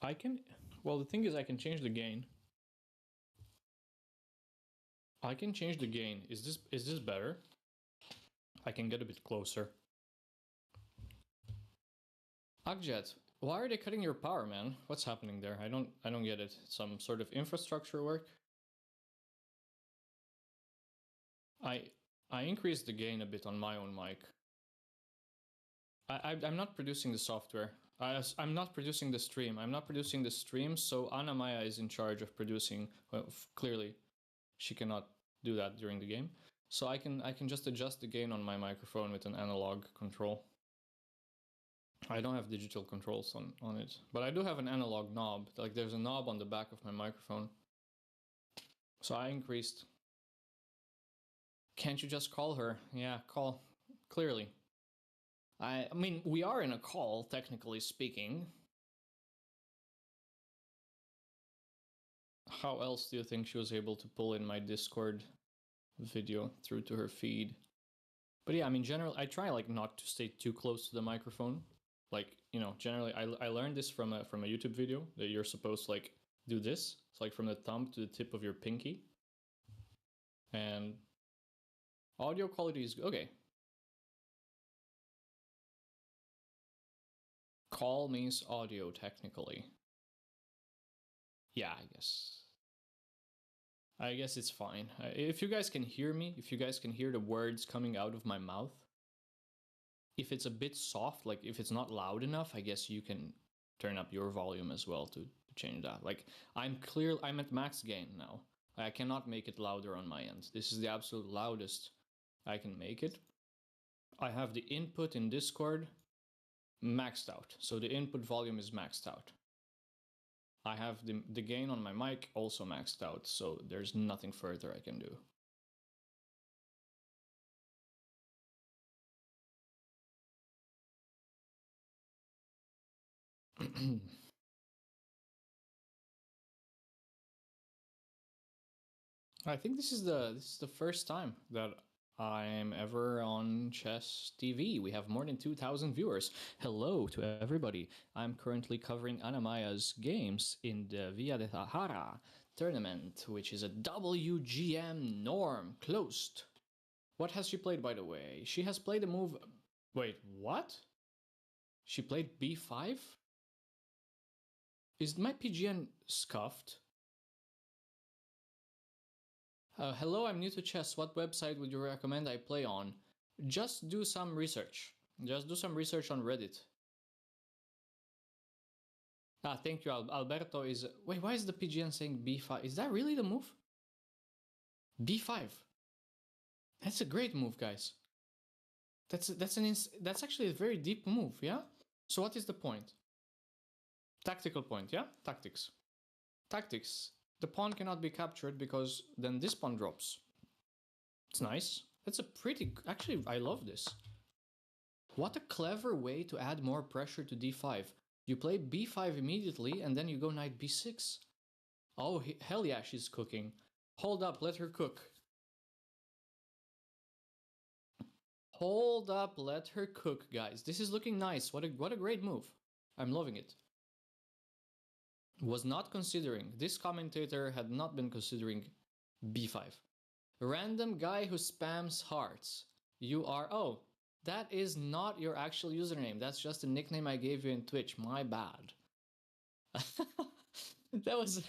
Speaker 2: I can, well, the thing is I can change the gain. I can change the gain. Is this better? I can get a bit closer. Akjet, why are they cutting your power, man? What's happening there? I don't get it. Some sort of infrastructure work? I increased the gain a bit on my own mic. I'm not producing the software. I'm not producing the stream. I'm not producing the stream, so Anna-Maja is in charge of producing. Well, clearly, she cannot do that during the game. So I can just adjust the gain on my microphone with an analog control. I don't have digital controls on it, but I do have an analog knob. Like there's a knob on the back of my microphone. So I increased. Can't you just call her? Yeah, call. Clearly. I mean, we are in a call, technically speaking. How else do you think she was able to pull in my Discord video through to her feed? But yeah, I mean, generally, I try like not to stay too close to the microphone. Like, you know, generally, I learned this from a YouTube video that you're supposed to like do this. It's like from the thumb to the tip of your pinky. And audio quality is okay. Call means audio, technically. Yeah, I guess it's fine. If you guys can hear me, if you guys can hear the words coming out of my mouth, if it's a bit soft, like if it's not loud enough, I guess you can turn up your volume as well to change that. Like I'm at max gain now. I cannot make it louder on my end. This is the absolute loudest I can make it. I have the input in Discord maxed out, so the input volume is maxed out. I have the gain on my mic also maxed out, so there's nothing further I can do. I think this is the first time that I'm ever on Chess TV. We have more than 2,000 viewers. Hello to everybody. I'm currently covering Anna-Maja's games in the Via de Zahara tournament, which is a WGM norm closed. What has she played, by the way? She has played a move. Wait, what? She played b5? Is my PGN scuffed? Hello, I'm new to chess. What website would you recommend I play on? Just do some research. Just do some research on Reddit. Ah, thank you, Alberto is... Wait, why is the PGN saying b5? Is that really the move? b5. That's a great move, guys. That's actually a very deep move, yeah? So what is the point? Tactical point, yeah? Tactics. Tactics. The pawn cannot be captured because then this pawn drops. It's nice. That's a pretty... Actually, I love this. What a clever way to add more pressure to d5. You play b5 immediately and then you go knight b6. Oh, hell yeah, she's cooking. Hold up, let her cook. Hold up, let her cook, guys. This is looking nice. What a great move. I'm loving it. Was not considering. This commentator had not been considering b5. Random guy who spams hearts. You are... Oh, that is not your actual username. That's just a nickname I gave you in Twitch. My bad. That was...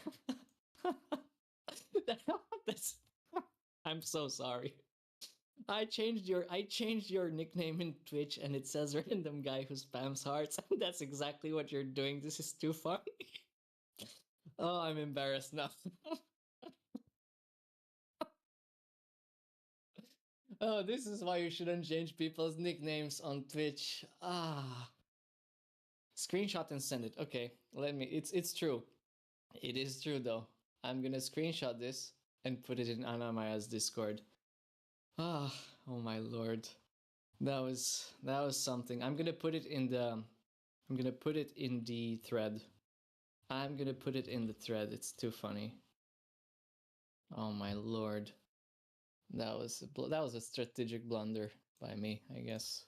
Speaker 2: That's... I'm so sorry. I changed your nickname in Twitch and it says random guy who spams hearts. That's exactly what you're doing. This is too funny. Oh, I'm embarrassed now. Oh, this is why you shouldn't change people's nicknames on Twitch. Ah. Screenshot and send it. Okay, let me. It's true. It is true though. I'm gonna screenshot this and put it in Anna-Maja's Discord. Ah, oh my lord. That was something. I'm gonna put it in the thread. I'm gonna put it in the thread. It's too funny. Oh my lord. That was a strategic blunder by me, I guess.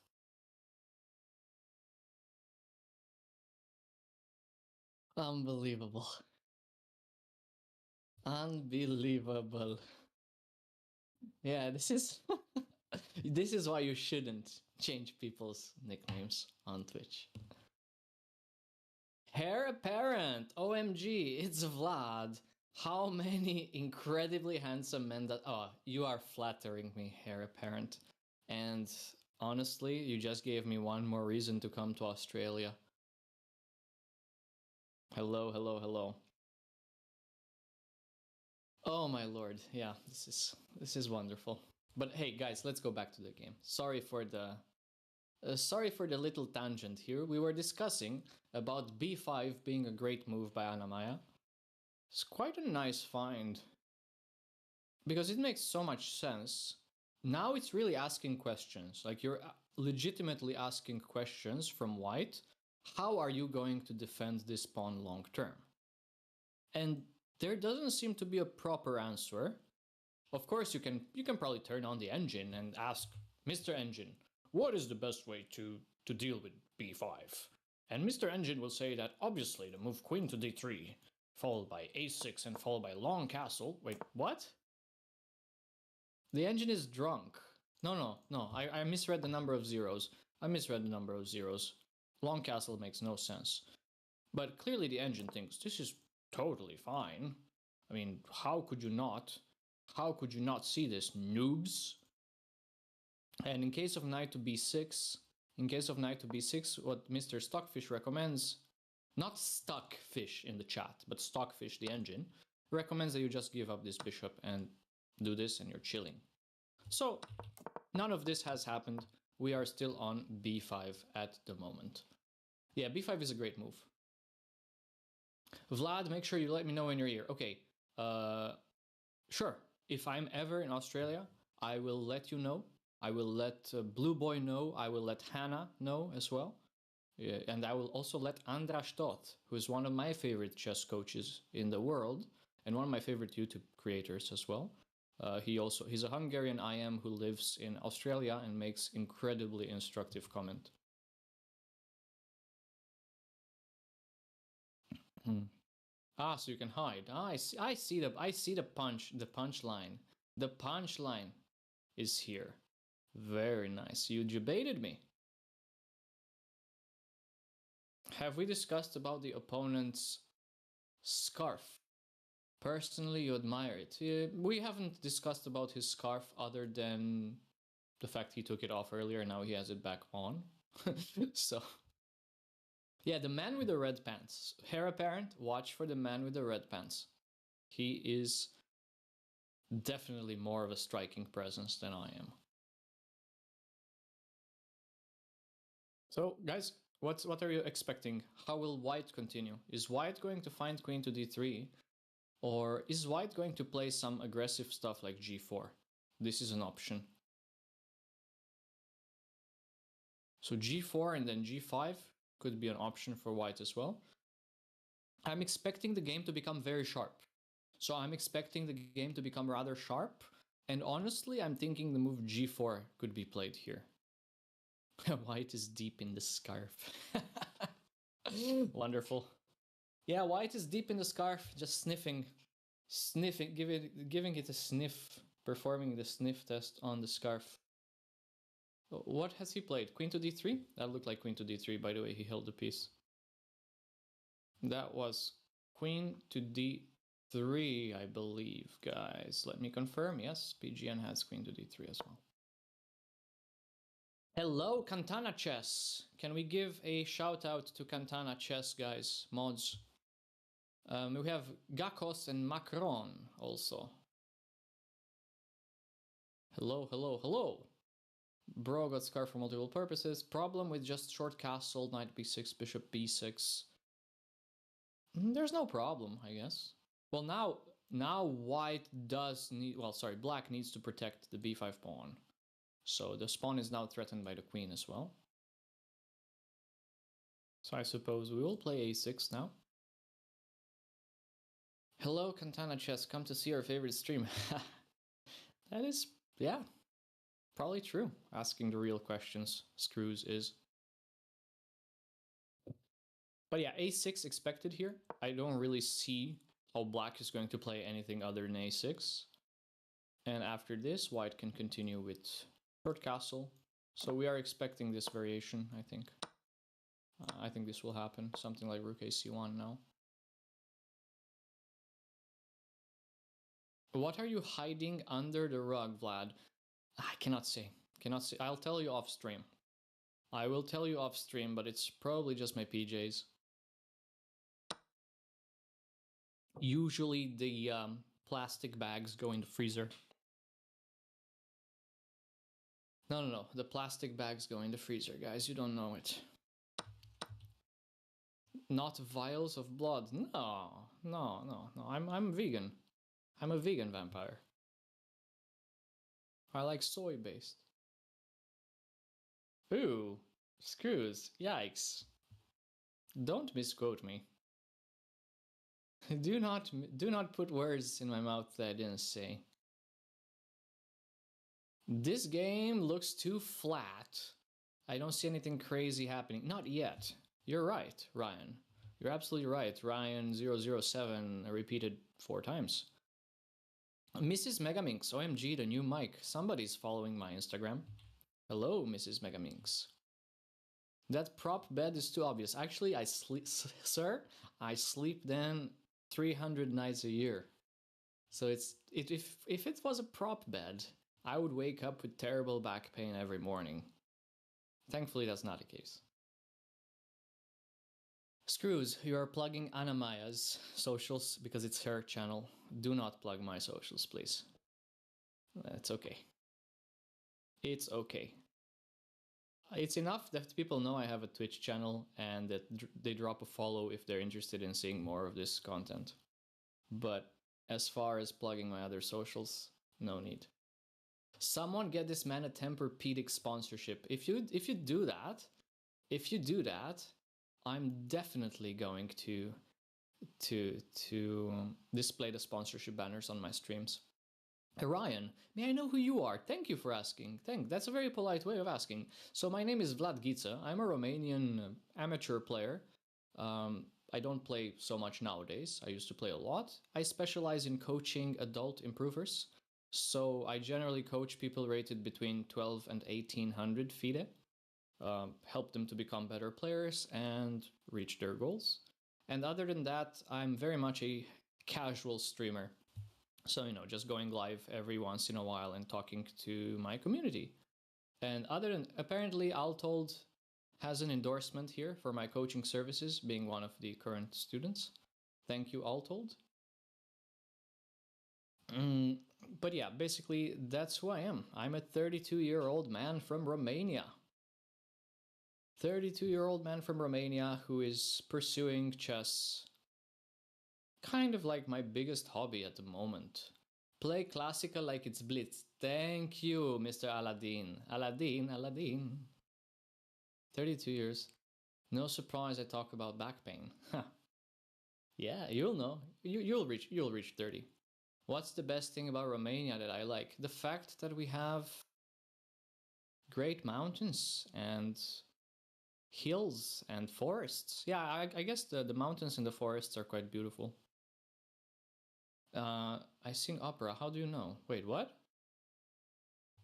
Speaker 2: Unbelievable. Unbelievable. Yeah, this is this is why you shouldn't change people's nicknames on Twitch. Heir apparent. OMG, it's Vlad. How many incredibly handsome men that... Oh, you are flattering me, heir apparent. And honestly, you just gave me one more reason to come to Australia. Hello, hello, hello. Oh my lord, yeah, this is wonderful. But hey, guys, let's go back to the game. Sorry for the little tangent here. We were discussing about b5 being a great move by Anna-Maja. It's quite a nice find because it makes so much sense. Now it's really asking questions. Like, you're legitimately asking questions from white. How are you going to defend this pawn long term? And there doesn't seem to be a proper answer. Of course, you can probably turn on the engine and ask, Mr. Engine, what is the best way to deal with b5? And Mr. Engine will say that obviously the move queen to d3, followed by a6 and followed by long castle. Wait, what? The engine is drunk. No, I misread the number of zeros. Long castle makes no sense. But clearly the engine thinks this is totally fine. I mean, how could you not? How could you not see this, noobs? And in case of knight to b6, what Mr. Stockfish recommends, not Stuckfish in the chat, but Stockfish the engine, recommends that you just give up this bishop and do this and you're chilling. So none of this has happened. We are still on b5 at the moment. Yeah, b5 is a great move. Vlad, make sure you let me know in your ear. Okay, sure. If I'm ever in Australia, I will let you know. I will let Blue Boy know. I will let Hannah know as well. Yeah, and I will also let Andras Toth, who is one of my favorite chess coaches in the world and one of my favorite YouTube creators as well. He's a Hungarian IM who lives in Australia and makes incredibly instructive comment. Ah, so you can hide. Ah, I see the punchline. The punchline is here. Very nice. You debated me. Have we discussed about the opponent's scarf? Personally, you admire it. We haven't discussed about his scarf other than the fact he took it off earlier and now he has it back on. So, yeah, the man with the red pants. Heir apparent, watch for the man with the red pants. He is definitely more of a striking presence than I am. So, guys, what are you expecting? How will white continue? Is white going to find queen to d3? Or is white going to play some aggressive stuff like g4? This is an option. So g4 and then g5 could be an option for white as well. I'm expecting the game to become very sharp. So I'm expecting the game to become rather sharp. And honestly, I'm thinking the move g4 could be played here. White is deep in the scarf. Wonderful. Yeah, white is deep in the scarf, just sniffing, giving it a sniff, performing the sniff test on the scarf. What has he played? Queen to d3? That looked like queen to d3, by the way, he held the piece. That was queen to d3, I believe, guys. Let me confirm. Yes, PGN has queen to d3 as well. Hello, Cantana Chess. Can we give a shout out to Cantana Chess, guys? Mods. We have Gakos and Macron also. Hello, hello, hello. Bro got scarred for multiple purposes. Problem with just short castle, knight b6, bishop b6. There's no problem, I guess. Well, now white does need... Well, sorry, black needs to protect the b5 pawn. So the pawn is now threatened by the queen as well. So I suppose we will play a6 now. Hello, Cantana Chess. Come to see our favorite stream. That is, yeah, probably true. Asking the real questions, Screws is. But yeah, a6 expected here. I don't really see how black is going to play anything other than a6. And after this, white can continue with short castle. So we are expecting this variation, I think. I think this will happen. Something like rook ac1 now. What are you hiding under the rug, Vlad? I cannot say. Cannot say. I'll tell you off stream. I will tell you off stream, but it's probably just my PJs. Usually the plastic bags go in the freezer. No. The plastic bags go in the freezer, guys. You don't know it. Not vials of blood. No. I'm vegan. I'm a vegan vampire. I like soy-based. Ooh, Screws. Yikes. Don't misquote me. Do not put words in my mouth that I didn't say. This game looks too flat. I don't see anything crazy happening. Not yet. You're right, Ryan. You're absolutely right. Ryan007 repeated 4 times. Mrs. Megaminx, OMG, the new mic. Somebody's following my Instagram. Hello, Mrs. Megaminx. That prop bed is too obvious. Actually, I sleep, sir. I sleep then 300 nights a year. So if it was a prop bed, I would wake up with terrible back pain every morning. Thankfully, that's not the case. Screws, you are plugging Anna-Maja's socials because it's her channel. Do not plug my socials, please. It's okay. It's okay. It's enough that people know I have a Twitch channel and that they drop a follow if they're interested in seeing more of this content. But as far as plugging my other socials, no need. Someone get this man a Tempur-Pedic sponsorship. If you do that, I'm definitely going to display the sponsorship banners on my streams. Hey Ryan, may I know who you are? Thank you for asking. That's a very polite way of asking. So my name is Vlad Gica. I'm a Romanian amateur player. I don't play so much nowadays. I used to play a lot. I specialize in coaching adult improvers. So I generally coach people rated between 12 and 1800 FIDE. Help them to become better players and reach their goals. And other than that, I'm very much a casual streamer. So, just going live every once in a while and talking to my community. And apparently, Altold has an endorsement here for my coaching services, being one of the current students. Thank you, Altold. But yeah, basically, that's who I am. I'm a 32-year-old man from Romania. 32-year-old man from Romania who is pursuing chess. Kind of like my biggest hobby at the moment. Play classical like it's Blitz. Thank you, Mr. Aladdin. Aladdin. 32 years. No surprise I talk about back pain. Yeah, you'll know. You'll reach 30. What's the best thing about Romania that I like? The fact that we have great mountains and hills and forests. Yeah, I guess the mountains and the forests are quite beautiful. I sing opera. How do you know? Wait, what?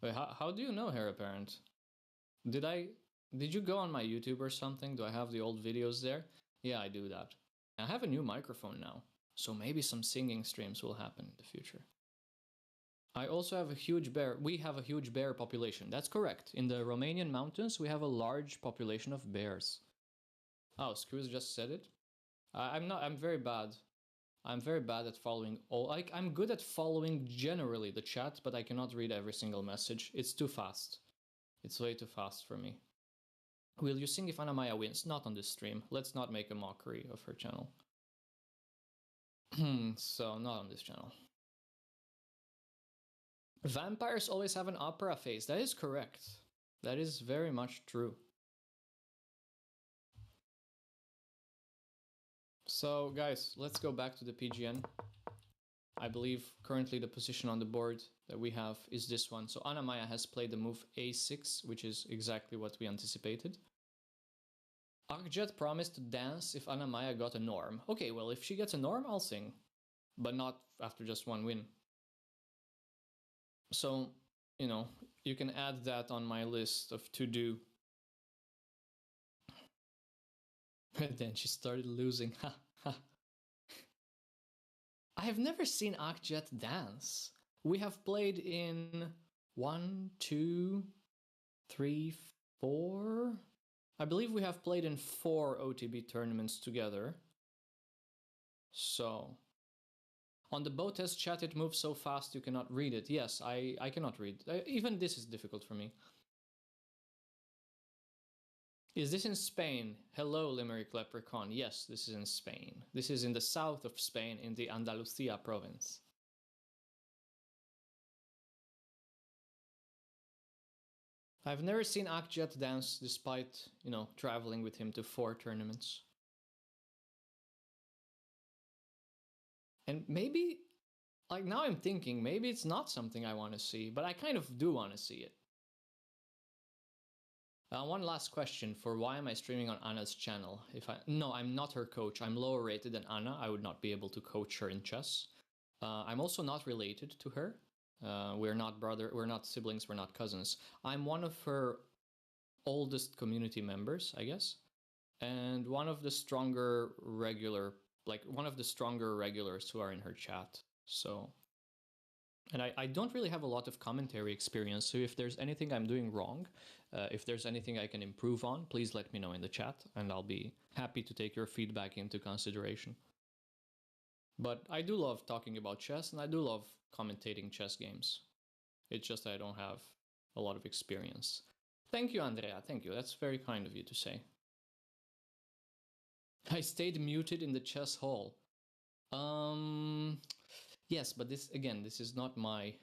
Speaker 2: Wait, how do you know, Hair Apparent? Did you go on my YouTube or something? Do I have the old videos there? Yeah, I do that. I have a new microphone now, so maybe some singing streams will happen in the future. I also have a huge bear. We have a huge bear population. That's correct. In the Romanian mountains, we have a large population of bears. Oh, Screws just said it. I'm very bad. I'm very bad at following all. Like, I'm good at following generally the chat, but I cannot read every single message. It's too fast. It's way too fast for me. Will you sing if Anna-Maja wins? Not on this stream. Let's not make a mockery of her channel. So, not on this channel. Vampires always have an opera face. That is correct. That is very much true. So, guys, let's go back to the PGN. I believe currently the position on the board that we have is this one. So Anna-Maja has played the move a6, which is exactly what we anticipated. Akjet promised to dance if Anna-Maja got a norm. Okay, well, if she gets a norm, I'll sing. But not after just one win. So, you know, you can add that on my list of to-do. And then she started losing. Ha ha. I have never seen Akjet dance. We have played in 1, 2, 3, 4. I believe we have played in 4 OTB tournaments together. So, on the bow test chat, it moves so fast you cannot read it. Yes, I cannot read. Even this is difficult for me. Is this in Spain? Hello, Limerick Leprechaun. Yes, this is in Spain. This is in the south of Spain, in the Andalusia province. I've never seen Akjet dance despite, you know, traveling with him to 4 tournaments. And maybe, like now I'm thinking, maybe it's not something I want to see, but I kind of do want to see it. One last question for why am I streaming on Anna's channel? No, I'm not her coach. I'm lower rated than Anna. I would not be able to coach her in chess. I'm also not related to her. We're not siblings, we're not cousins. I'm one of her oldest community members, I guess, and one of the stronger regulars who are in her chat. So, and I don't really have a lot of commentary experience, so if there's anything I'm doing wrong, if there's anything I can improve on, please let me know in the chat, and I'll be happy to take your feedback into consideration. But I do love talking about chess, and I do love commentating chess games. It's just that I don't have a lot of experience. Thank you, Andrea. Thank you. That's very kind of you to say. I stayed muted in the chess hall. Yes, but this is not my...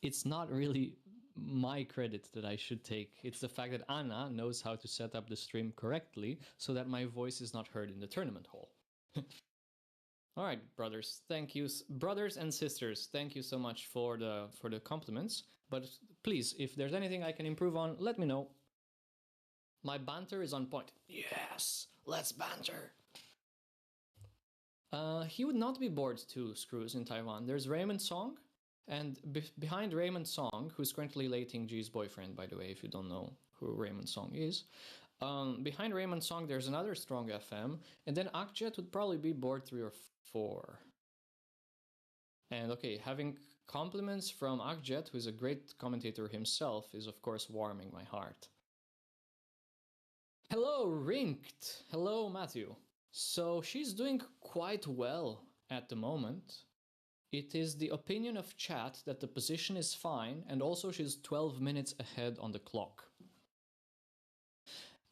Speaker 2: It's not really my credit that I should take. It's the fact that Anna knows how to set up the stream correctly so that my voice is not heard in the tournament hall. All right, brothers, thank you. Brothers and sisters, thank you so much for the compliments. But please, if there's anything I can improve on, let me know. My banter is on point. Yes, let's banter. He would not be bored too, Screws, in Taiwan. There's Raymond Song, and behind Raymond Song, who's currently Lei Tingji's boyfriend, by the way, if you don't know who Raymond Song is. Behind Raymond Song, there's another strong FM, and then Akjet would probably be board 3 or 4. And okay, having compliments from Akjet, who is a great commentator himself, is of course warming my heart. Hello, Rinked! Hello, Matthew. So she's doing quite well at the moment. It is the opinion of chat that the position is fine, and also she's 12 minutes ahead on the clock.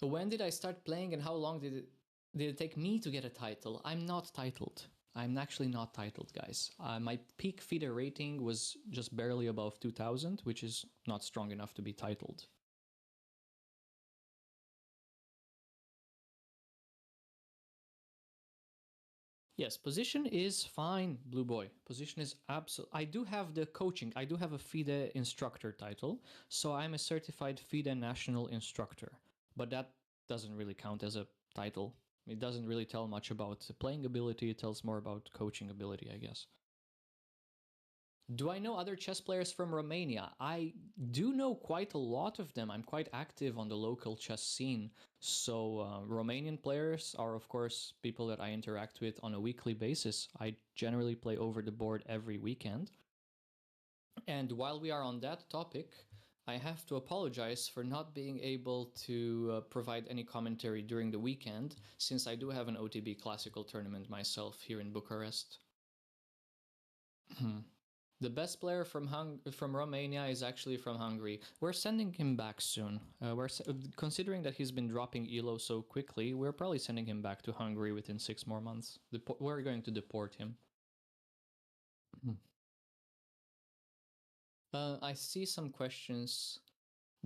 Speaker 2: When did I start playing and how long did it take me to get a title? I'm not titled. I'm actually not titled, guys. My peak FIDE rating was just barely above 2000, which is not strong enough to be titled. Yes, position is fine, Blue Boy. Position is absolute. I do have the coaching. I do have a FIDE instructor title, so I'm a certified FIDE national instructor. But that doesn't really count as a title. It doesn't really tell much about playing ability. It tells more about coaching ability, I guess. Do I know other chess players from Romania? I do know quite a lot of them. I'm quite active on the local chess scene. So Romanian players are, of course, people that I interact with on a weekly basis. I generally play over the board every weekend. And while we are on that topic, I have to apologize for not being able to provide any commentary during the weekend, since I do have an OTB Classical tournament myself here in Bucharest. The best player from Romania is actually from Hungary. We're sending him back soon. Considering that he's been dropping ELO so quickly, we're probably sending him back to Hungary within 6 more months. We're going to deport him. I see some questions.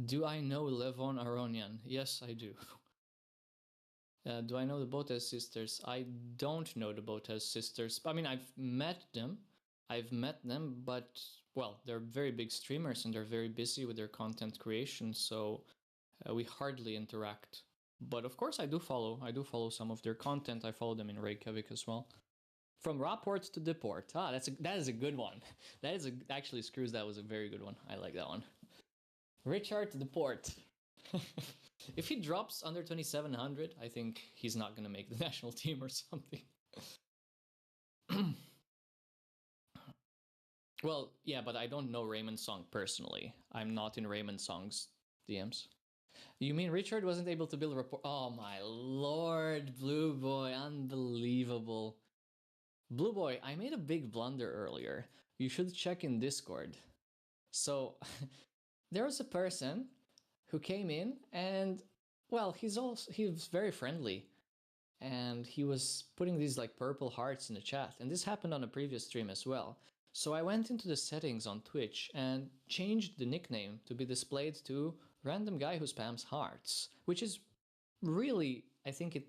Speaker 2: Do I know Levon Aronian? Yes, I do. Do I know the Botes sisters? I don't know the Botes sisters. I mean, I've met them, but, well, they're very big streamers and they're very busy with their content creation, so we hardly interact. But of course, I do follow some of their content. I follow them in Reykjavik as well. From Rapport to Deport. That is a good one. Actually, Screws, that was a very good one. I like that one. Richard to Deport. If he drops under 2700, I think he's not going to make the national team or something. Well, yeah, but I don't know Raymond Song personally. I'm not in Raymond Song's DMs. You mean Richard wasn't able to build a rapport? Oh my lord, Blue Boy, unbelievable. Blue Boy, I made a big blunder earlier. You should check in Discord. So, there was a person who came in and, well, he was very friendly. And he was putting these like purple hearts in the chat. And this happened on a previous stream as well. So I went into the settings on Twitch and changed the nickname to be displayed to random guy who spams hearts, which is really, I think it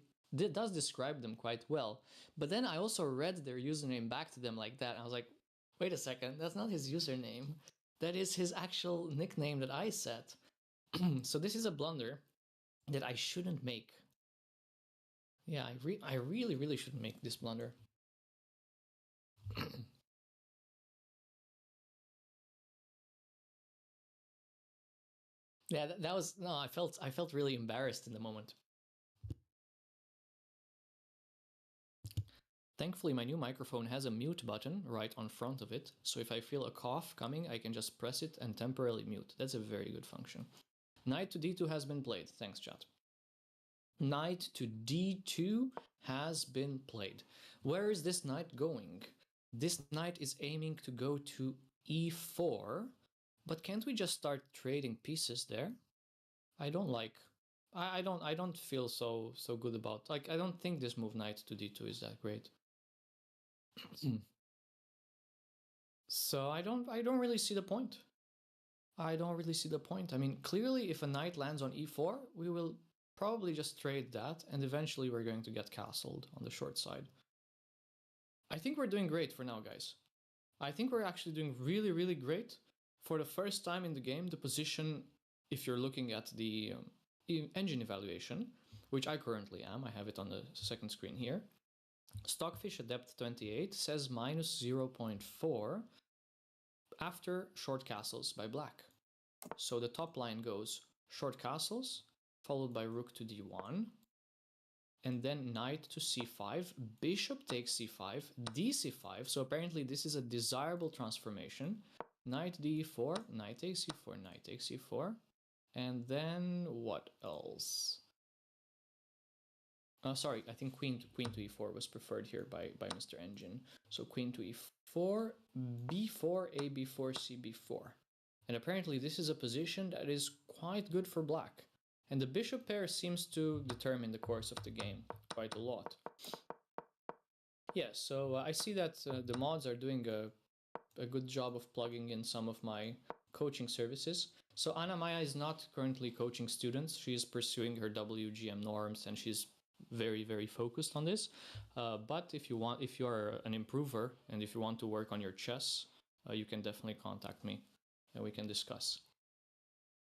Speaker 2: does describe them quite well. But then I also read their username back to them like that. And I was like, wait a second, that's not his username. That is his actual nickname that I set. So this is a blunder that I shouldn't make. Yeah, I really, really shouldn't make this blunder. Yeah, that was no. I felt really embarrassed in the moment. Thankfully, my new microphone has a mute button right on front of it, so if I feel a cough coming, I can just press it and temporarily mute. That's a very good function. Knight to d2 has been played. Thanks, chat. Knight to d2 has been played. Where is this knight going? This knight is aiming to go to e4, but can't we just start trading pieces there? I don't feel so good about, like, I don't think this move knight to d2 is that great. So I don't really see the point. I don't really see the point. I mean, clearly if a knight lands on e4, we will probably just trade that, and eventually we're going to get castled on the short side. I think we're doing great for now, guys. I think we're actually doing really, really great. For the first time in the game, the position, if you're looking at the engine evaluation, which I currently am, I have it on the second screen here. Stockfish Adept 28 says minus 0.4 after short castles by black. So the top line goes short castles, followed by rook to d1, and then knight to c5, bishop takes c5, dc5, so apparently this is a desirable transformation, knight d4, knight takes c4, knight takes c4, and then what else? Sorry, I think queen to e4 was preferred here by Mr. Engine. So queen to e4, b4, a b4, c b4. And apparently this is a position that is quite good for black. And the bishop pair seems to determine the course of the game quite a lot. Yeah, so I see that the mods are doing a good job of plugging in some of my coaching services. So Anna-Maja is not currently coaching students. She is pursuing her WGM norms and she's very, very focused on this. But if you are an improver and if you want to work on your chess, you can definitely contact me and we can discuss.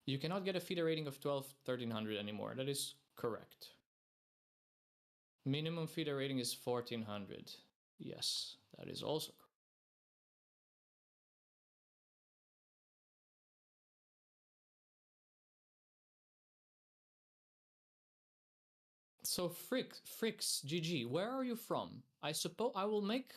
Speaker 2: You cannot get a FIDE rating of 1300 anymore. That is correct. Minimum FIDE rating is 1400. Yes, that is also correct. So Frix, GG, where are you from? I suppose I will make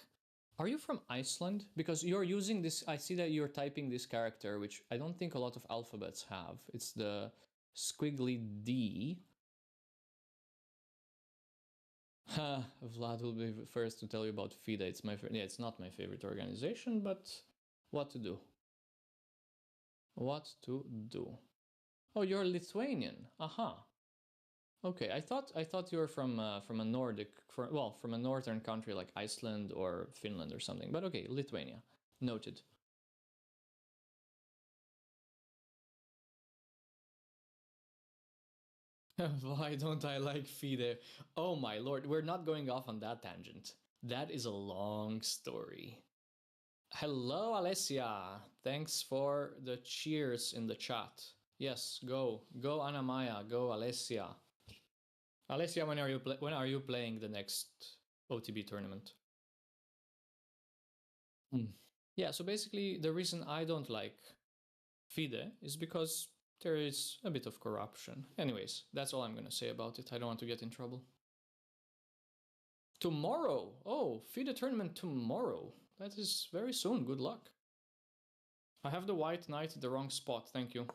Speaker 2: Are you from Iceland? Because you're using this, I see that you're typing this character, which I don't think a lot of alphabets have. It's the squiggly D. Vlad will be first to tell you about FIDE. It's my yeah, it's not my favorite organization, but what to do? What to do? Oh, you're Lithuanian. Aha. Okay, I thought you were from a Nordic, from a northern country like Iceland or Finland or something. But okay, Lithuania. Noted. Why don't I like FIDE? Oh my lord, we're not going off on that tangent. That is a long story. Hello, Alessia. Thanks for the cheers in the chat. Yes, go Anna-Maja, go Alessia. Alessia, when are you playing the next OTB tournament? Yeah, so basically the reason I don't like FIDE is because there is a bit of corruption. Anyways, that's all I'm going to say about it. I don't want to get in trouble. Tomorrow! Oh, FIDE tournament tomorrow. That is very soon. Good luck. I have the white knight at the wrong spot. Thank you.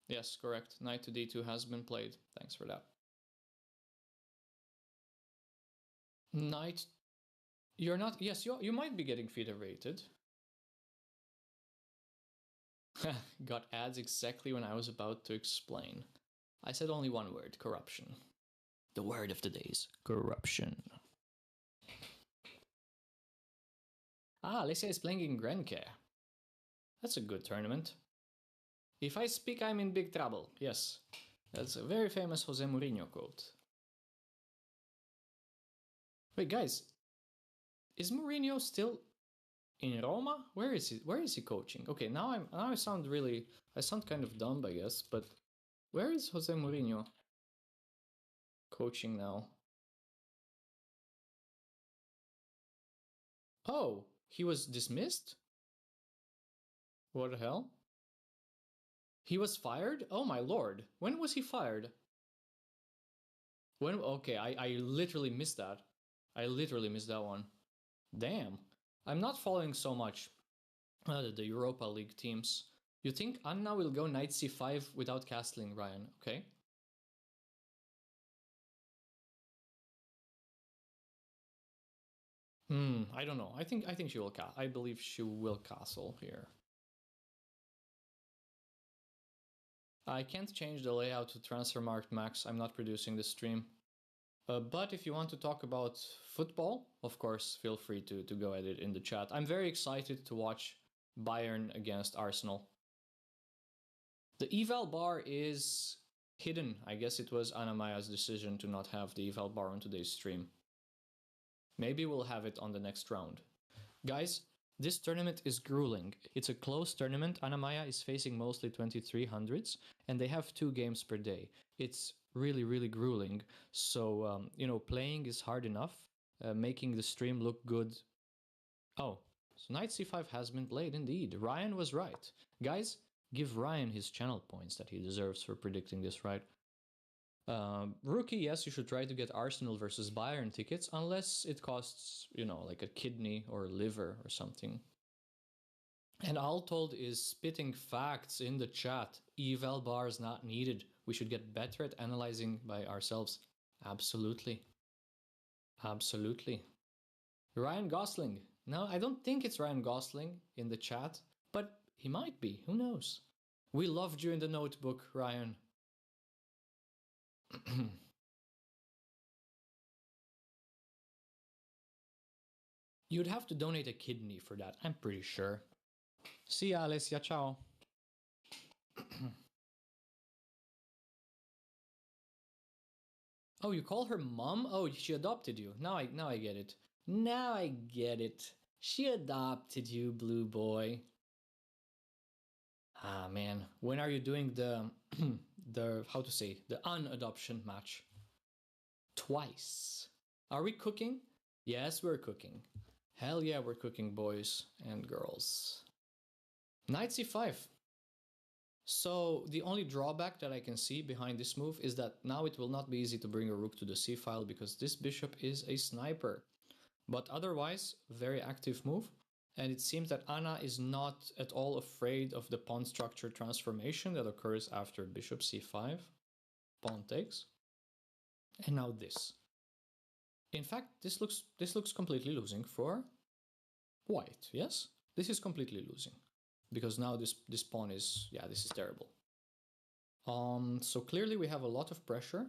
Speaker 2: Yes, correct. Knight to d2 has been played. Thanks for that. Knight... You're not... Yes, you might be getting FIDE rated. Got ads exactly when I was about to explain. I said only one word, corruption. The word of the day is corruption. Ah, Alessia is playing in Grenke. That's a good tournament. If I speak, I'm in big trouble. Yes, that's a very famous Jose Mourinho quote. Wait, guys, is Mourinho still in Roma? Where is he? Where is he coaching? Okay, now I sound kind of dumb, I guess. But where is Jose Mourinho coaching now? Oh, he was dismissed? What the hell? He was fired? Oh my lord. When was he fired? When? Okay, I literally missed that. I literally missed that one. Damn. I'm not following so much the Europa League teams. You think Anna will go knight c5 without castling Ryan, okay? I don't know. I think she will I believe she will castle here. I can't change the layout to Transfermarkt Max. I'm not producing the stream. But if you want to talk about football, of course, feel free to go at it in the chat. I'm very excited to watch Bayern against Arsenal. The eval bar is hidden. I guess it was Anna-Maja's decision to not have the eval bar on today's stream. Maybe we'll have it on the next round. Guys, this tournament is grueling. It's a close tournament. Anna-Maja is facing mostly 2300s, and they have 2 games per day. It's really, really grueling. So, playing is hard enough. Making the stream look good. Oh, so knight c5 has been played indeed. Ryan was right. Guys, give Ryan his channel points that he deserves for predicting this right. Rookie, yes, you should try to get Arsenal versus Bayern tickets, unless it costs, like a kidney or a liver or something. And Altold is spitting facts in the chat. Eval bars not needed. We should get better at analyzing by ourselves. Absolutely. Absolutely. Ryan Gosling. No, I don't think it's Ryan Gosling in the chat, but he might be. Who knows? We loved you in the notebook, Ryan. You'd have to donate a kidney for that, I'm pretty sure. See ya, Alessia. Ciao. Oh, you call her mom? Oh, she adopted you. Now I get it. Now I get it. She adopted you, blue boy. Ah, man. When are you doing the the unadoption match? Twice. Are we cooking? Yes, we're cooking. Hell yeah, we're cooking, boys and girls. Knight c5. So the only drawback that I can see behind this move is that now it will not be easy to bring a rook to the c file because this bishop is a sniper. But otherwise, very active move. And it seems that Anna is not at all afraid of the pawn structure transformation that occurs after bishop c5, pawn takes. And now this. In fact, this looks completely losing for white, yes? This is completely losing. Because now this pawn is, yeah, this is terrible. So clearly we have a lot of pressure.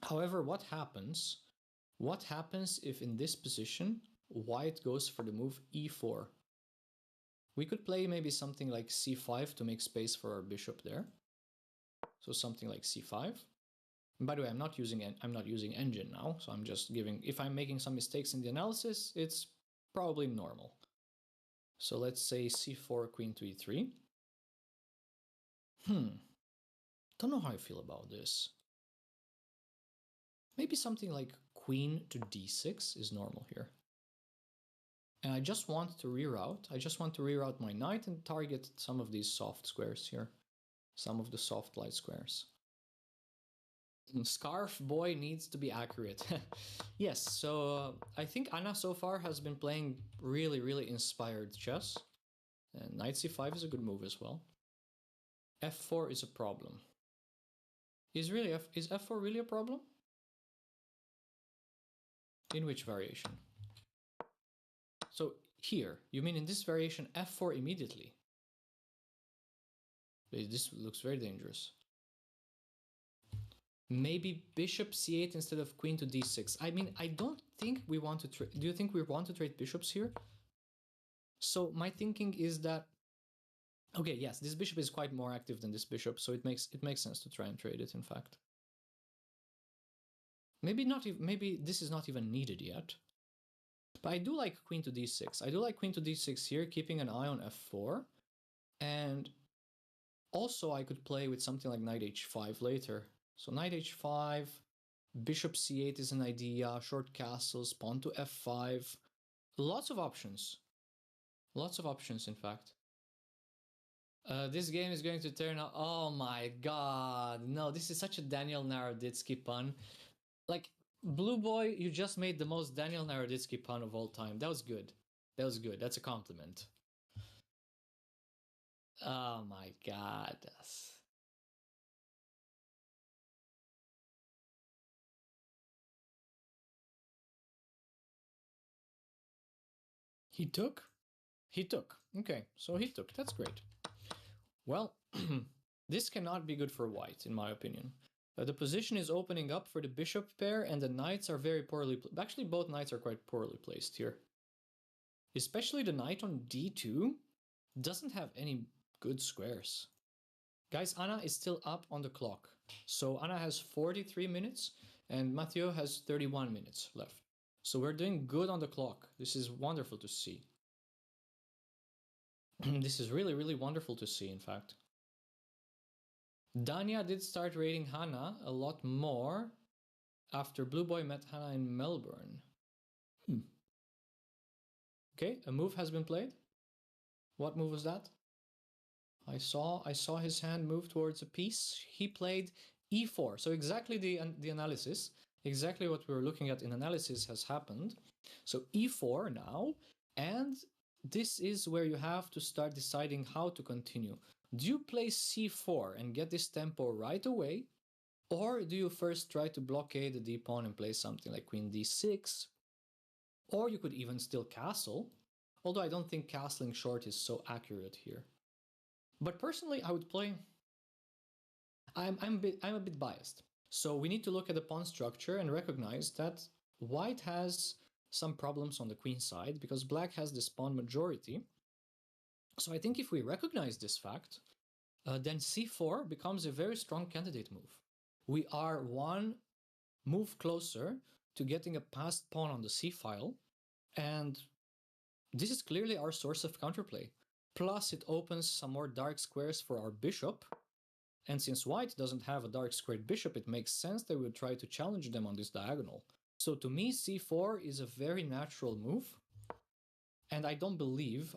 Speaker 2: However, what happens if in this position white goes for the move e4? We could play maybe something like c5 to make space for our bishop there. So something like c5. And by the way, I'm not using engine now, so I'm just giving, if I'm making some mistakes in the analysis, it's probably normal. So let's say c4, queen to e3. Don't know how I feel about this. Maybe something like queen to d6 is normal here. And I just want to reroute my knight and target some of these soft squares here. Some of the soft light squares. Scarf boy needs to be accurate. Yes, so I think Anna so far has been playing really, really inspired chess. And knight c5 is a good move as well. f4 is a problem. Is f4 really a problem? In which variation? So here, you mean in this variation f4 immediately? This looks very dangerous. Maybe bishop c8 instead of queen to d6. I mean, I don't think we want to trade. Do you think we want to trade bishops here? So my thinking is that, okay, yes, this bishop is quite more active than this bishop, so it makes sense to try and trade it, in fact. Maybe this is not even needed yet. But I do like queen to d6. I do like queen to d6 here, keeping an eye on f4. And also I could play with something like knight h5 later. So knight h5, bishop c8 is an idea, short castles, pawn to f5. Lots of options. Lots of options, in fact. This game is going to turn out... Oh my god. No, this is such a Daniel Naroditsky pun. Like, Blue Boy, you just made the most Daniel Naroditsky pun of all time. That was good. That was good. That's a compliment. Oh my god. He took? He took. Okay, so he took. That's great. Well, this cannot be good for white, in my opinion. The position is opening up for the bishop pair, and the knights are very poorly... Actually, both knights are quite poorly placed here. Especially the knight on d2 doesn't have any good squares. Guys, Anna is still up on the clock. So Anna has 43 minutes, and Matteo has 31 minutes left. So we're doing good on the clock. This is wonderful to see. This is really, really wonderful to see, in fact. Dania did start rating Hannah a lot more after Blue Boy met Hannah in Melbourne. Okay, a move has been played. What move was that? I saw his hand move towards a piece. He played e4. So exactly the analysis, exactly what we were looking at in analysis has happened. So e4 now, and this is where you have to start deciding how to continue. Do you play c4 and get this tempo right away? Or do you first try to blockade the d-pawn and play something like queen d6? Or you could even still castle, although I don't think castling short is so accurate here. But personally, I would play... I'm a bit biased. So we need to look at the pawn structure and recognize that white has some problems on the queen side because black has this pawn majority. So I think if we recognize this fact, then c4 becomes a very strong candidate move. We are one move closer to getting a passed pawn on the c-file, and this is clearly our source of counterplay. Plus, it opens some more dark squares for our bishop. And since white doesn't have a dark squared bishop, it makes sense that we would try to challenge them on this diagonal. So to me, c4 is a very natural move. And I don't believe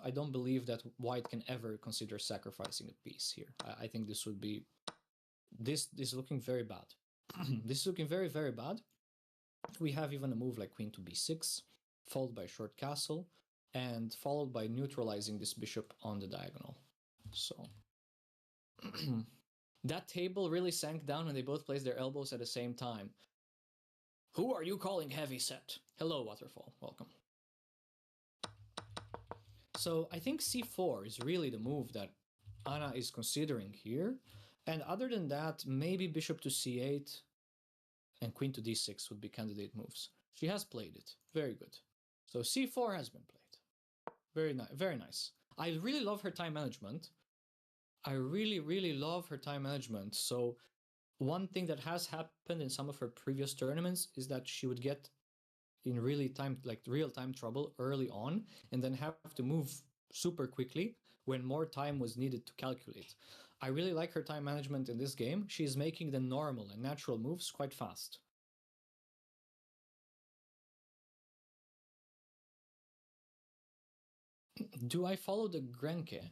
Speaker 2: that white can ever consider sacrificing a piece here. I think this would be... This is looking very bad. This is looking very, very bad. We have even a move like queen to b6. followed by short castle, and followed by neutralizing this bishop on the diagonal. So that table really sank down when they both placed their elbows at the same time. Who are you calling heavy set? Hello, Waterfall. Welcome. So I think c4 is really the move that Anna is considering here. And other than that, maybe bishop to c8 and queen to d6 would be candidate moves. She has played it. Very good. So c4 has been played. Very nice. Very nice. I really love her time management. I really, really love her time management. So one thing that has happened in some of her previous tournaments is that she would get in really time, like real time trouble early on, and then have to move super quickly when more time was needed to calculate. I really like her time management in this game. She is making the normal and natural moves quite fast. Do I follow the Grenke?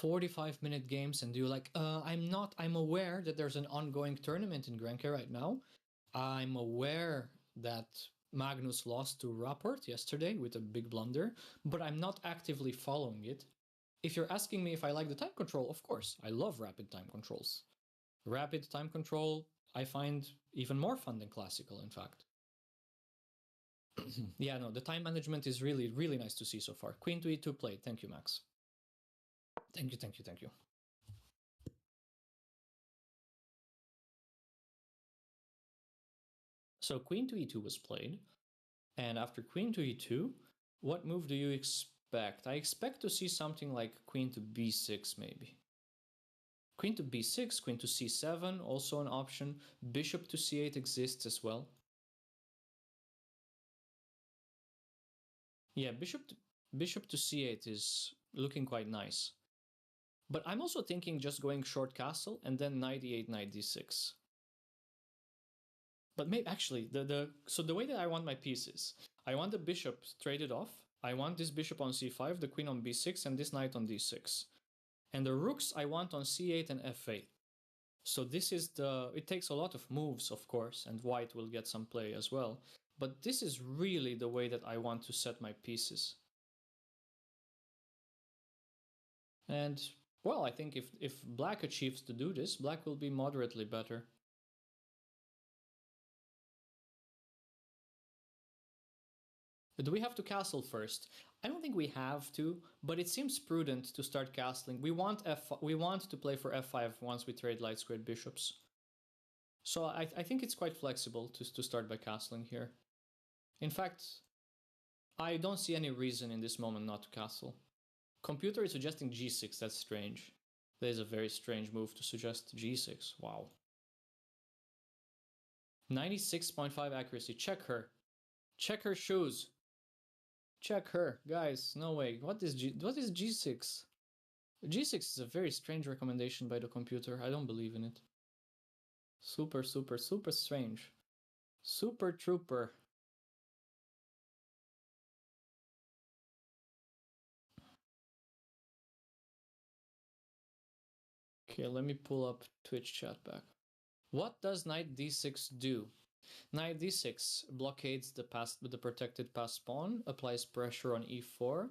Speaker 2: 45-minute games, and do you like, I'm aware that there's an ongoing tournament in Grenke right now. I'm aware that Magnus lost to Rapport yesterday with a big blunder, but I'm not actively following it. If you're asking me if I like the time control, of course, I love rapid time controls. Rapid time control I find even more fun than classical, in fact. Yeah, no, the time management is really, really nice to see so far. Queen to e2 played. Thank you, Max. Thank you, thank you, thank you. So queen to e2 was played. And after queen to e2, what move do you expect? I expect to see something like queen to b6 maybe. Queen to b6, queen to c7, also an option. Bishop to c8 exists as well. Yeah, bishop to c8 is looking quite nice. But I'm also thinking just going short castle and then knight e8, knight d6. But maybe actually so the way that I want my pieces, I want the bishop traded off. I want this bishop on c5, the queen on b6, and this knight on d6. And the rooks I want on c8 and f8. So this is it takes a lot of moves, of course, and white will get some play as well. But this is really the way that I want to set my pieces. And, well, I think if black achieves to do this, black will be moderately better. Do we have to castle first? I don't think we have to, but it seems prudent to start castling. We want to play for f5 once we trade light squared bishops. So I think it's quite flexible to start by castling here. In fact, I don't see any reason in this moment not to castle. Computer is suggesting g6, that's strange. That is a very strange move to suggest g6, wow. 96.5 accuracy, check her. Check her shoes. Check her, guys, no way. What is g6? G6 is a very strange recommendation by the computer, I don't believe in it. Super, super, super strange. Super trooper. Okay, let me pull up Twitch chat back. What does knight d6 do? Knight d6 blockades the protected passed pawn, applies pressure on e4,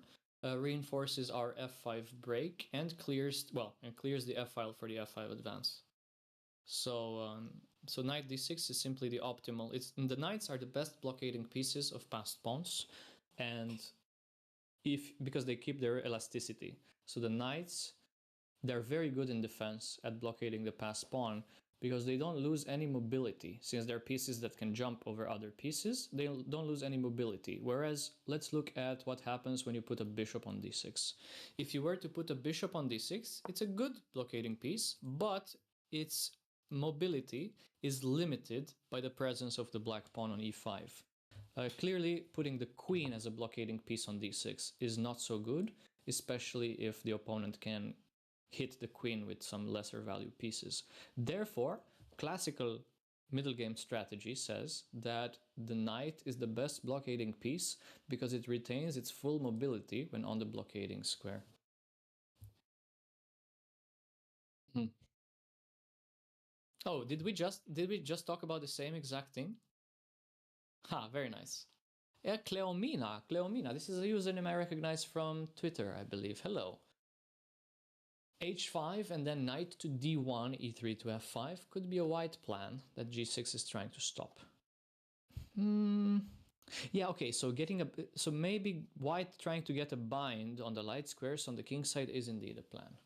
Speaker 2: reinforces our f5 break, and clears the f-file for the f5 advance. So knight d6 is simply the optimal. The knights are the best blockading pieces of passed pawns, and because they keep their elasticity. So the knights, they're very good in defense at blockading the passed pawn because they don't lose any mobility. Since they're pieces that can jump over other pieces, they don't lose any mobility. Whereas, let's look at what happens when you put a bishop on d6. If you were to put a bishop on d6, it's a good blockading piece, but its mobility is limited by the presence of the black pawn on e5. Clearly, putting the queen as a blockading piece on d6 is not so good, especially if the opponent can hit the queen with some lesser value pieces. Therefore, classical middle game strategy says that the knight is the best blockading piece because it retains its full mobility when on the blockading square. Oh, did we just talk about the same exact thing? Ha, very nice. Yeah, Cleomina. Cleomina. This is a username I recognize from Twitter, I believe. Hello. h5 and then knight to d1, e3 to f5 could be a white plan that g6 is trying to stop. Yeah, okay, so maybe white trying to get a bind on the light squares on the king side is indeed a plan.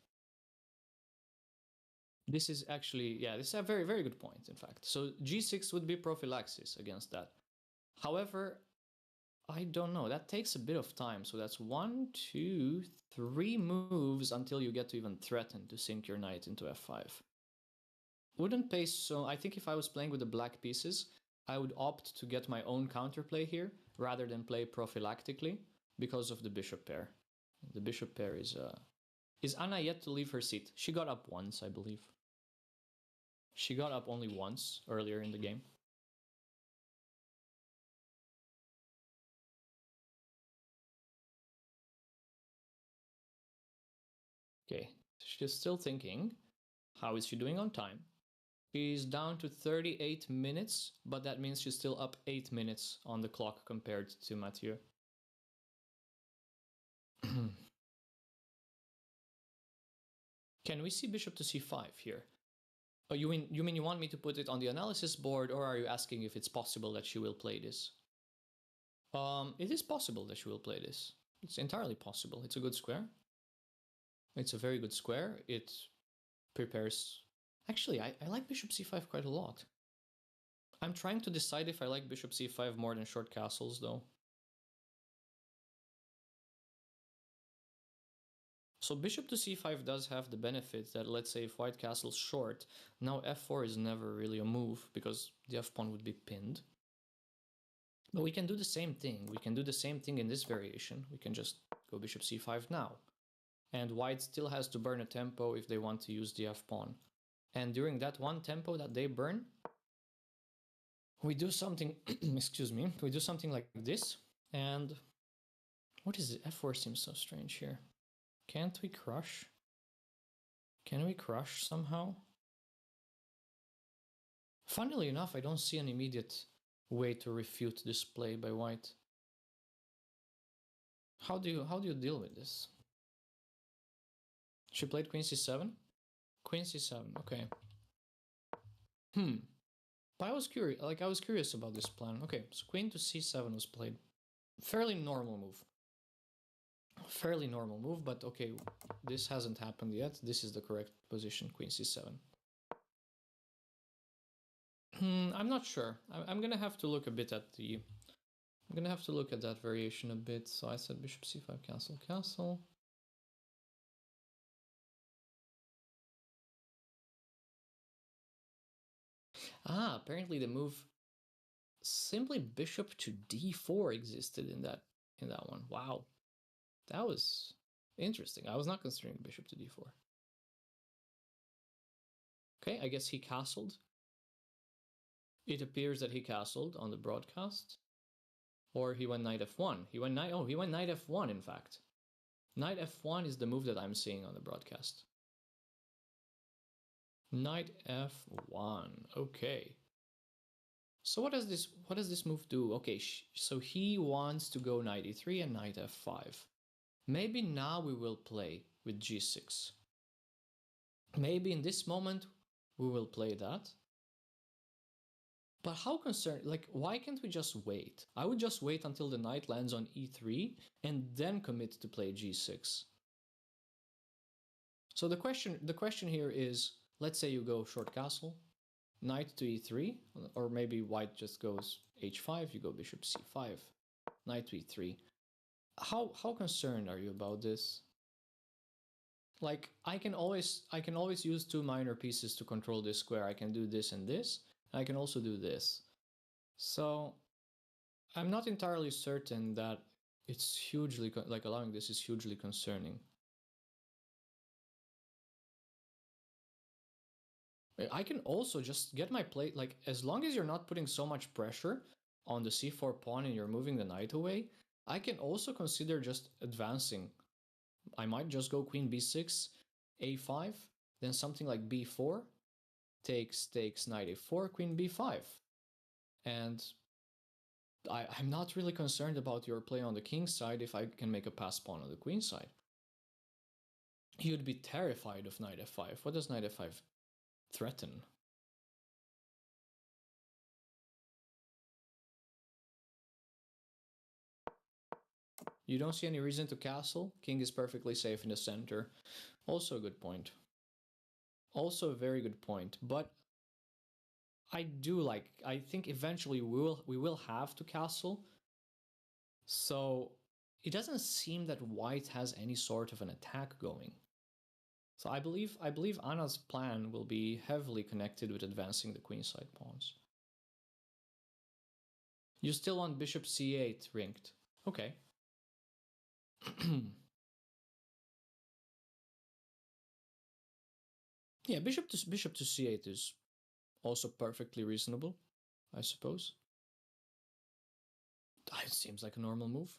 Speaker 2: This is actually, yeah, this is a very, very good point, in fact. So g6 would be prophylaxis against that. However, I don't know. That takes a bit of time. So that's 1, 2, 3 moves until you get to even threaten to sink your knight into f5. Wouldn't pay so. I think if I was playing with the black pieces, I would opt to get my own counterplay here rather than play prophylactically because of the bishop pair. The bishop pair is Anna yet to leave her seat? She got up once, I believe. She got up only once earlier in the game. Okay, she's still thinking. How is she doing on time? She's down to 38 minutes, but that means she's still up 8 minutes on the clock compared to Mathieu. Can we see bishop to c5 here? Oh, you mean you want me to put it on the analysis board, or are you asking if it's possible that she will play this? It is possible that she will play this. It's entirely possible. It's a good square. It's a very good square. It prepares... Actually, I like bishop c5 quite a lot. I'm trying to decide if I like bishop c5 more than short castles, though. So bishop to c5 does have the benefit that, let's say, if white castle's short, now f4 is never really a move because the f-pawn would be pinned. But we can do the same thing. We can do the same thing in this variation. We can just go bishop c5 now. And white still has to burn a tempo if they want to use the f-pawn. And during that one tempo that they burn, we do something, excuse me, we do something like this. And what is it? f4 seems so strange here. Can't we crush? Can we crush somehow? Funnily enough, I don't see an immediate way to refute this play by white. How do you deal with this? She played queen c7? Queen c7, okay. But I was curious about this plan. Okay, so queen to c7 was played. Fairly normal move. Fairly normal move, but okay, this hasn't happened yet. This is the correct position, queen c7. I'm not sure. I'm gonna have to look a bit at the... I'm gonna have to look at that variation a bit. So I said bishop c5, castle, castle. Ah, apparently the move simply bishop to d4 existed in that one. Wow, that was interesting. I was not considering bishop to d4. Okay, I guess he castled. It appears that he castled on the broadcast. Or he went knight f1. He went knight f1, in fact. Knight f1 is the move that I'm seeing on the broadcast. Knight f1. Okay. So what does this move do? Okay, so he wants to go knight e3 and knight f5. Maybe now we will play with g6. Maybe in this moment we will play that. But how concerned, like, why can't we just wait? I would just wait until the knight lands on e3 and then commit to play g6. So the question here is, let's say you go short castle, knight to e3, or maybe white just goes h5, you go bishop c5, knight to e3. How concerned are you about this? Like, I can always use two minor pieces to control this square. I can do this and this. I can also do this. So I'm not entirely certain that it's hugely, like, allowing this is hugely concerning. I can also just get my play, like, as long as you're not putting so much pressure on the c4 pawn and you're moving the knight away, I can also consider just advancing. I might just go queen b6, a5, then something like b4, takes knight a4, queen b5. And I'm not really concerned about your play on the king side if I can make a pass pawn on the queen side. You'd be terrified of knight f5. What does knight f5 threaten? You don't see any reason to castle. King is perfectly safe in the center. Also a good point. Also a very good point. But I think eventually we will have to castle. So it doesn't seem that white has any sort of an attack going. So I believe Anna's plan will be heavily connected with advancing the queenside pawns. You still want bishop c8 rinked. Okay. Yeah, bishop to c8 is also perfectly reasonable, I suppose. It seems like a normal move.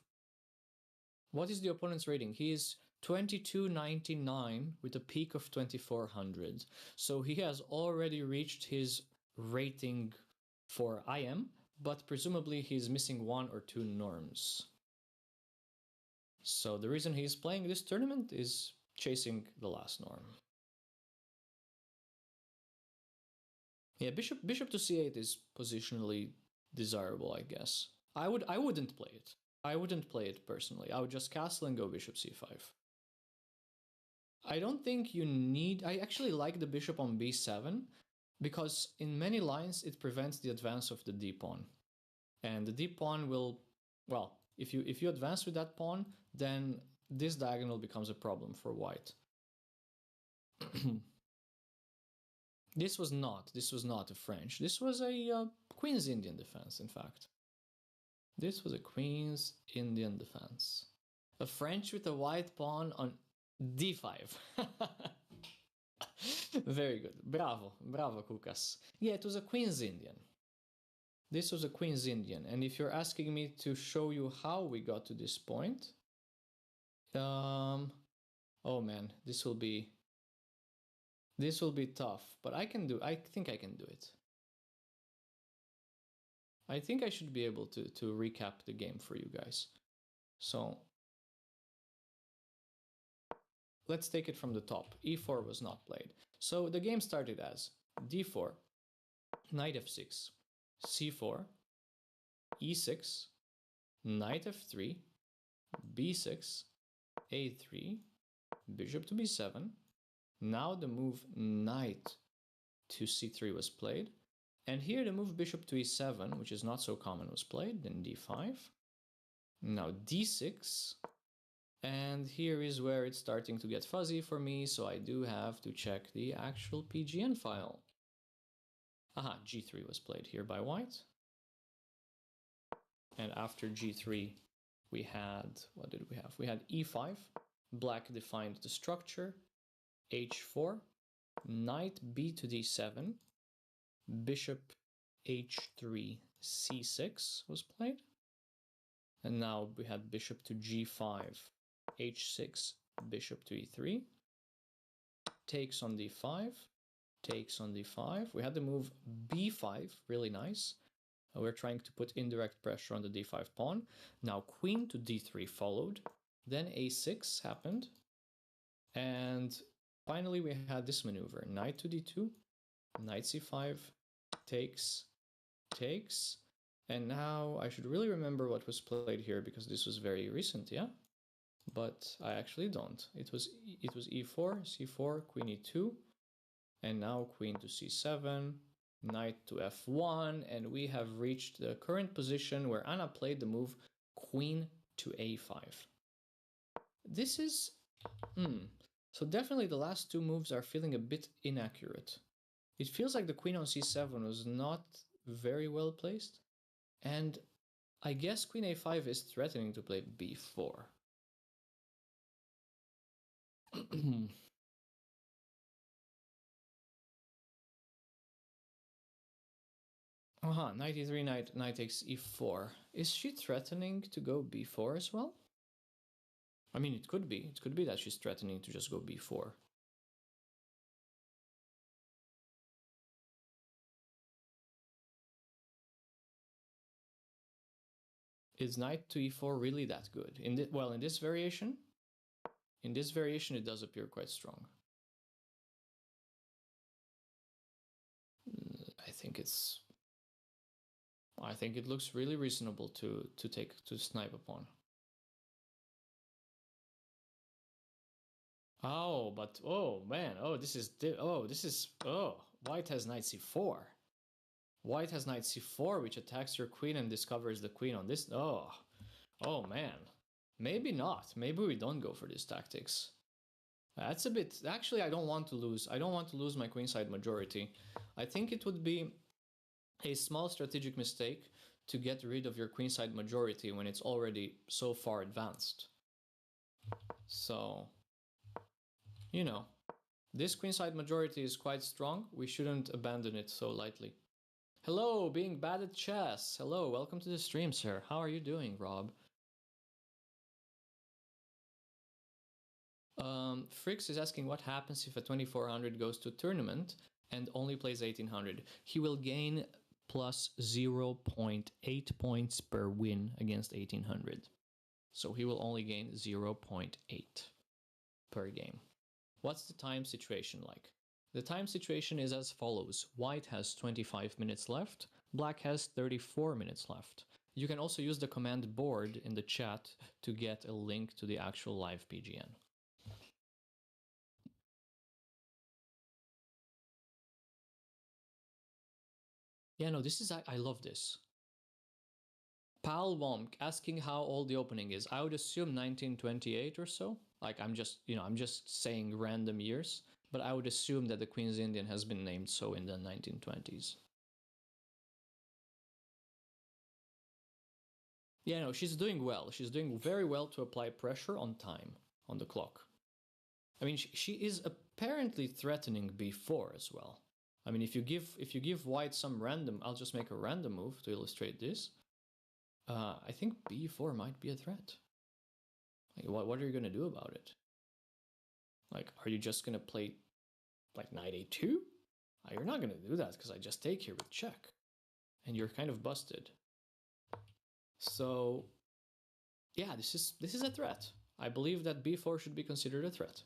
Speaker 2: What is the opponent's rating? He is 2299 with a peak of 2400. So he has already reached his rating for IM, but presumably he's missing 1 or 2 norms. So the reason he's playing this tournament is chasing the last norm. Yeah, bishop to c8 is positionally desirable, I guess. I wouldn't play it. I wouldn't play it personally. I would just castle and go bishop c5. I don't think you need... I actually like the bishop on b7 because in many lines it prevents the advance of the d pawn. And the d pawn will... Well, if you advance with that pawn, then this diagonal becomes a problem for white. This was not a French. This was a Queen's Indian defense, in fact. This was a Queen's Indian defense. A French with a white pawn on d5. Very good. Bravo. Bravo, Kukas. Yeah, it was a Queen's Indian. This was a Queen's Indian. And if you're asking me to show you how we got to this point... oh man, this will be tough. But I think I can do it. I think I should be able to recap the game for you guys. So let's take it from the top. e4 was not played. So the game started as d4, knight f6, c4, e6, knight f3, b6, a3, bishop to b7. Now the move knight to c3 was played. And here the move bishop to e7, which is not so common, was played. Then d5. Now d6. And here is where it's starting to get fuzzy for me, so I do have to check the actual PGN file. Aha, g3 was played here by white. And after g3, we had... What did we have? We had e5. Black defined the structure. h4. Knight b to d7. Bishop h3 c6 was played. And now we had bishop to g5, h6, bishop to e3. Takes on d5, takes on d5. We had the move b5, really nice. We're trying to put indirect pressure on the d5 pawn. Now queen to d3 followed. Then a6 happened. And finally we had this maneuver. Knight to d2, knight c5, takes, takes. And now I should really remember what was played here because this was very recent, yeah? But I actually don't. It was e4, c4, queen e2, and now queen to c7, knight to f1, and we have reached the current position where Anna played the move queen to a5. This is... So definitely the last two moves are feeling a bit inaccurate. It feels like the queen on c7 was not very well placed. And I guess queen a5 is threatening to play b4. Knight e3, knight takes e4. Is she threatening to go b4 as well? I mean, it could be. It could be that she's threatening to just go b4. Is knight to e4 really that good? Well, in this variation, it does appear quite strong. I think it looks really reasonable to snipe a pawn. Oh, but oh man, white has knight c4. White has knight c4, which attacks your queen and discovers the queen on this. Oh man. Maybe not. Maybe we don't go for these tactics. That's a bit. Actually, I don't want to lose. I don't want to lose my queenside majority. I think it would be a small strategic mistake to get rid of your queenside majority when it's already so far advanced. So, you know, this queenside majority is quite strong. We shouldn't abandon it so lightly. Hello, being bad at chess. Hello, welcome to the stream, sir. How are you doing, Rob? Frix is asking what happens if a 2400 goes to a tournament and only plays 1800. He will gain plus 0.8 points per win against 1800. So he will only gain 0.8 per game. What's the time situation like? The time situation is as follows. White has 25 minutes left. Black has 34 minutes left. You can also use the command board in the chat to get a link to the actual live PGN. Yeah, no, this is, I love this. Pal Womk asking how old the opening is. I would assume 1928 or so. Like, I'm just saying random years, but I would assume that the Queen's Indian has been named so in the 1920s. Yeah, no, she's doing well. She's doing very well to apply pressure on time, on the clock. I mean, she is apparently threatening b4 as well. I mean, if you give white some random, I'll just make a random move to illustrate this. I think b4 might be a threat. Like, what are you gonna do about it? Like, are you just gonna play like knight a2? You're not gonna do that because I just take here with check, and you're kind of busted. So, yeah, this is a threat. I believe that b4 should be considered a threat.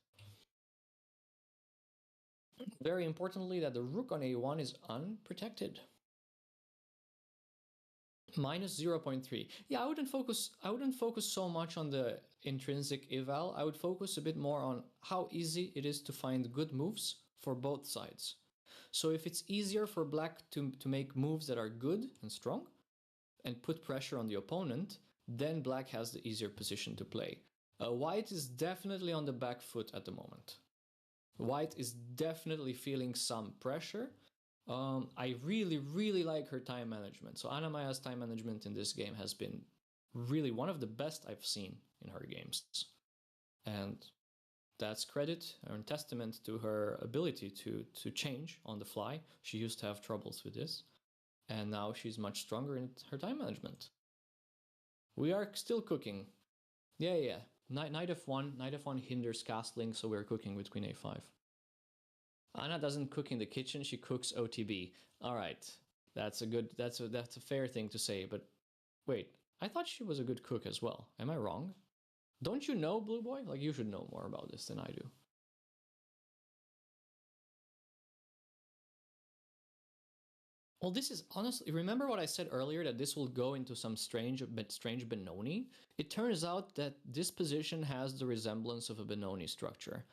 Speaker 2: Very importantly, that the rook on a1 is unprotected. Minus 0.3. Yeah, I wouldn't focus so much on the intrinsic eval. I would focus a bit more on how easy it is to find good moves for both sides. So if it's easier for black to make moves that are good and strong and put pressure on the opponent, then black has the easier position to play. White is definitely on the back foot at the moment. White is definitely feeling some pressure. I really like her time management. So Anna-Maja's time management in this game has been really one of the best I've seen in her games. And that's credit and testament to her ability to change on the fly. She used to have troubles with this, and now she's much stronger in her time management. We are still cooking. Yeah. Knight f1 hinders castling, so we're cooking with queen a5. Anna doesn't cook in the kitchen, she cooks OTB. All right. That's a fair thing to say, but wait, I thought she was a good cook as well. Am I wrong? Don't you know, Blue Boy? Like, you should know more about this than I do. Well, this is honestly, remember what I said earlier, that this will go into some strange Benoni? It turns out that this position has the resemblance of a Benoni structure.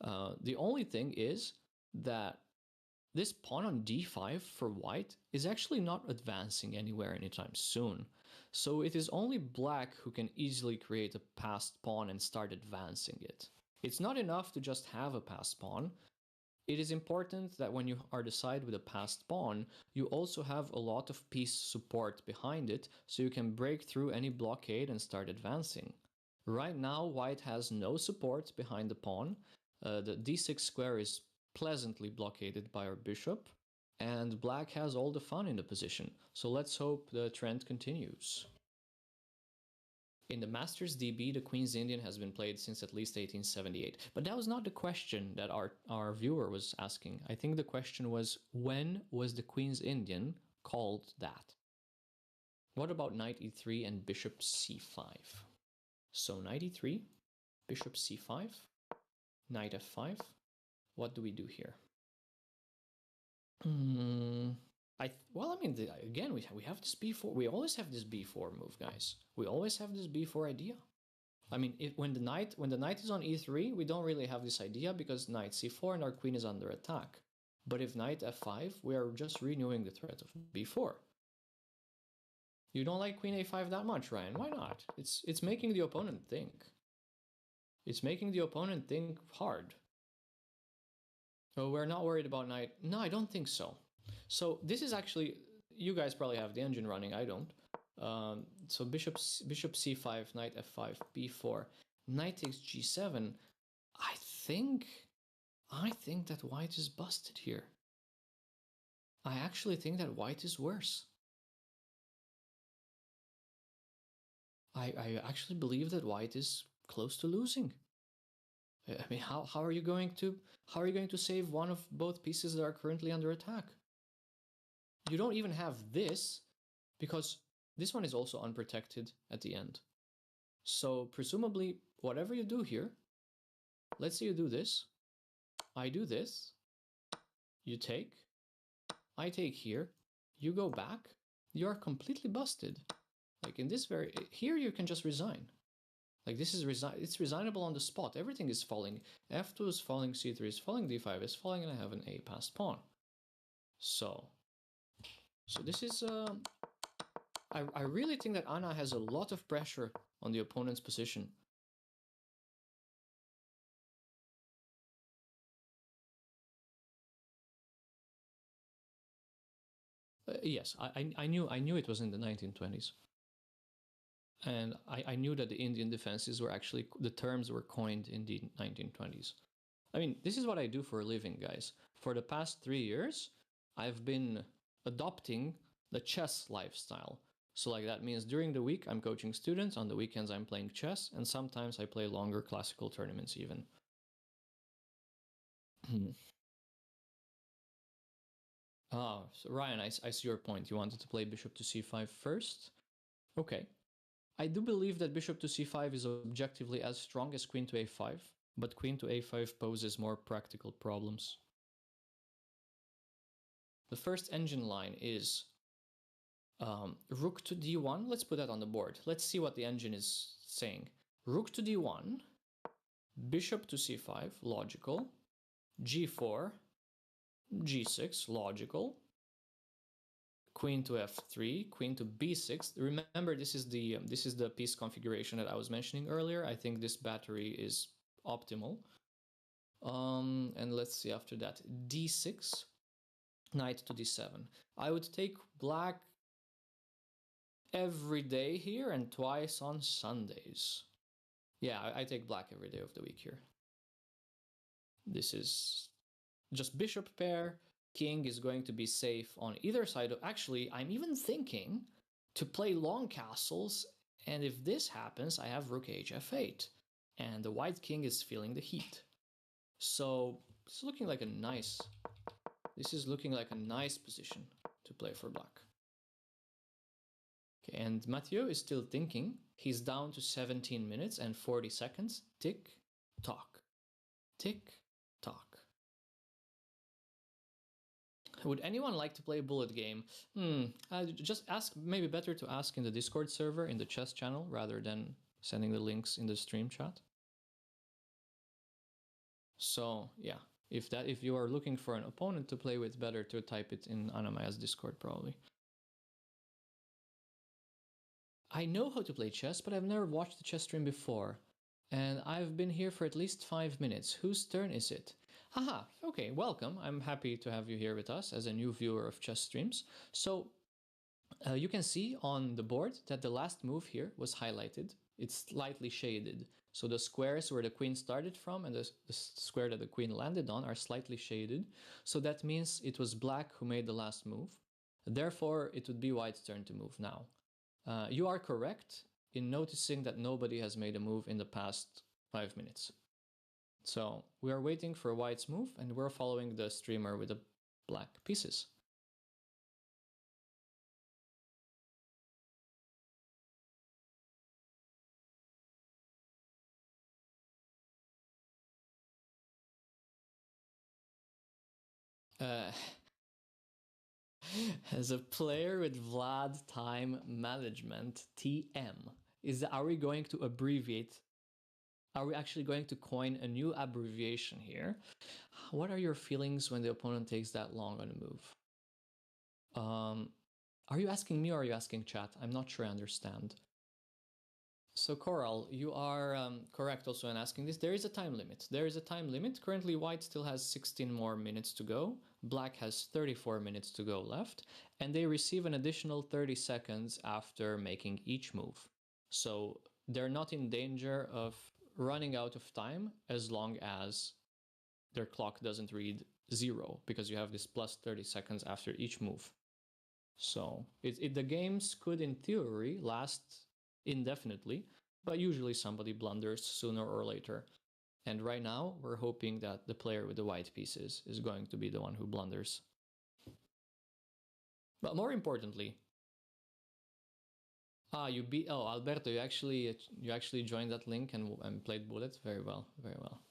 Speaker 2: The only thing is that this pawn on d5 for white is actually not advancing anywhere anytime soon. So it is only black who can easily create a passed pawn and start advancing it. It's not enough to just have a passed pawn. It is important that when you are decided with a passed pawn, you also have a lot of piece support behind it, so you can break through any blockade and start advancing. Right now, white has no support behind the pawn. The d6 square is pleasantly blockaded by our bishop, and black has all the fun in the position. So let's hope the trend continues. In the Masters DB, the Queen's Indian has been played since at least 1878. But that was not the question that our viewer was asking. I think the question was, when was the Queen's Indian called that? What about knight e3 and bishop c5? So knight e3, bishop c5, knight f5. What do we do here? Again, we have this b4. We always have this b4 move, guys. We always have this b4 idea. I mean, when the knight is on e3, we don't really have this idea because knight c4 and our queen is under attack. But if knight f5, we are just renewing the threat of b4. You don't like queen a5 that much, Ryan? Why not? It's making the opponent think. It's making the opponent think hard. Oh, we're not worried about knight. No, I don't think so. So this is actually, you guys probably have the engine running. I don't. So bishop c5, knight f5, b4, knight takes g7. I think that white is busted here. I actually think that white is worse. I actually believe that white is close to losing. I mean, how are you going to save one of both pieces that are currently under attack? You don't even have this because this one is also unprotected at the end. So presumably, whatever you do here, let's say you do this, I do this, you take, I take here, you go back, you're completely busted. Like in this here you can just resign. Like this is it's resignable on the spot. Everything is falling. f2 is falling, c3 is falling, d5 is falling, and I have an a passed pawn. So this is I really think that Anna has a lot of pressure on the opponent's position. Yes, I knew it was in the 1920s. And I knew that the Indian defenses were actually, the terms were coined in the 1920s. I mean, this is what I do for a living, guys. For the past 3 years, I've been adopting the chess lifestyle. So like that means during the week, I'm coaching students. On the weekends, I'm playing chess. And sometimes I play longer classical tournaments even. So Ryan, I see your point. You wanted to play bishop to c5 first? Okay. I do believe that bishop to c5 is objectively as strong as queen to a5, but queen to a5 poses more practical problems. The first engine line is rook to d1. Let's put that on the board. Let's see what the engine is saying. Rook to d1, bishop to c5, logical, g4, g6, logical, queen to f3, queen to b6. Remember, this is the piece configuration that I was mentioning earlier. I think this battery is optimal. And let's see after that, d6, knight to d7. I would take black every day here and twice on Sundays. Yeah, I take black every day of the week here. This is just bishop pair. King is going to be safe on either side. Actually, I'm even thinking to play long castles, and if this happens, I have rook hf8, and the white king is feeling the heat. So this is looking like a nice position to play for black. Okay, and Mathieu is still thinking. He's down to 17 minutes and 40 seconds. Tick tock, tick tock. Would anyone like to play a bullet game? Just ask, maybe better to ask in the Discord server, in the chess channel, rather than sending the links in the stream chat. So yeah, if you are looking for an opponent to play with, better to type it in Anna-Maja's Discord probably. I know how to play chess, but I've never watched the chess stream before. And I've been here for at least 5 minutes. Whose turn is it? Haha, okay, welcome. I'm happy to have you here with us as a new viewer of chess streams. So you can see on the board that the last move here was highlighted. It's slightly shaded. So the squares where the queen started from and the square that the queen landed on are slightly shaded. So that means it was black who made the last move. Therefore, it would be white's turn to move now. You are correct in noticing that nobody has made a move in the past 5 minutes. So we are waiting for white's move, and we're following the streamer with the black pieces. Uh, as a player with Vlad time management, TM, are we going to abbreviate? Are we actually going to coin a new abbreviation here? What are your feelings when the opponent takes that long on a move? Are you asking me or are you asking chat? I'm not sure I understand. So Coral, you are correct also in asking this. There is a time limit. There is a time limit. Currently, white still has 16 more minutes to go. Black has 34 minutes to go left. And they receive an additional 30 seconds after making each move. So they're not in danger of running out of time as long as their clock doesn't read 0, because you have this plus 30 seconds after each move. So the games could, in theory, last indefinitely, but usually somebody blunders sooner or later. And right now, we're hoping that the player with the white pieces is going to be the one who blunders. But more importantly, you beat. Oh, Alberto, you actually joined that link and played Bullet. Very well, very well.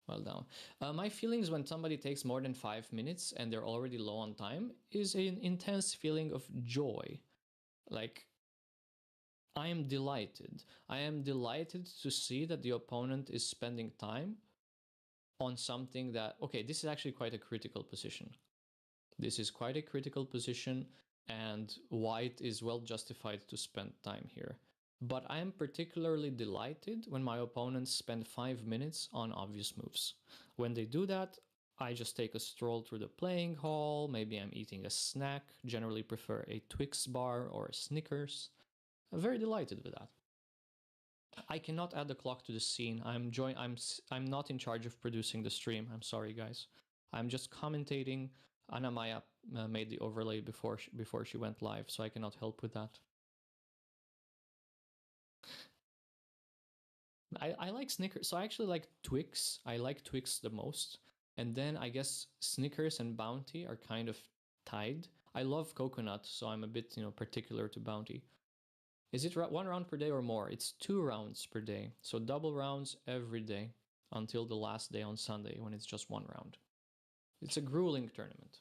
Speaker 2: Well done. My feelings when somebody takes more than 5 minutes and they're already low on time is an intense feeling of joy. Like, I am delighted. I am delighted to see that the opponent is spending time on something that, okay, this is actually quite a critical position. This is quite a critical position, and white is well justified to spend time here. But I am particularly delighted when my opponents spend 5 minutes on obvious moves. When they do that, I just take a stroll through the playing hall, maybe I'm eating a snack, generally prefer a Twix bar or a Snickers. I'm very delighted with that. I cannot add the clock to the scene. I'm not in charge of producing the stream. I'm sorry, guys. I'm just commentating. Anna-Maja made the overlay before she went live, so I cannot help with that. I like Snickers, so I actually like Twix. I like Twix the most, and then I guess Snickers and Bounty are kind of tied. I love coconut, so I'm a bit particular to Bounty. Is it 1 round per day or more? It's 2 rounds per day. So double rounds every day until the last day on Sunday when it's just 1 round. It's a grueling tournament.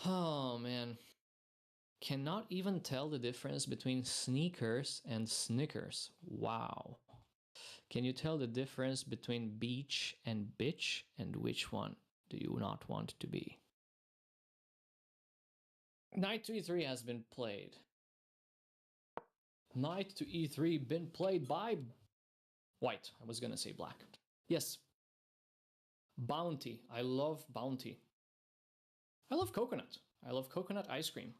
Speaker 2: Oh, man. Cannot even tell the difference between sneakers and Snickers. Wow. Can you tell the difference between beach and bitch? And which one do you not want to be? Knight to e3 has been played. Knight to e3 been played by white. I was gonna say black. Yes. Bounty. I love Bounty. I love coconut. I love coconut ice cream.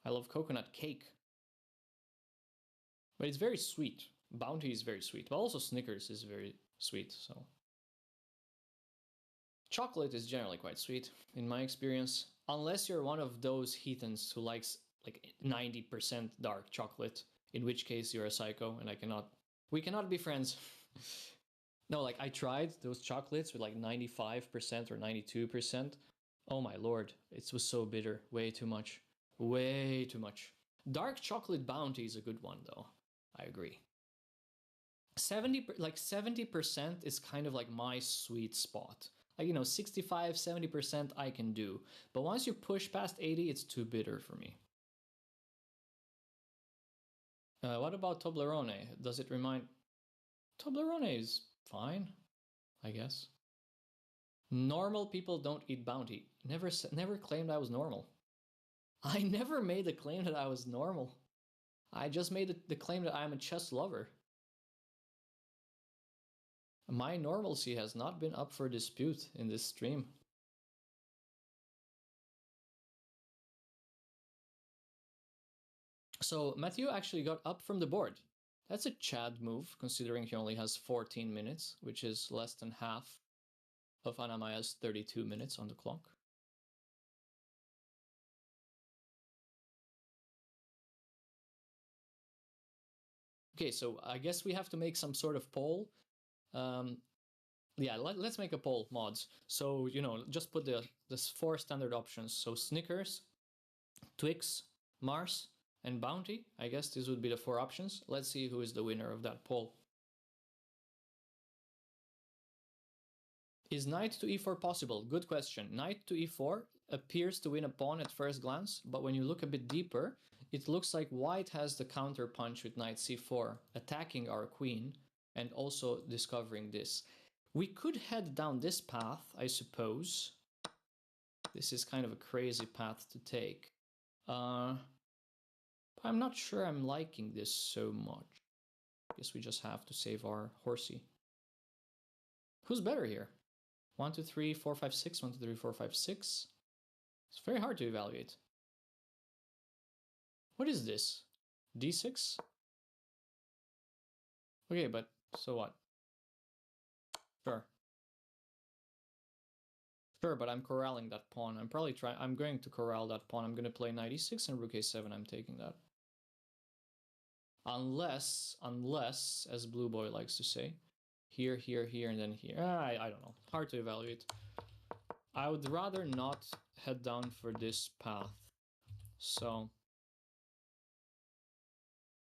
Speaker 2: I love coconut cake. But it's very sweet. Bounty is very sweet. But also Snickers is very sweet, so. Chocolate is generally quite sweet, in my experience. Unless you're one of those heathens who likes like 90% dark chocolate, in which case you're a psycho and we cannot be friends. No, like I tried those chocolates with like 95% or 92%. Oh my lord, it was so bitter. Way too much. Way too much. Dark chocolate Bounty is a good one though. I agree. 70% is kind of like my sweet spot. Like 65, 70% I can do. But once you push past 80, it's too bitter for me. What about Toblerone? Does it remind... Toblerone is fine, I guess. Normal people don't eat Bounty. Never claimed I was normal. I never made the claim that I was normal. I just made the claim that I'm a chess lover. My normalcy has not been up for dispute in this stream. So Matthew actually got up from the board. That's a Chad move, considering he only has 14 minutes, which is less than half of Anna-Maja's 32 minutes on the clock. Okay, so I guess we have to make some sort of poll. Yeah, let's make a poll, mods. So, just put the 4 standard options. So Snickers, Twix, Mars, and Bounty. I guess these would be the 4 options. Let's see who is the winner of that poll. Is knight to e4 possible? Good question. Knight to e4 appears to win a pawn at first glance, but when you look a bit deeper, it looks like white has the counter punch with knight c4, attacking our queen and also discovering this. We could head down this path, I suppose. This is kind of a crazy path to take. I'm not sure I'm liking this so much. Guess we just have to save our horsey. Who's better here? 1, 2, 3, 4, 5, 6. 1, 2, 3, 4, 5, 6. It's very hard to evaluate. What is this? D6? Okay, but so what? Sure. Sure, but I'm corralling that pawn. I'm going to corral that pawn. I'm going to play knight e6 and rook a7. I'm taking that. Unless, as Blue Boy likes to say, here, here, here, and then here. I don't know. Hard to evaluate. I would rather not head down for this path. So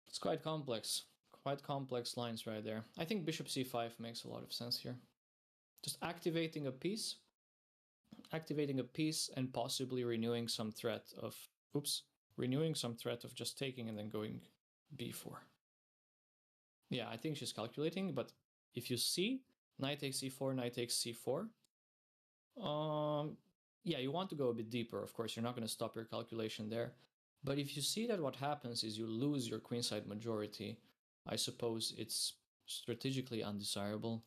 Speaker 2: it's quite complex. Quite complex lines right there. I think bishop c5 makes a lot of sense here. Just activating a piece and possibly renewing some threat of just taking and then going b4. Yeah, I think she's calculating, but if you see knight takes e4, knight takes c4, yeah, you want to go a bit deeper. Of course, you're not going to stop your calculation there. But if you see that what happens is you lose your queenside majority, I suppose it's strategically undesirable.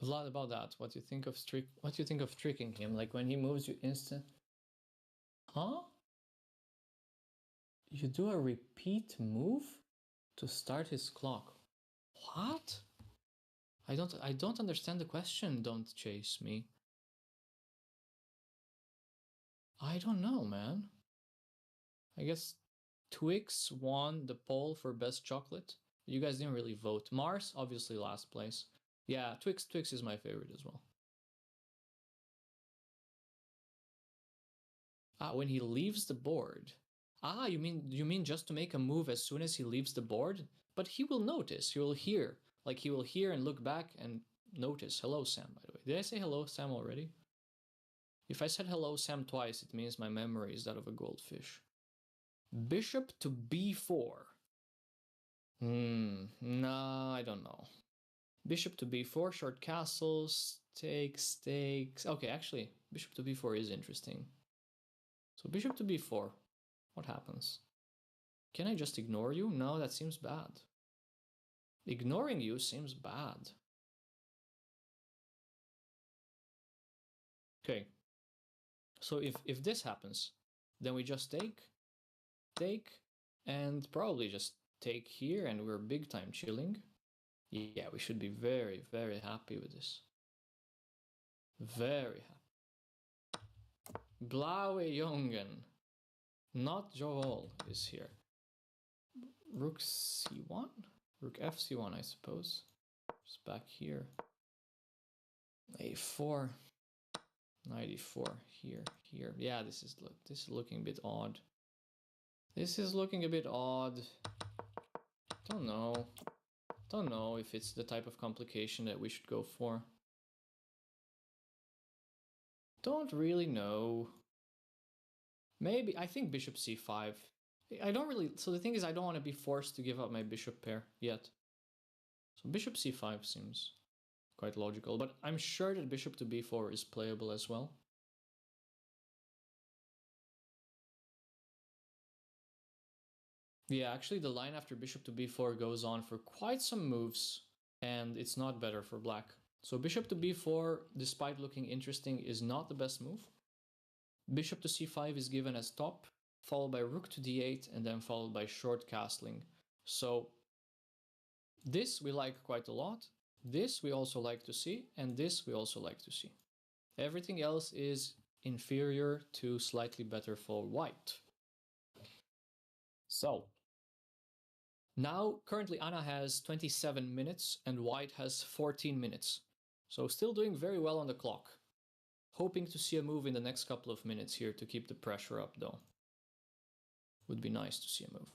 Speaker 2: A lot about that. What do you think of tricking him? Like when he moves, you instant. Huh? You do a repeat move to start his clock. What? I don't understand the question. Don't chase me. I don't know, man. I guess Twix won the poll for best chocolate. You guys didn't really vote. Mars, obviously last place. Yeah, Twix is my favorite as well. Ah, when he leaves the board. Ah, you mean just to make a move as soon as he leaves the board? But he will notice. He will hear. Like he will hear and look back and notice. Hello, Sam, by the way. Did I say hello, Sam, already? If I said hello, Sam, twice, it means my memory is that of a goldfish. Bishop to b4. Nah, I don't know. Bishop to b4, short castles, takes. Okay, actually, bishop to b4 is interesting. So bishop to b4, what happens? Can I just ignore you? No, that seems bad. Ignoring you seems bad. Okay, so if this happens, then we just take, and probably just take here, and we're big time chilling. Yeah, we should be very, very happy with this. Very happy. Blaue Jungen, not Joel, is here. Rook c1? Rook fc1, I suppose. Just back here. a4. Knight e4. Here, here. Yeah, this is looking a bit odd. This is looking a bit odd. Don't know if it's the type of complication that we should go for. Don't really know. Maybe, I think bishop c5. So the thing is, I don't want to be forced to give up my bishop pair yet. So bishop c5 seems quite logical, but I'm sure that bishop to b4 is playable as well. Yeah, actually the line after bishop to b4 goes on for quite some moves, and it's not better for black. So bishop to b4, despite looking interesting, is not the best move. Bishop to c5 is given as top, followed by rook to d8, and then followed by short castling. So this we like quite a lot. This we also like to see, and this we also like to see. Everything else is inferior to slightly better for white. So now currently Anna has 27 minutes and white has 14 minutes. So still doing very well on the clock. Hoping to see a move in the next couple of minutes here to keep the pressure up, though. Would be nice to see a move.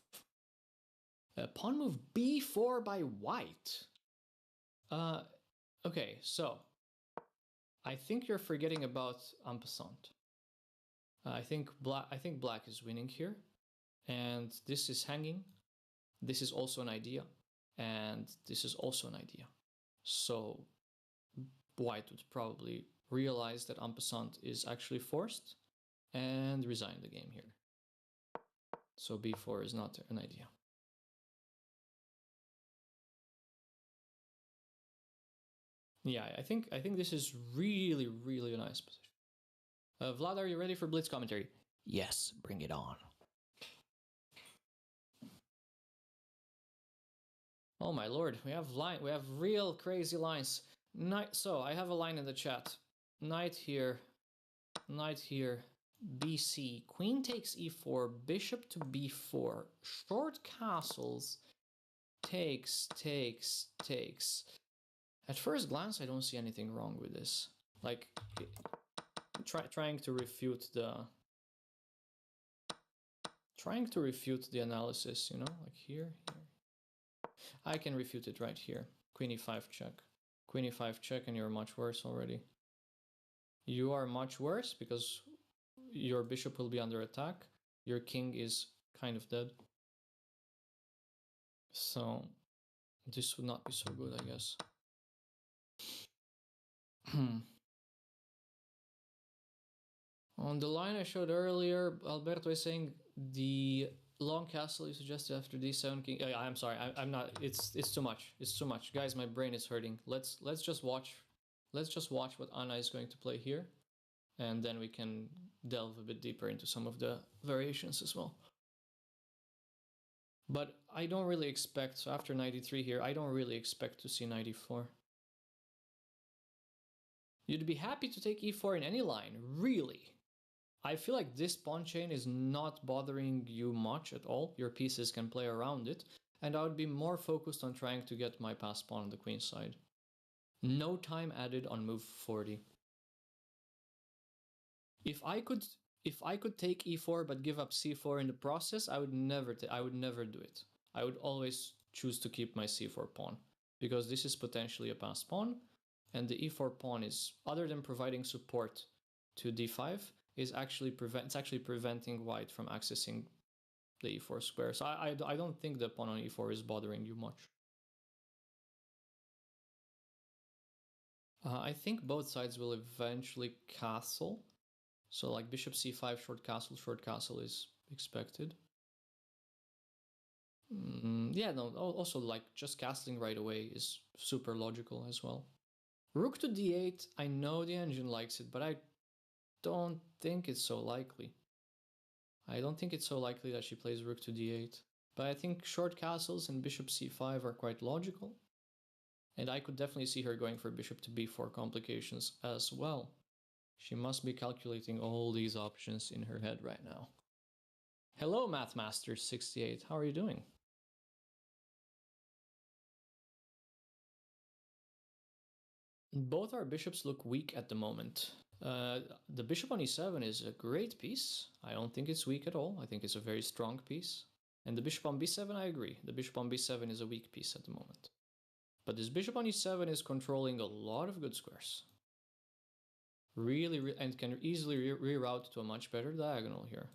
Speaker 2: Pawn move b4 by white. Okay, so I think you're forgetting about en passant. I think black is winning here, and this is hanging. This is also an idea, and this is also an idea. So white would probably realize that en passant is actually forced and resign the game here. So b4 is not an idea. Yeah, I think this is really, really a nice position. Vlad, are you ready for Blitz commentary? Yes, bring it on. Oh my lord, we have real crazy lines. So I have a line in the chat. Knight here, BC, queen takes e4, bishop to b4, short castles, takes. At first glance, I don't see anything wrong with this. Like, trying to refute the analysis, you know, like here. I can refute it right here. Queen e5 check. Queen e5 check, and you're much worse already. You are much worse because your bishop will be under attack. Your king is kind of dead. So this would not be so good, I guess. On the line I showed earlier, Alberto is saying the long castle you suggested after d7 king. I'm sorry, I'm not. It's too much. It's too much, guys. My brain is hurting. Let's just watch. Let's just watch what Anna is going to play here, and then we can delve a bit deeper into some of the variations as well. But I don't really expect. So after 93 here, I don't really expect to see 94. You'd be happy to take e4 in any line, really. I feel like this pawn chain is not bothering you much at all. Your pieces can play around it, and I would be more focused on trying to get my passed pawn on the queen side. No time added on move 40. If I could take e4 but give up c4 in the process, I would never do it. I would always choose to keep my c4 pawn, because this is potentially a passed pawn, and the e4 pawn is, other than providing support to d5, is actually preventing white from accessing the e4 square. So I don't think the pawn on e4 is bothering you much. I think both sides will eventually castle. So like bishop c5, short castle is expected. Yeah, no, also like just castling right away is super logical as well. Rook to d8, I know the engine likes it, but I don't think it's so likely. I don't think it's so likely that she plays rook to d8. But I think short castles and bishop c5 are quite logical. And I could definitely see her going for bishop to b4 complications as well. She must be calculating all these options in her head right now. Hello, Mathmaster68. How are you doing? Both our bishops look weak at the moment. The bishop on e7 is a great piece. I don't think it's weak at all. I think it's a very strong piece. And the bishop on b7, I agree. The bishop on b7 is a weak piece at the moment. But this bishop on e7 is controlling a lot of good squares. And can easily reroute to a much better diagonal here,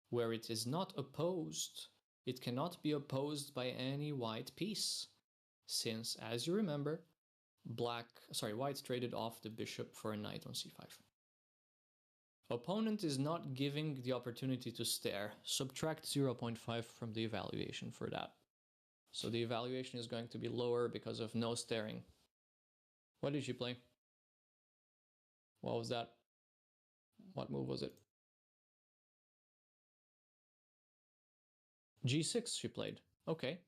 Speaker 2: where it is not opposed. It cannot be opposed by any white piece, since, as you remember, white traded off the bishop for a knight on c5. Opponent is not giving the opportunity to stare. Subtract 0.5 from the evaluation for that. So the evaluation is going to be lower because of no staring. What did she play? What was that? What move was it? g6 she played. Okay.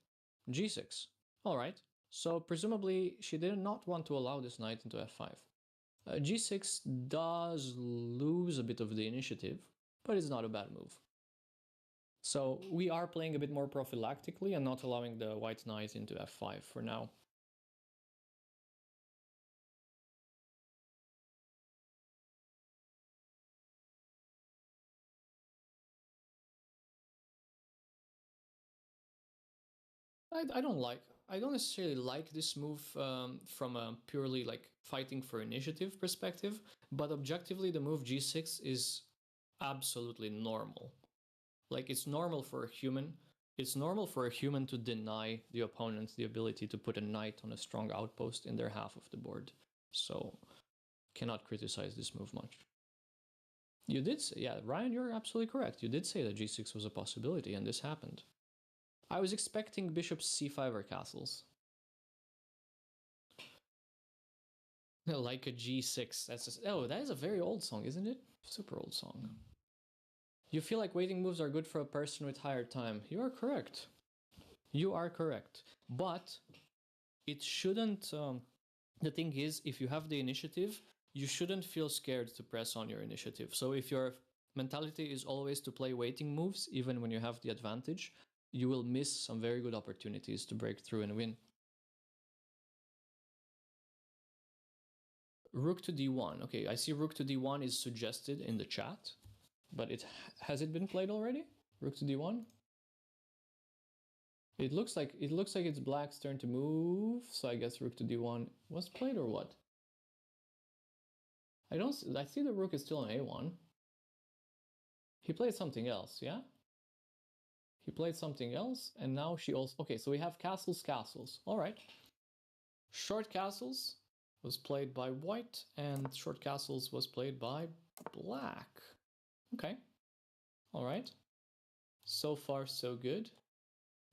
Speaker 2: g6. Alright. So presumably she did not want to allow this knight into f5. g6 does lose a bit of the initiative, but it's not a bad move. So we are playing a bit more prophylactically and not allowing the white knight into f5 for now. I don't like. I don't necessarily like this move from a purely like fighting for initiative perspective, but objectively, the move G6 is absolutely normal. Like it's normal for a human. It's normal for a human to deny the opponent the ability to put a knight on a strong outpost in their half of the board. So, cannot criticize this move much. You did say, yeah, Ryan, you're absolutely correct. You did say that G6 was a possibility, and this happened. I was expecting bishops C5 or castles. Like a G6. That's just, oh, that is a very old song, isn't it? Super old song. You feel like waiting moves are good for a person with higher time. You are correct. You are correct. But it shouldn't. The thing is, if you have the initiative, you shouldn't feel scared to press on your initiative. So if your mentality is always to play waiting moves, even when you have the advantage, you will miss some very good opportunities to break through and win. Rook to d1. Okay, I see rook to d1 is suggested in the chat, but has it been played already? Rook to d1. It looks like it's black's turn to move, so I guess rook to d1 was played or what? I see the rook is still on a1. He played something else, yeah? He played something else, and now she also... Okay, so we have castles, castles. All right. Short castles was played by white, and short castles was played by black. Okay. All right. So far, so good.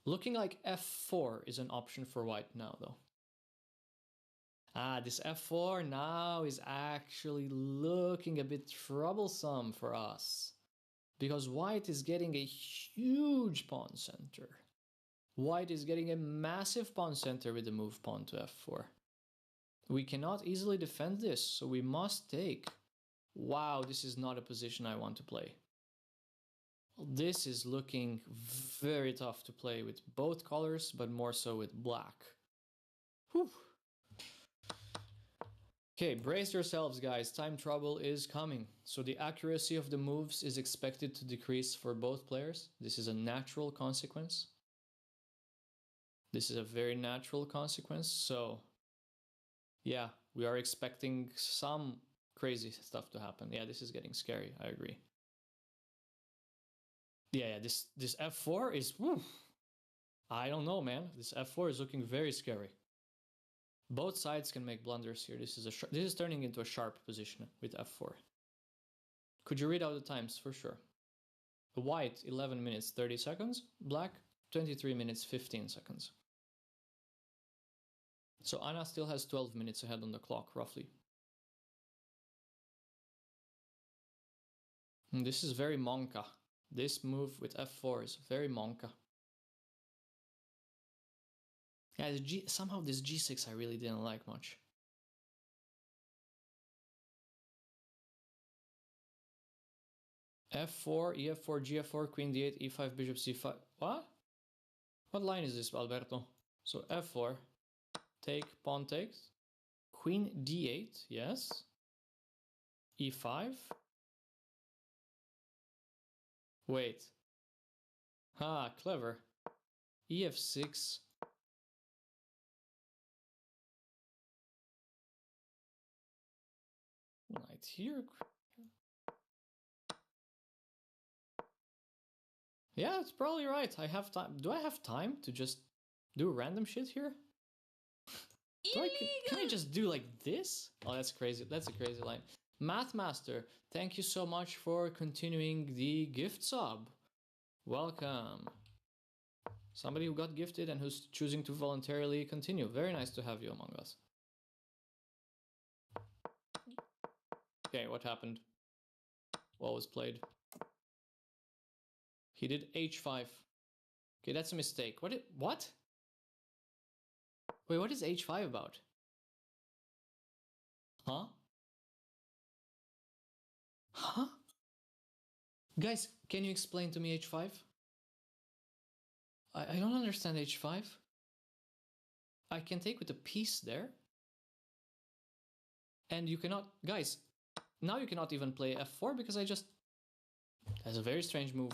Speaker 2: Looking like f4 is an option for white now, though. Ah, this f4 now is actually looking a bit troublesome for us, because white is getting a huge pawn center. White is getting a massive pawn center with the move pawn to f4. We cannot easily defend this, so we must take. Wow, this is not a position I want to play. This is looking very tough to play with both colors, but more so with black. Whew. Okay, brace yourselves, guys. Time trouble is coming. So the accuracy of the moves is expected to decrease for both players. This is a natural consequence. This is a very natural consequence. So, yeah, we are expecting some crazy stuff to happen. Yeah, this is getting scary. I agree. Yeah, this f4 is... Whew, I don't know, man. This f4 is looking very scary. Both sides can make blunders here. This is turning into a sharp position with f4. Could you read out the times? For sure. White, 11 minutes, 30 seconds. Black, 23 minutes, 15 seconds. So Anna still has 12 minutes ahead on the clock, roughly. And this is very Monka. This move with f4 is very Monka. Yeah, somehow this g6 I really didn't like much. f4, ef4, gf4, queen d8, e5, bishop c5. What? What line is this, Alberto? So f4, take, pawn takes, queen d8, yes. e5. Wait. Ah, clever. ef6. Knight here. Yeah, it's probably right. I have time. Do I have time to just do random shit here? Can I just do like this? Oh, that's crazy. That's a crazy line. Mathmaster, thank you so much for continuing the gift sub. Welcome. Somebody who got gifted and who's choosing to voluntarily continue. Very nice to have you among us. Okay, what happened? What was played? He did h5. Okay, that's a mistake. What? Wait, what is h5 about? Huh? Huh? Guys, can you explain to me h5? I don't understand h5. I can take with a piece there. And you cannot... Guys, now you cannot even play f4 because I just... That's a very strange move.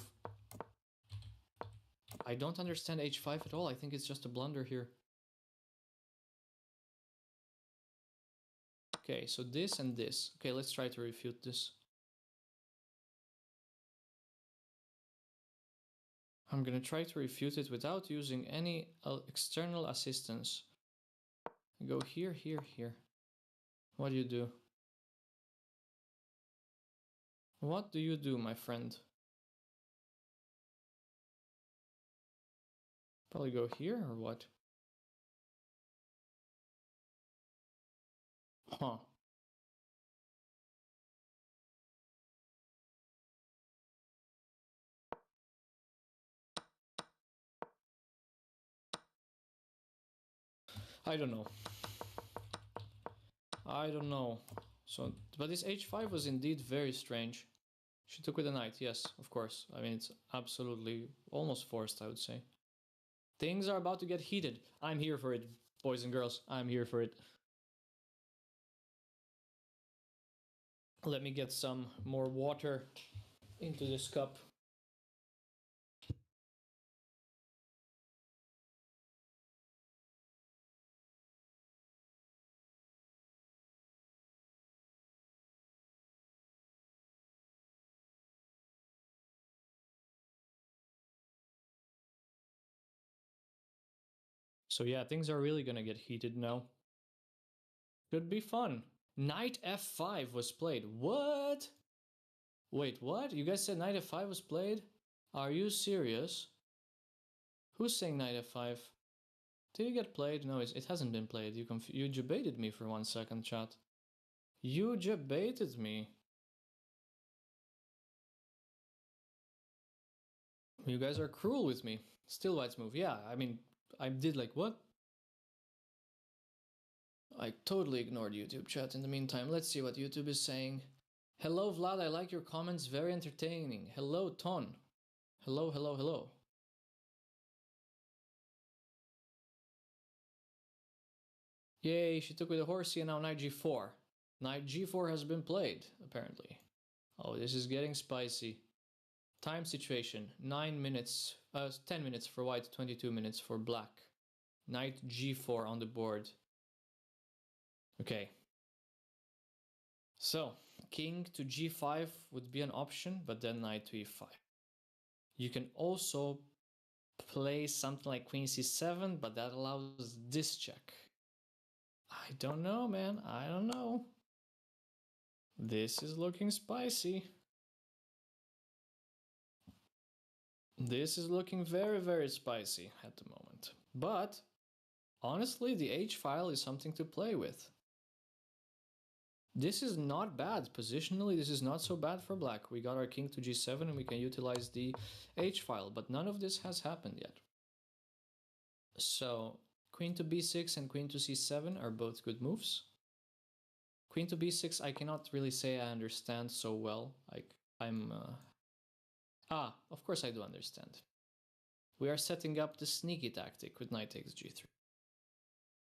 Speaker 2: I don't understand h5 at all. I think it's just a blunder here. Okay, so this and this. Okay, let's try to refute this. I'm gonna try to refute it without using any external assistance. Go here, here, here. What do you do? What do you do, my friend? Probably go here or what? Huh. I don't know. I don't know. So, but this h5 was indeed very strange. She took with a knight, yes, of course. I mean, it's absolutely almost forced, I would say. Things are about to get heated. I'm here for it, boys and girls. I'm here for it. Let me get some more water into this cup. So yeah, things are really gonna get heated now. Could be fun. Knight f5 was played. What? Wait, what? You guys said knight f5 was played? Are you serious? Who's saying knight f5? Did it get played? No, it hasn't been played. You debated me for 1 second, chat. You debated me. You guys are cruel with me. Still white's move. Yeah, I mean, I did like what? I totally ignored YouTube chat in the meantime. Let's see what YouTube is saying. Hello, Vlad. I like your comments. Very entertaining. Hello, Ton. Hello, hello, hello. Yay, she took with a horsey and now knight g4. Knight g4 has been played, apparently. Oh, this is getting spicy. Time situation, 9 minutes, 10 minutes for white, 22 minutes for black. Knight g4 on the board. Okay. So, king to g5 would be an option, but then knight to e5. You can also play something like queen c7, but that allows this check. I don't know, man. I don't know. This is looking spicy. This is looking very, very spicy at the moment. But, honestly, the h-file is something to play with. This is not bad. Positionally, this is not so bad for black. We got our king to g7 and we can utilize the h-file, but none of this has happened yet. So, queen to b6 and queen to c7 are both good moves. Queen to b6, I cannot really say I understand so well. Of course I do understand. We are setting up the sneaky tactic with knight takes g3.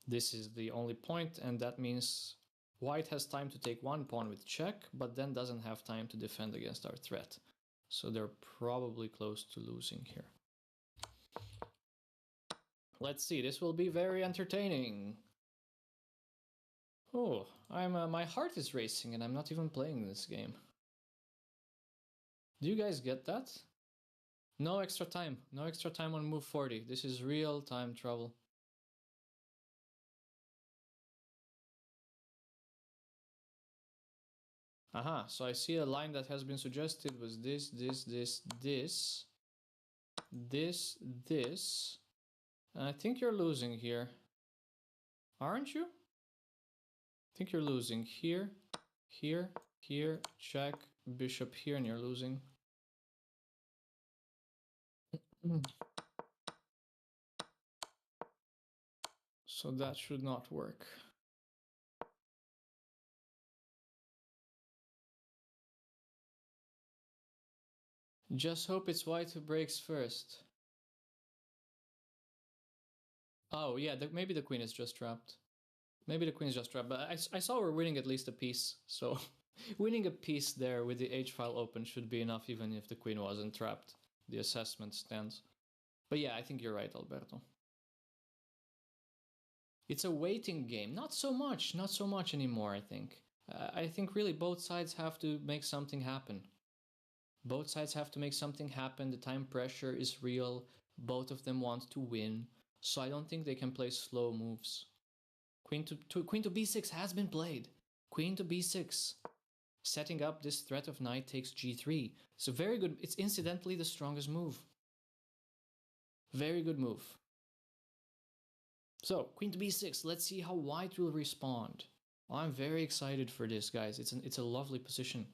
Speaker 2: This is the only point, and that means white has time to take one pawn with check, but then doesn't have time to defend against our threat. So they're probably close to losing here. Let's see, this will be very entertaining. Oh, my heart is racing and I'm not even playing this game. Do you guys get that? No extra time. No extra time on move 40. This is real time trouble. Aha, so I see a line that has been suggested was this. And I think you're losing here. Aren't you? I think you're losing here, here, here, check, bishop here, and you're losing. So that should not work. Just hope it's white who breaks first. Oh yeah, maybe the queen is just trapped. Maybe the queen is just trapped, but I saw we're winning at least a piece, so winning a piece there with the h-file open should be enough even if the queen wasn't trapped. The assessment stands. But yeah, I think you're right, Alberto. It's a waiting game. Not so much anymore, I think. I think really both sides have to make something happen. Both sides have to make something happen. The time pressure is real. Both of them want to win. So I don't think they can play slow moves. Queen to b6 has been played. Queen to b6. Setting up this threat of knight takes g3. So very good. It's incidentally the strongest move. Very good move. So, queen to b6. Let's see how white will respond. I'm very excited for this, guys. It's a lovely position.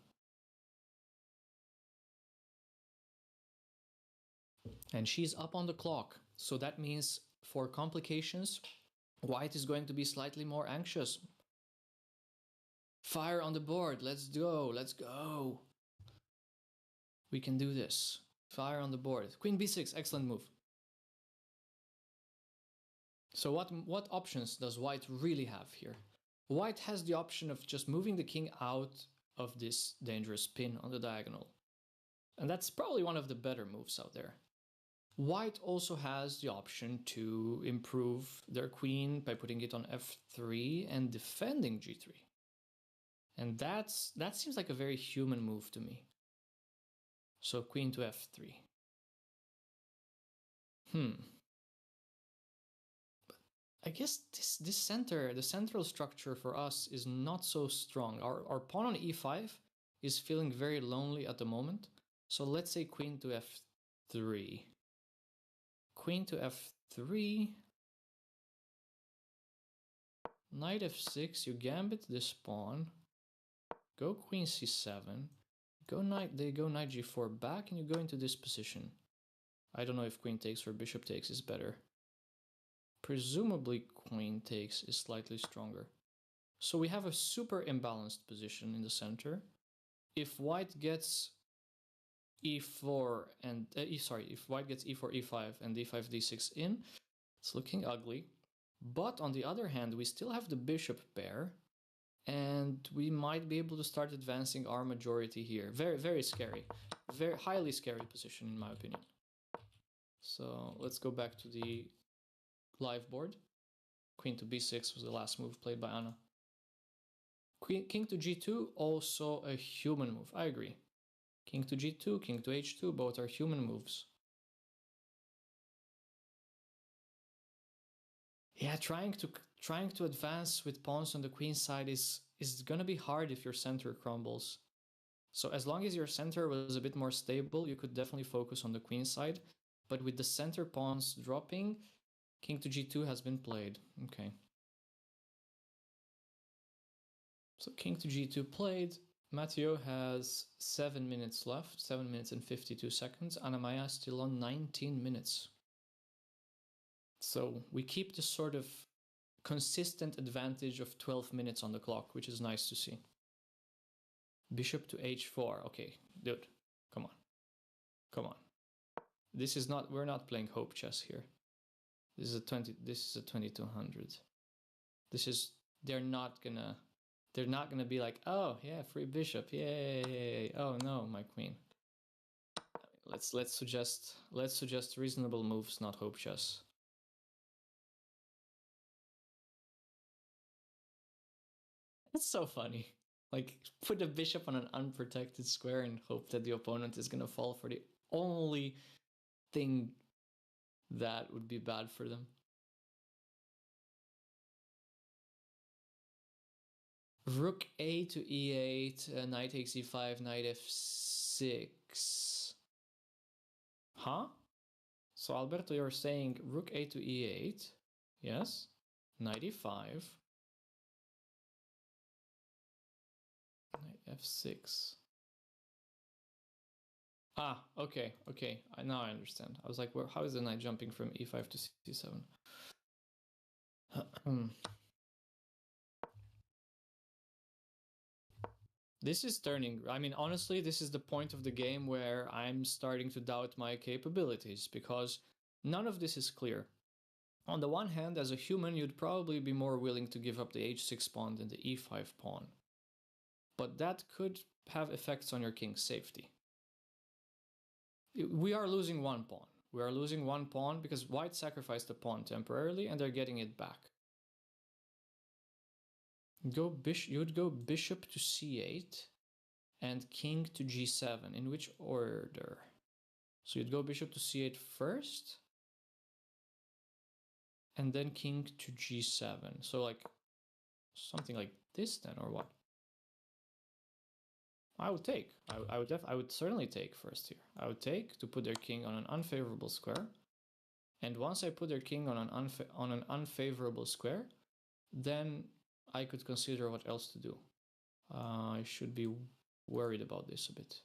Speaker 2: And she's up on the clock. So that means for complications, white is going to be slightly more anxious. Fire on the board. Let's go. Let's go. We can do this. Fire on the board. Queen b6. Excellent move. So what options does white really have here? White has the option of just moving the king out of this dangerous pin on the diagonal. And that's probably one of the better moves out there. White also has the option to improve their queen by putting it on f3 and defending g3. And that seems like a very human move to me. So queen to f3. I guess the central structure for us is not so strong. Our pawn on e5 is feeling very lonely at the moment. So let's say queen to f3. Queen to f3. Knight f6, you gambit this pawn. Go queen c7. They go knight g4 back, and you go into this position. I don't know if queen takes or bishop takes is better. Presumably queen takes is slightly stronger. So we have a super imbalanced position in the center. If white gets e4 and if white gets e4 e5 and d5 d6 in, it's looking ugly. But on the other hand, we still have the bishop pair, and we might be able to start advancing our majority here. Very, very scary. Very highly scary position in my opinion. So let's go back to the live board. Queen to b6 was the last move played by Anna. King to g2, also a human move. I agree. King to g2, king to h2, both are human moves. Yeah, trying to advance with pawns on the queen side is gonna be hard if your center crumbles. So as long as your center was a bit more stable, you could definitely focus on the queen side. But with the center pawns dropping, king to g2 has been played. Okay. So king to g2 played. Matteo has 7 minutes left, 7 minutes and 52 seconds. Anna-Maja still on 19 minutes. So we keep this sort of consistent advantage of 12 minutes on the clock, which is nice to see. Bishop to h4. Okay, dude, come on. Come on. This is not, we're not playing hope chess here. This is a 2200. This is, they're not gonna be like, oh yeah, free bishop, yay. Oh no, my queen. Let's suggest reasonable moves, not hope chess. It's so funny. Like, put a bishop on an unprotected square and hope that the opponent is gonna fall for the only thing that would be bad for them. Rook a to e8, knight takes e5, knight f6. Huh? So Alberto, you're saying rook a to e8, yes, knight e5, knight f6. Ah, okay. Now I understand. I was like, well, how is the knight jumping from e5 to c7? This is turning. I mean, honestly, this is the point of the game where I'm starting to doubt my capabilities, because none of this is clear. On the one hand, as a human, you'd probably be more willing to give up the h6 pawn than the e5 pawn. But that could have effects on your king's safety. We are losing one pawn. We are losing one pawn because white sacrificed a pawn temporarily and they're getting it back. You'd go bishop to c8 and king to g7. In which order? So you'd go bishop to c8 first and then king to g7. So like something like this then, or what? I would take. I would certainly take first here. I would take to put their king on an unfavorable square. And once I put their king on an unfavorable square, then I could consider what else to do. I should be worried about this a bit.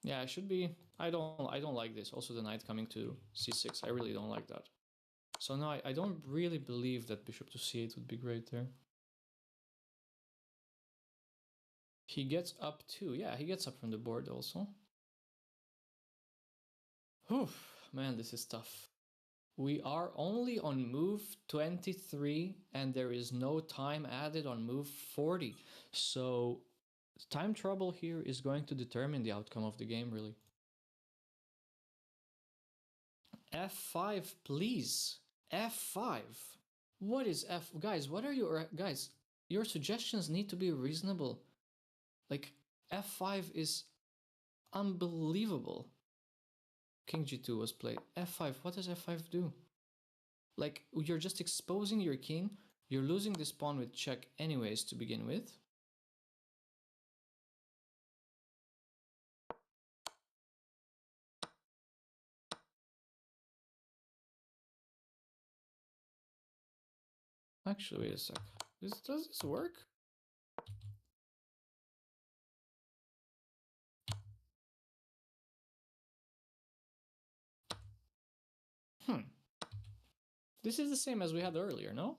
Speaker 2: Yeah, I should be. I don't like this. Also the knight coming to c6. I really don't like that. So no, I don't really believe that bishop to c8 would be great there. He gets up too. Yeah, he gets up from the board also. Whew, man, this is tough. We are only on move 23 and there is no time added on move 40. So time trouble here is going to determine the outcome of the game, really. F5, please. F5. What is F? Guys, what are your... Guys, your suggestions need to be reasonable. Like, F5 is unbelievable. King G2 was played. F5, what does F5 do? Like, you're just exposing your king. You're losing this pawn with check anyways to begin with. Actually, wait a sec. Does this work? This is the same as we had earlier, no?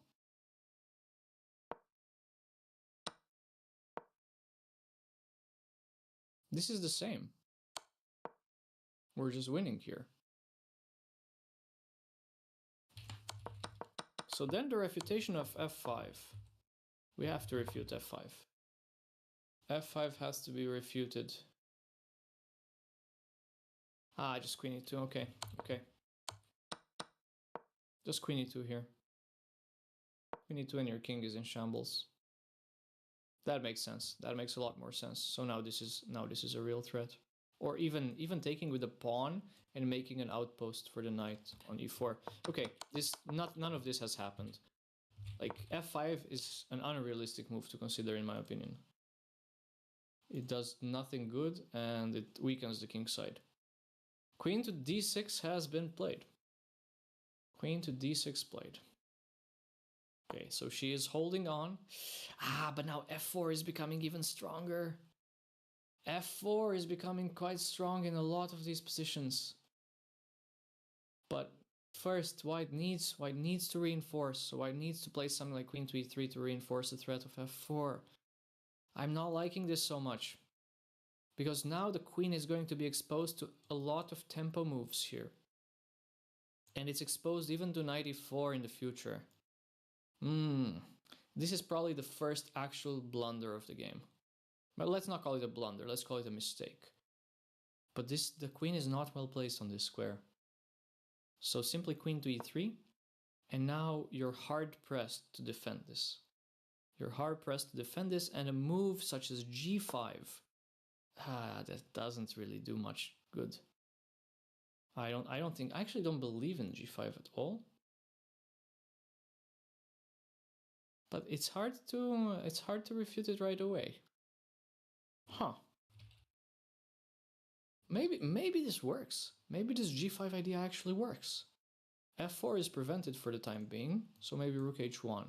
Speaker 2: This is the same. We're just winning here. So then the refutation of F5. We have to refute F5. F5 has to be refuted. Ah, just queen e2. Okay, okay. Just queen e2 here. Queen e2 and your king is in shambles. That makes sense. That makes a lot more sense. So now this is a real threat. Or even taking with a pawn and making an outpost for the knight on e4. Okay, none of this has happened. Like f5 is an unrealistic move to consider in my opinion. It does nothing good and it weakens the king side. Queen to d6 has been played. Queen to d6 played. Okay, so she is holding on. Ah, but now f4 is becoming even stronger. f4 is becoming quite strong in a lot of these positions. But first, white needs to reinforce. So white needs to play something like queen to e3 to reinforce the threat of f4. I'm not liking this so much. Because now the queen is going to be exposed to a lot of tempo moves here. And it's exposed even to knight e4 in the future. This is probably the first actual blunder of the game. But let's not call it a blunder, let's call it a mistake. But the queen is not well placed on this square. So simply queen to e3, and now you're hard pressed to defend this. You're hard pressed to defend this, and a move such as g5, that doesn't really do much good. I actually don't believe in g5 at all. But it's hard to refute it right away. Huh. Maybe this works. Maybe this g5 idea actually works. f4 is prevented for the time being, so maybe rook h1.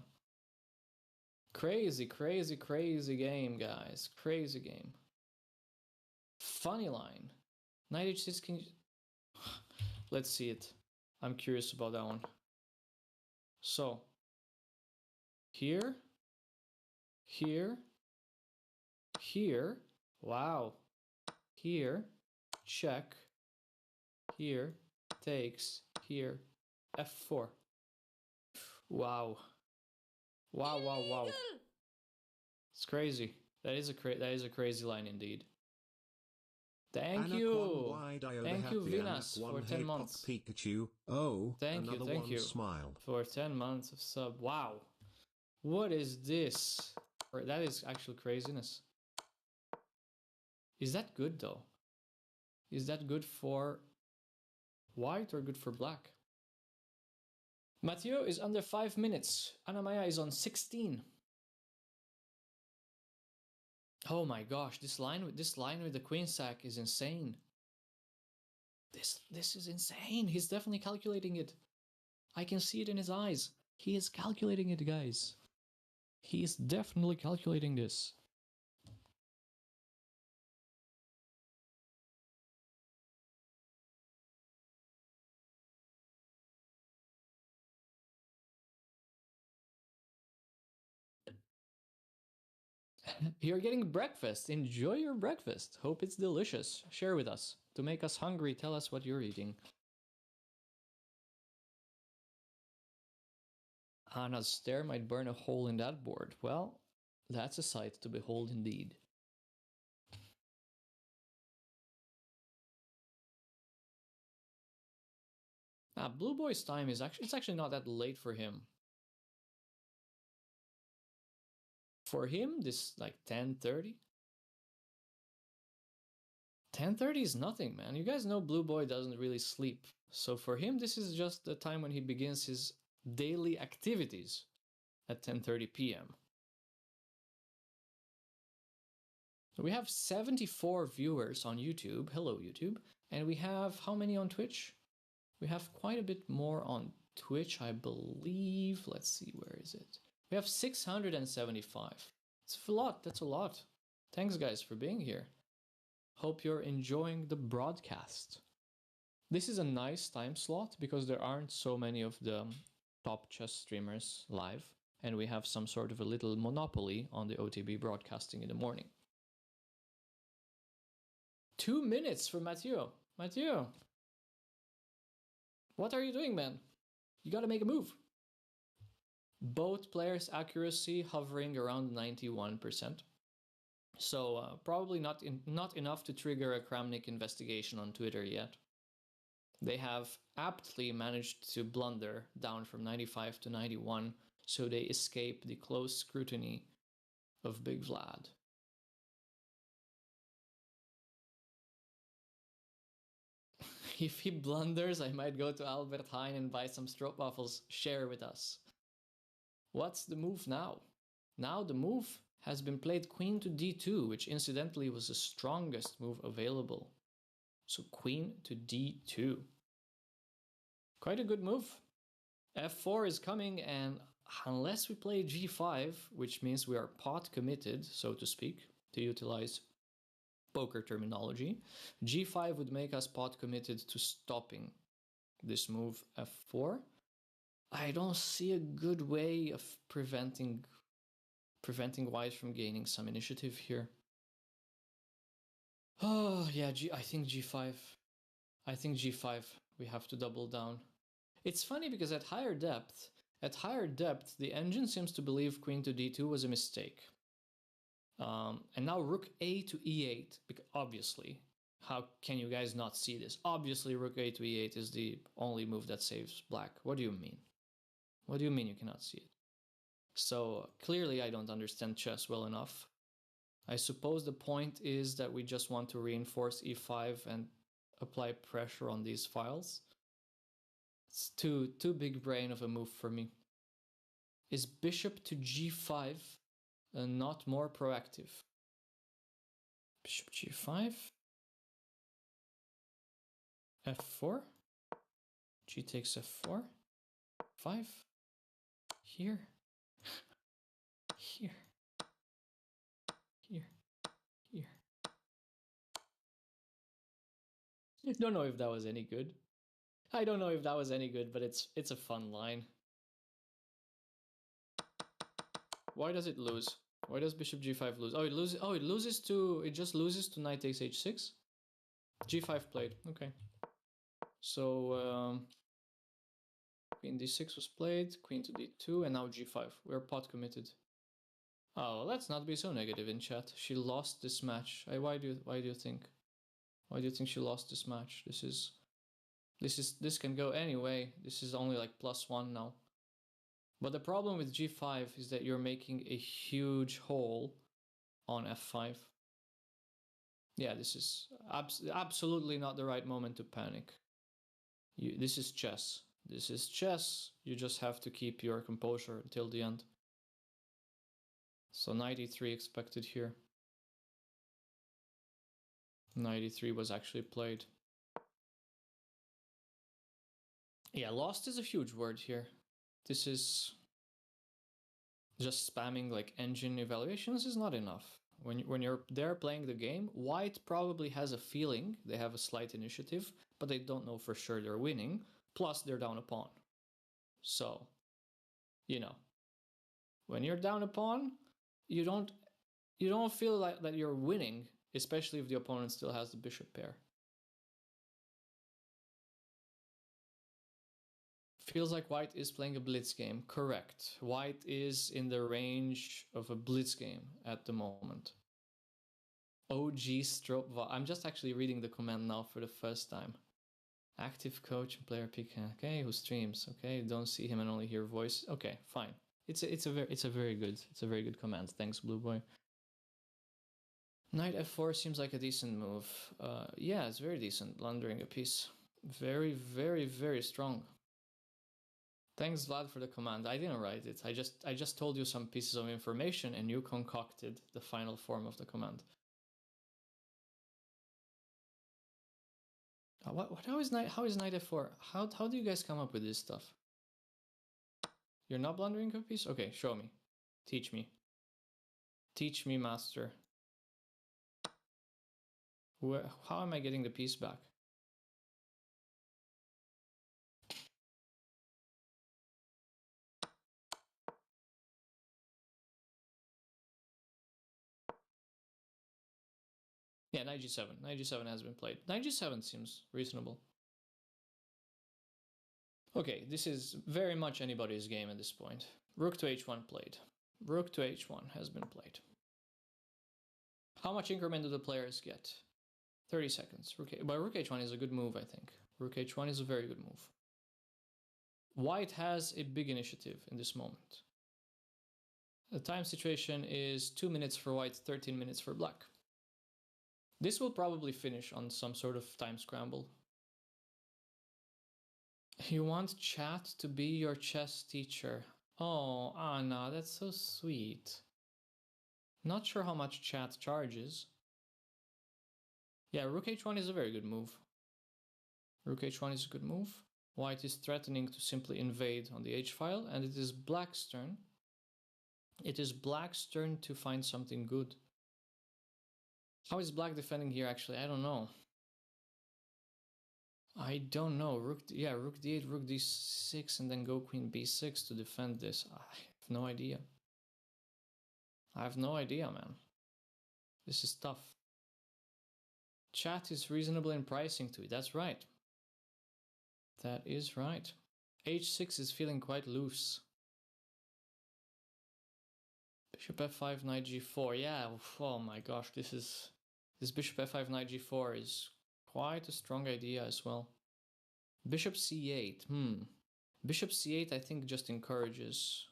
Speaker 2: Crazy game, guys. Crazy game. Funny line. Knight h6 king... Let's see it. I'm curious about that one. So, here, wow, here, check, here, takes, here, f4. Wow. It's crazy. That is a crazy line indeed. Thank you. Thank you, Venus, for 10 months.
Speaker 3: Pikachu. Oh,
Speaker 2: thank you
Speaker 3: smile.
Speaker 2: for 10 months of sub. Wow. What is this? That is actual craziness. Is that good though? Is that good for white or good for black? Mathieu is under 5 minutes. Anna-Maja is on 16. Oh my gosh, this line with the queen sack is insane. This is insane. He's definitely calculating it. I can see it in his eyes. He is calculating it, guys. He is definitely calculating this. You're getting breakfast. Enjoy your breakfast. Hope it's delicious. Share with us. To make us hungry, tell us what you're eating. Anna's stare might burn a hole in that board. Well, that's a sight to behold indeed. Blue Boy's time is actually not that late for him. For him, this like 10:30. 10:30 is nothing, man. You guys know Blue Boy doesn't really sleep. So for him, this is just the time when he begins his daily activities at 10:30 p.m. We have 74 viewers on YouTube. Hello, YouTube. And we have how many on Twitch? We have quite a bit more on Twitch, I believe. Let's see, where is it? We have 675. It's a lot. That's a lot. Thanks, guys, for being here. Hope you're enjoying the broadcast. This is a nice time slot because there aren't so many of the top chess streamers live, and we have some sort of a little monopoly on the OTB broadcasting in the morning. 2 minutes for Mathieu. Mathieu, what are you doing, man? You gotta make a move. Both players' accuracy hovering around 91%. So probably not enough to trigger a Kramnik investigation on Twitter yet. They have aptly managed to blunder down from 95 to 91, so they escape the close scrutiny of Big Vlad. If he blunders, I might go to Albert Heijn and buy some stroopwafels. Share with us. What's the move now? Now the move has been played queen to d2, which incidentally was the strongest move available. So queen to d2. Quite a good move. f4 is coming, and unless we play g5, which means we are pot committed, so to speak, to utilize poker terminology, g5 would make us pot committed to stopping this move f4. I don't see a good way of preventing white from gaining some initiative here. Oh yeah, I think g5. I think g5. We have to double down. It's funny because at higher depth, the engine seems to believe queen to d2 was a mistake. And now rook a to e8, obviously. How can you guys not see this? Obviously, rook a to e8 is the only move that saves black. What do you mean? What do you mean you cannot see it? So clearly I don't understand chess well enough. I suppose the point is that we just want to reinforce e5 and apply pressure on these files. It's too big brain of a move for me. Is bishop to g5 not more proactive? Bishop g5, f4, g takes f4, 5, here, here, here, here. I don't know if that was any good. I don't know if that was any good, but it's a fun line. Why does it lose? Why does bishop g5 lose? It just loses to knight takes h6. g5 played. Okay. So queen d6 was played, queen to d2, and now g5. We're pot committed. Oh, let's not be so negative in chat. She lost this match. Why do you think? Why do you think she lost this match? This can go any way. This is only like +1 now. But the problem with g5 is that you're making a huge hole on f5. Yeah, this is absolutely not the right moment to panic. This is chess. This is chess. You just have to keep your composure until the end. So knight e3 expected here. Knight e3 was actually played. Yeah, lost is a huge word here. This is just spamming like engine evaluations is not enough. When you're there playing the game, white probably has a feeling they have a slight initiative, but they don't know for sure they're winning. Plus, they're down a pawn. So, you know, when you're down a pawn, you don't feel like that you're winning, especially if the opponent still has the bishop pair. Feels like white is playing a blitz game. Correct. White is in the range of a blitz game at the moment. OG stroke. I'm just actually reading the command now for the first time. Active coach and player pick. Okay, who streams? Okay, don't see him and only hear voice. Okay, fine. It's a very good command. Thanks, Blue Boy. Knight f4 seems like a decent move. Yeah, it's very decent. Blundering a piece. Very, very, very strong. Thanks, Vlad, for the command. I didn't write it. I just told you some pieces of information and you concocted the final form of the command. How is knight f4? How do you guys come up with this stuff? You're not blundering a piece? Okay, show me. Teach me. Teach me, master. How am I getting the piece back? Yeah, knight g7. Knight g7 has been played. Knight g7 seems reasonable. Okay, this is very much anybody's game at this point. Rook to h1 played. Rook to h1 has been played. How much increment do the players get? 30 seconds. But rook h1 is a good move, I think. Rook h1 is a very good move. White has a big initiative in this moment. The time situation is 2 minutes for white, 13 minutes for black. This will probably finish on some sort of time scramble. You want chat to be your chess teacher. Oh, Anna, that's so sweet. Not sure how much chat charges. Yeah, rook h1 is a very good move. Rook h1 is a good move. White is threatening to simply invade on the h-file, and it is black's turn. It is black's turn to find something good. How is black defending here, actually? I don't know. I don't know. Rook d8, rook d6, and then go queen b6 to defend this. I have no idea. I have no idea, man. This is tough. Chat is reasonable in pricing to it. That's right. That is right. h6 is feeling quite loose. Bishop f5, knight g4. Yeah, oh my gosh, this bishop f5, knight g4 is quite a strong idea as well. Bishop c8. Bishop c8 I think just encourages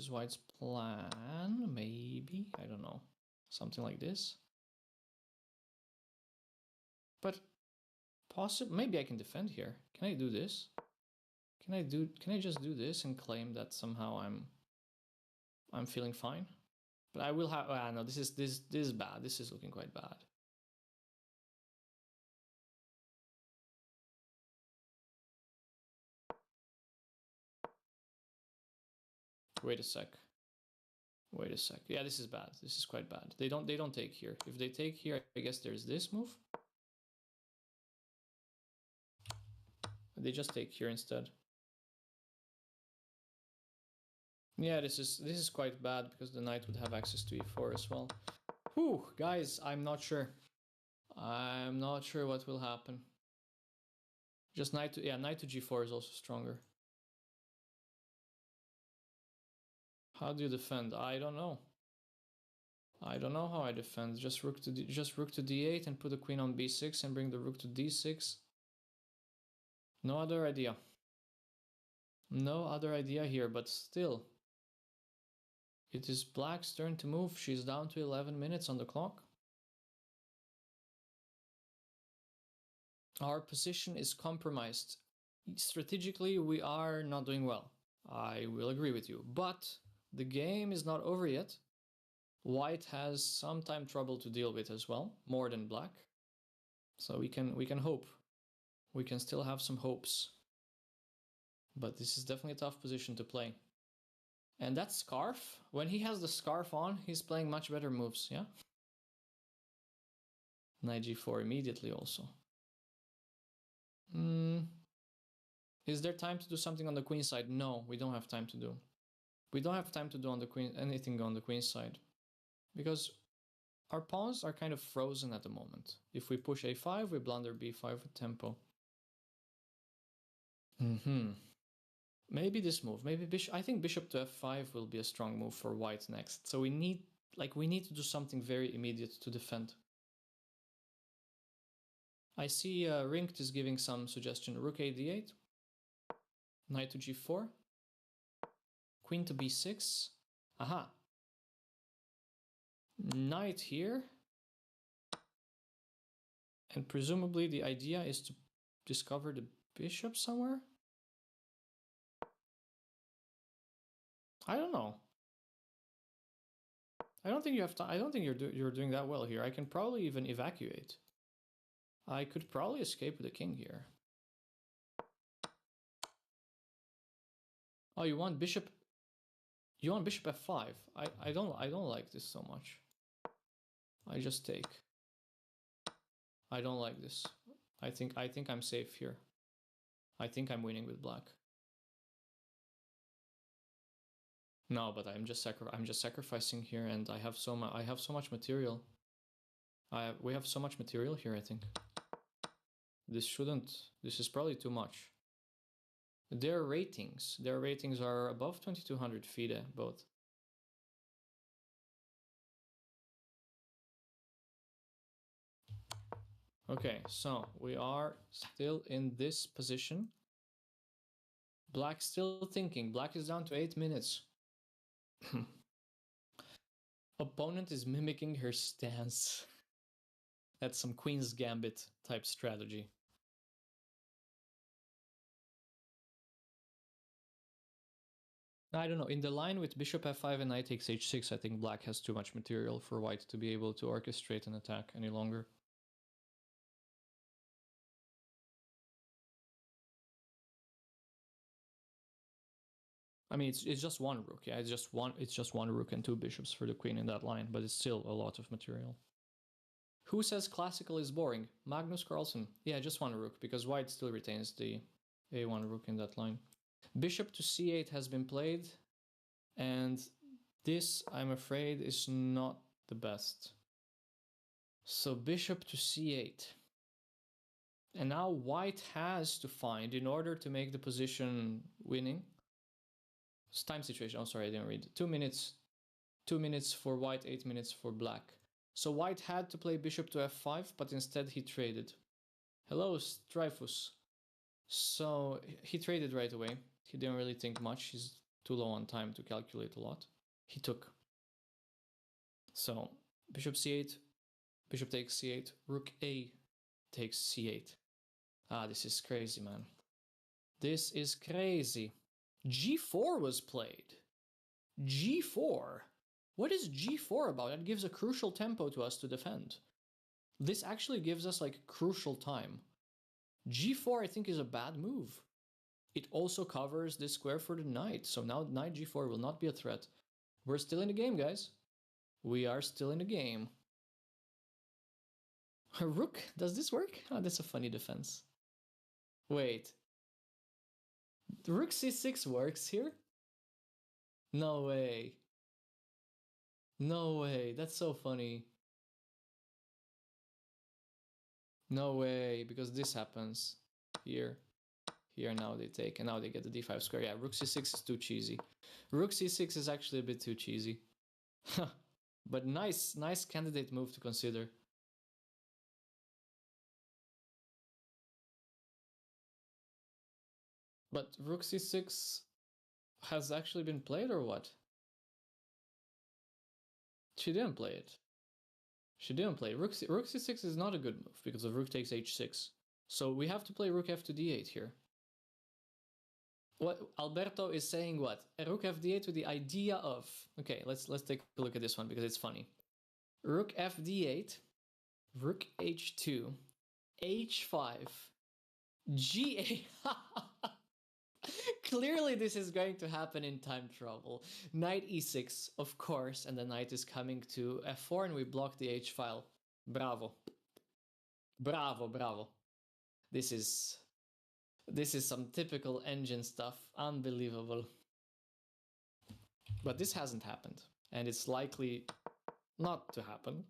Speaker 2: white's plan, maybe. I don't know. Something like this. But possibly maybe I can defend here. Can I do this? Can I just do this and claim that somehow I'm feeling fine? But I will have no, this is bad. This is looking quite bad. Wait a sec. Yeah, this is bad. This is quite bad. They don't take here. If they take here, I guess there's this move. They just take here instead. Yeah, this is quite bad because the knight would have access to e4 as well. Whew, guys, I'm not sure. I'm not sure what will happen. Just knight to g4 is also stronger. How do you defend? I don't know. I don't know how I defend. Just rook to d8 and put the queen on b6 and bring the rook to d6. No other idea. No other idea here, but still. It is black's turn to move. She's down to 11 minutes on the clock. Our position is compromised. Strategically, we are not doing well. I will agree with you. But the game is not over yet. White has some time trouble to deal with as well, more than black. So we can hope. We can still have some hopes. But this is definitely a tough position to play. And that scarf, when he has the scarf on, he's playing much better moves, yeah? Knight g4 immediately also. Is there time to do something on the queen side? No, we don't have time to do. We don't have time to do on the queen anything on the queen side. Because our pawns are kind of frozen at the moment. If we push a5, we blunder b5 with tempo. Maybe this move. Maybe I think bishop to f5 will be a strong move for white next. So we need to do something very immediate to defend. I see Rinkt is giving some suggestion. Rook a d8. Knight to g4. Queen to b6. Aha. Knight here. And presumably the idea is to discover the bishop somewhere? I don't know. I don't think you have to. I don't think you're doing that well here. I can probably even evacuate. I could probably escape with the king here. Oh, you want bishop? You want bishop f5? I don't like this so much. I just take. I don't like this. I think I'm safe here. I think I'm winning with black. No, but I'm just sacrificing here, and I have so much material. We have so much material here, I think. This is probably too much. Their ratings are above 2200 FIDE, both. Okay, so we are still in this position. Black's still thinking. Black is down to 8 minutes. Opponent is mimicking her stance. That's some Queen's Gambit type strategy. I don't know. In the line with bishop f5 and knight takes h6, I think black has too much material for white to be able to orchestrate an attack any longer. I mean, it's just one rook. Yeah, it's just one rook and two bishops for the queen in that line, but it's still a lot of material. Who says classical is boring? Magnus Carlsen. Yeah, just one rook, because white still retains the a1 rook in that line. Bishop to c8 has been played, and this, I'm afraid, is not the best. So bishop to c8. And now white has to find, in order to make the position winning, it's time situation. Oh, sorry, I didn't read. 2 minutes. 2 minutes for white, 8 minutes for black. So white had to play bishop to f5, but instead he traded. Hello, Stryfus. So he traded right away. He didn't really think much. He's too low on time to calculate a lot. He took. So bishop c8, bishop takes c8, rook a takes c8. Ah, this is crazy, man. This is crazy. g4 was played. g4? What is g4 about? That gives a crucial tempo to us to defend. This actually gives us like crucial time. g4 I think is a bad move. It also covers this square for the knight. So now knight g4 will not be a threat. We're still in the game, guys. We are still in the game. Rook, does this work? Oh, that's a funny defense. Wait. Rook c6 works here? No way. No way. That's so funny. No way, because this happens here. Here now they take, and now they get the d5 square. Yeah, rook c6 is too cheesy. Rook c6 is actually a bit too cheesy. But nice candidate move to consider. But rook c6 has actually been played or what? She didn't play it. She didn't play. Rook c6 is not a good move because of rook takes h6. So we have to play rook f to d8 here. What Alberto is saying, what? A rook f d8 with the idea of... Okay, let's take a look at this one because it's funny. Rook f d8, rook h2, h5, g8. Clearly this is going to happen in time trouble. Knight e6, of course, and the knight is coming to f4 and we block the h file. Bravo. Bravo, bravo. This is some typical engine stuff. Unbelievable. But this hasn't happened, and it's likely not to happen.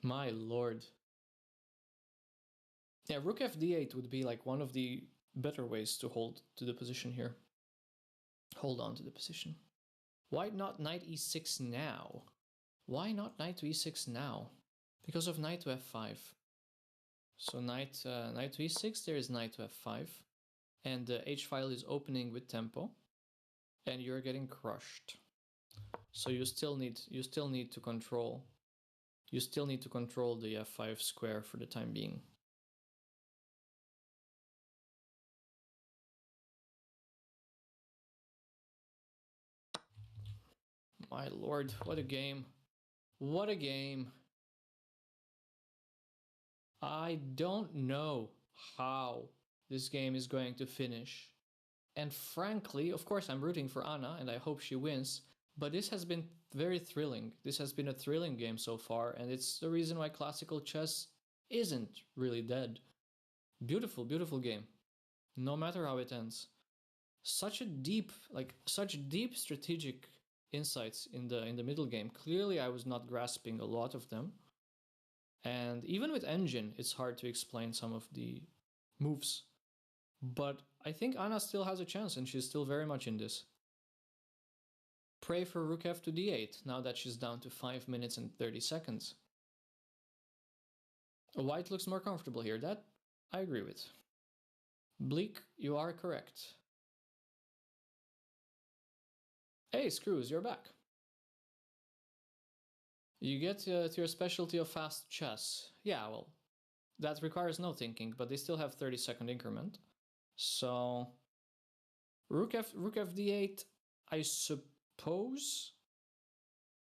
Speaker 2: My lord. Yeah, rook f d8 would be like one of the better ways to hold to the position here. Hold on to the position. Why not knight e6 now? Why not knight to e6 now? Because of knight to f5. So knight to e6, there is knight to f5. And the h file is opening with tempo. And you're getting crushed. So you still need to control the f5 square for the time being. My lord, what a game. What a game. I don't know how this game is going to finish. And frankly, of course, I'm rooting for Anna and I hope she wins. But this has been very thrilling. This has been a thrilling game so far. And it's the reason why classical chess isn't really dead. Beautiful, beautiful game. No matter how it ends. Such deep strategic insights in the middle game. Clearly, I was not grasping a lot of them. And even with Engine, it's hard to explain some of the moves. But I think Anna still has a chance, and she's still very much in this. Pray for rook f to d8, now that she's down to 5 minutes and 30 seconds. White looks more comfortable here, that I agree with. Bleak, you are correct. Hey, Screws, you're back. You get to your specialty of fast chess. Yeah, well, that requires no thinking, but they still have 30-second increment. So, rook f d8, I suppose,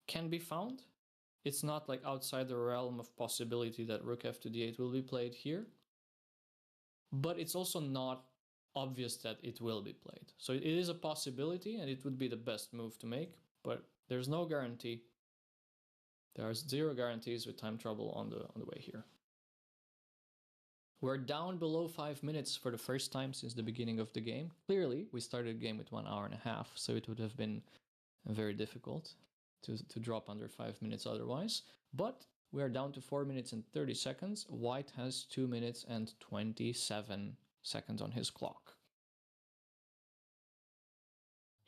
Speaker 2: can be found. It's not like outside the realm of possibility that rook f to d8 will be played here. But it's also not obvious that it will be played. So it is a possibility, and it would be the best move to make, but there's no guarantee. There are 0 guarantees with time trouble on the way here. We're down below 5 minutes for the first time since the beginning of the game. Clearly, we started the game with 1 hour and a half, so it would have been very difficult to drop under 5 minutes otherwise. But we are down to 4 minutes and 30 seconds. White has 2 minutes and 27 seconds on his clock.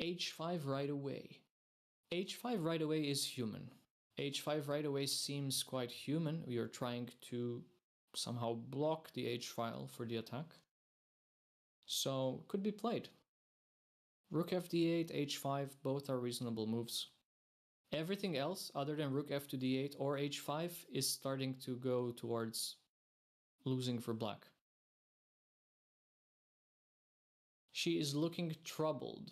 Speaker 2: h5 right away. h5 right away is human. h5 right away seems quite human. We are trying to somehow block the h file for the attack. So could be played. Rook f d8, h5, both are reasonable moves. Everything else other than rook f to d8 or h5 is starting to go towards losing for black. She is looking troubled.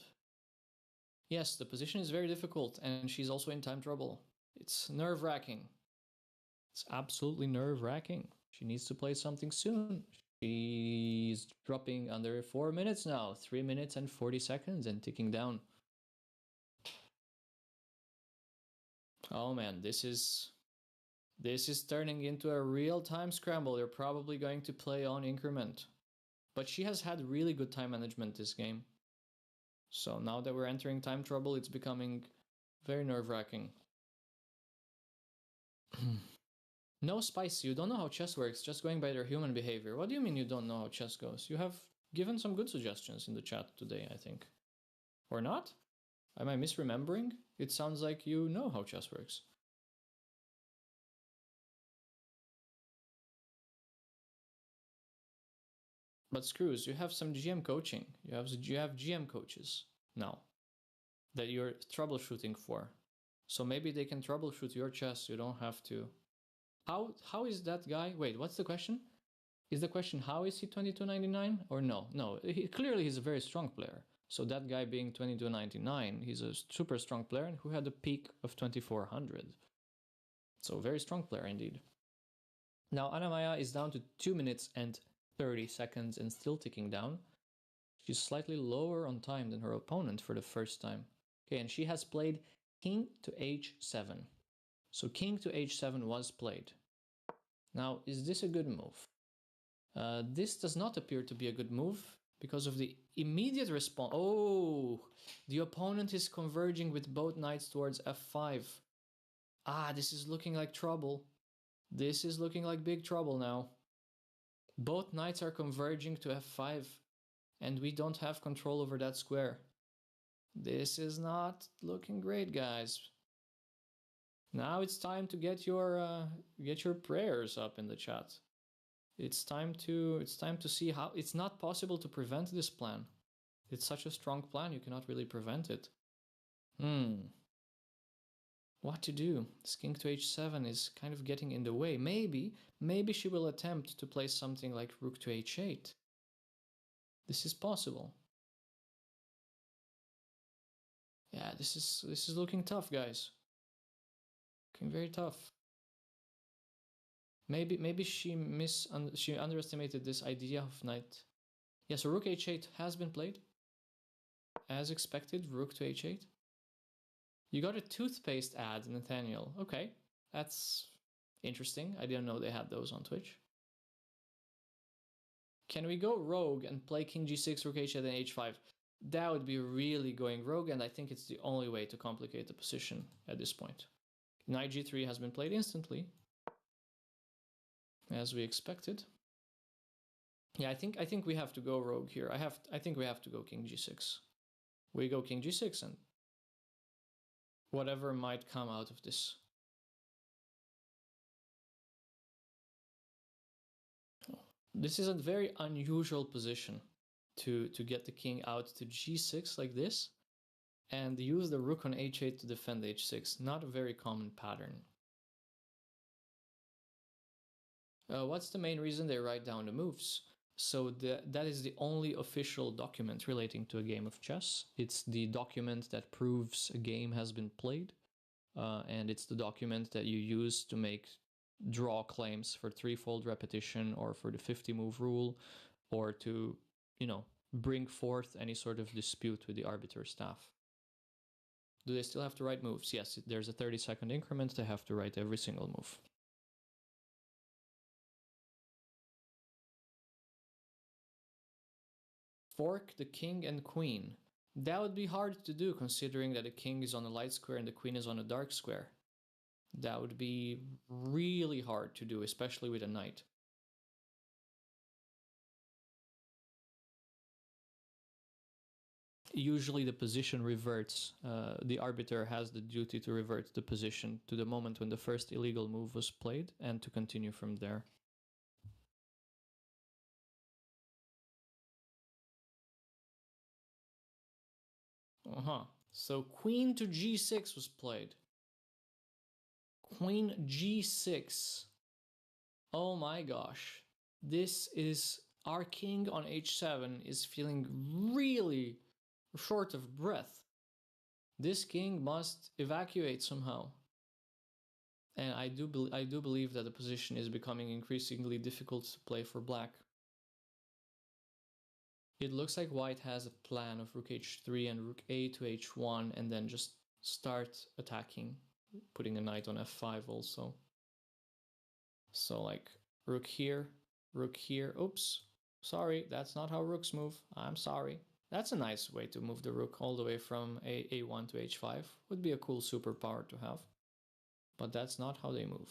Speaker 2: Yes, the position is very difficult, and she's also in time trouble. It's nerve-wracking. It's absolutely nerve-wracking. She needs to play something soon. She's dropping under 4 minutes now. 3 minutes and 40 seconds and ticking down. Oh man, this is turning into a real-time scramble. They're probably going to play on increment. But she has had really good time management this game. So now that we're entering time trouble, it's becoming very nerve-wracking. No, Spicy, you don't know how chess works, just going by their human behavior. What do you mean you don't know how chess goes? You have given some good suggestions in the chat today, I think. Or not? Am I misremembering? It sounds like you know how chess works. But Screws, you have some GM coaching. You have GM coaches now that you're troubleshooting for. So maybe they can troubleshoot your chess. You don't have to. How is that guy? Wait, what's the question? Is the question how is he 2299 or no? No, clearly he's a very strong player. So that guy being 2299, he's a super strong player who had a peak of 2400. So very strong player indeed. Now Anna-Maja is down to 2 minutes and 30 seconds and still ticking down. She's slightly lower on time than her opponent for the first time. Okay, and she has played king to h7. So king to h7 was played. Now, is this a good move? This does not appear to be a good move because of the immediate response. Oh, the opponent is converging with both knights towards f5. Ah, this is looking like trouble. This is looking like big trouble now. Both knights are converging to f5, and we don't have control over that square. This is not looking great, guys. Now it's time to get your prayers up in the chat. It's time to see how it's not possible to prevent this plan. It's such a strong plan, you cannot really prevent it. What to do? This king to h7 is kind of getting in the way. Maybe she will attempt to play something like rook to h8. This is possible. Yeah, this is looking tough, guys. Looking very tough. Maybe she underestimated this idea of knight. Yeah, so rook h8 has been played. As expected, rook to h8. You got a toothpaste ad, Nathaniel. Okay, that's interesting. I didn't know they had those on Twitch. Can we go rogue and play king g6, rook h8, and h5? That would be really going rogue, and I think it's the only way to complicate the position at this point. Knight g3 has been played instantly, as we expected. Yeah, I think we have to go rogue here. I think we have to go king g6. We go king g6 and whatever might come out of this. This is a very unusual position to get the king out to g6 like this and use the rook on h8 to defend h6. Not a very common pattern. What's the main reason they write down the moves? So that is the only official document relating to a game of chess. It's the document that proves a game has been played, and it's the document that you use to make draw claims for threefold repetition or for the 50-move rule, or to, bring forth any sort of dispute with the arbiter staff. Do they still have to write moves? Yes, there's a 30-second increment. They have to write every single move. Fork the king and queen. That would be hard to do considering that the king is on a light square and the queen is on a dark square. That would be really hard to do, especially with a knight. Usually the position reverts. The arbiter has the duty to revert the position to the moment when the first illegal move was played and to continue from there. So queen to g6 was played. Queen g6. Oh my gosh. This is... Our king on h7 is feeling really short of breath. This king must evacuate somehow. And I do believe that the position is becoming increasingly difficult to play for black. It looks like white has a plan of rook h3 and rook a to h1 and then just start attacking, putting a knight on f5 also. So like rook here, oops, sorry, that's not how rooks move, I'm sorry. That's a nice way to move the rook all the way from a1 to h5, would be a cool superpower to have. But that's not how they move.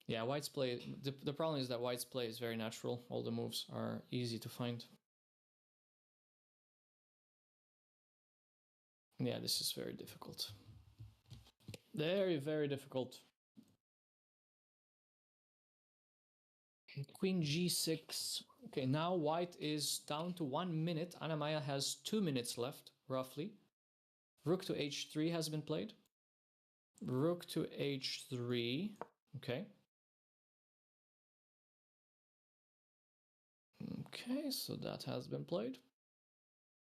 Speaker 2: Yeah, white's play, the problem is that white's play is very natural. All the moves are easy to find. Yeah, this is very difficult. Very, very difficult. Queen g6. Okay, now white is down to 1 minute. Anna-Maja has 2 minutes left, roughly. Rook to h3 has been played. Rook to h3. Okay. Okay, so that has been played.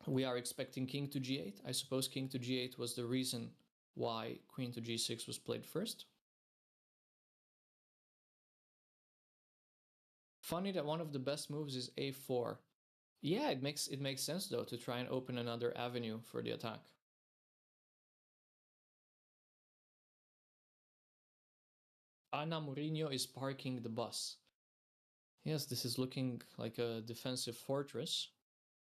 Speaker 2: We are expecting king to g8. I suppose king to g8 was the reason why queen to g6 was played first. Funny that one of the best moves is a4. Yeah, it makes sense though to try and open another avenue for the attack. Ana Mourinho is parking the bus. Yes, this is looking like a defensive fortress,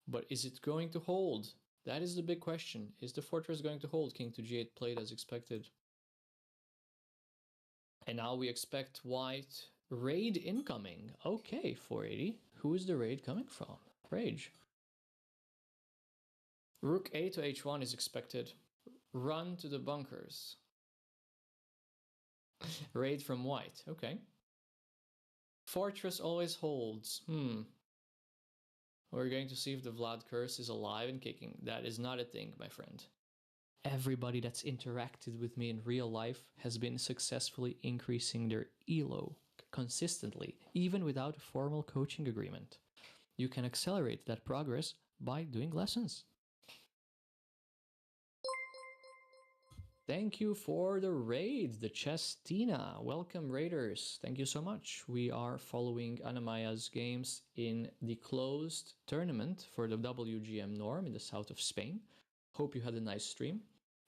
Speaker 2: but is it going to hold? That is the big question. Is the fortress going to hold? King to g8 played as expected. And now we expect white raid incoming. Okay, 480. Who is the raid coming from? Rage. Rook a to h1 is expected. Run to the bunkers. Raid from white. Okay. Fortress always holds. We're going to see if the Vlad curse is alive and kicking. That is not a thing, my friend. Everybody that's interacted with me in real life has been successfully increasing their elo consistently, even without a formal coaching agreement. You can accelerate that progress by doing lessons. Thank you for the raid, the Chestina. Welcome, Raiders. Thank you so much. We are following Anna-Maja's games in the closed tournament for the WGM norm in the south of Spain. Hope you had a nice stream.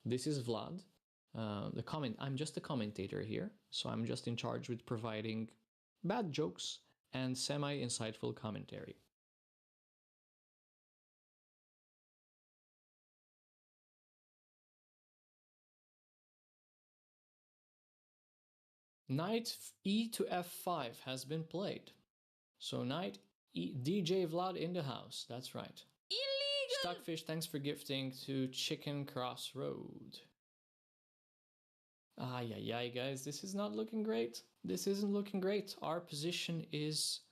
Speaker 2: This is Vlad. I'm just a commentator here, so I'm just in charge with providing bad jokes and semi-insightful commentary. Knight e to f5 has been played. So knight DJ Vlad in the house. That's right. Illegal! Stuckfish, thanks for gifting to Chicken Crossroad. Ay, guys, this is not looking great. This isn't looking great. Our position is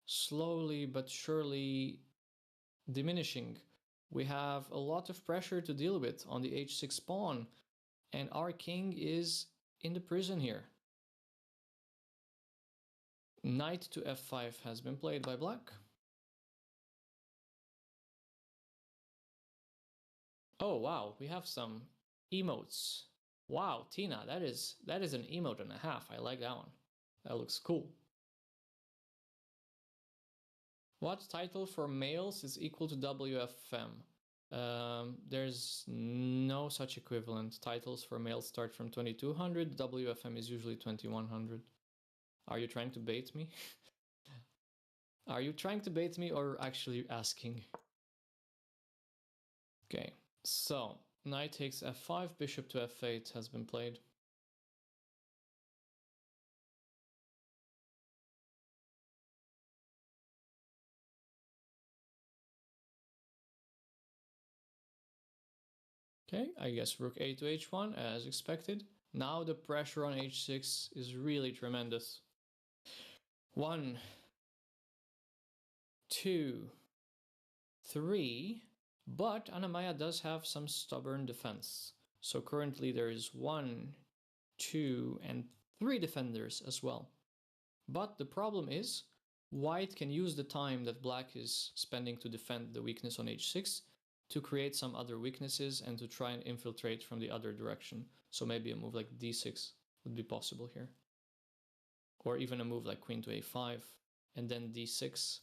Speaker 2: slowly but surely diminishing. We have a lot of pressure to deal with on the h6 pawn, and our king is in the prison here. Knight to f5 has been played by black. Oh wow, we have some emotes. Wow, Tina, that is an emote and a half. I like that one. That looks cool. What title for males is equal to WFM? There's no such equivalent. Titles for males start from 2200. WFM is usually 2100. Are you trying to bait me? Are you trying to bait me or actually asking? Okay, so knight takes f5, bishop to f8 has been played. Okay, I guess rook a to h1 as expected. Now the pressure on h6 is really tremendous. 1, 2, 3, but Anna-Maja does have some stubborn defense. So currently there is 1, 2, and 3 defenders as well. But the problem is, white can use the time that black is spending to defend the weakness on h6 to create some other weaknesses and to try and infiltrate from the other direction. So maybe a move like d6 would be possible here. Or even a move like queen to a5 and then d6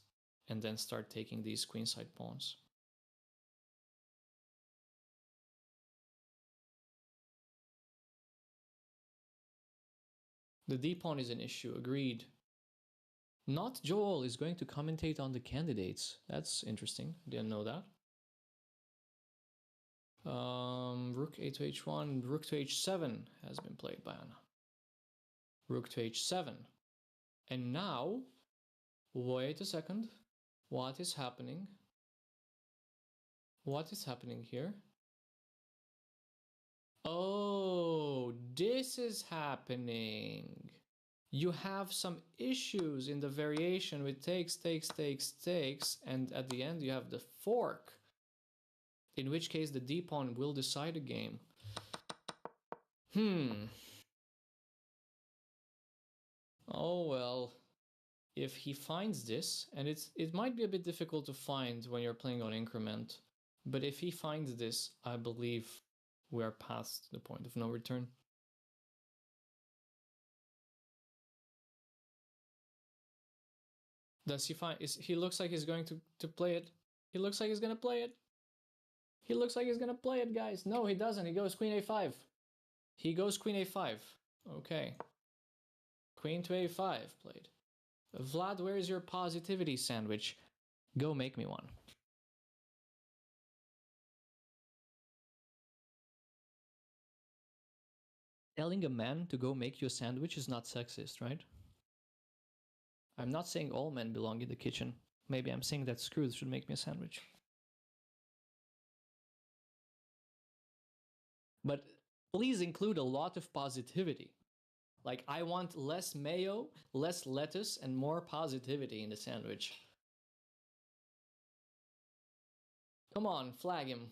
Speaker 2: and then start taking these queenside pawns. The d-pawn is an issue, agreed. Not Joel is going to commentate on the candidates. That's interesting. Didn't know that. Rook a to h1, rook to h7 has been played by Anna. Rook to h7. And now, wait a second. What is happening? What is happening here? Oh, this is happening. You have some issues in the variation with takes, and at the end you have the fork. In which case the D pawn will decide a game. Oh well. If he finds this, and it might be a bit difficult to find when you're playing on increment, but if he finds this, I believe we are past the point of no return. Does he find? He looks like he's going to play it. He looks like he's gonna play it. He looks like he's gonna play it, guys. No, he doesn't. He goes queen a5. He goes queen a5. Okay. Queen to a5 played. Vlad, where's your positivity sandwich? Go make me one. Telling a man to go make you a sandwich is not sexist, right? I'm not saying all men belong in the kitchen. Maybe I'm saying that Scrooge should make me a sandwich. But please include a lot of positivity. Like, I want less mayo, less lettuce, and more positivity in the sandwich. Come on, flag him.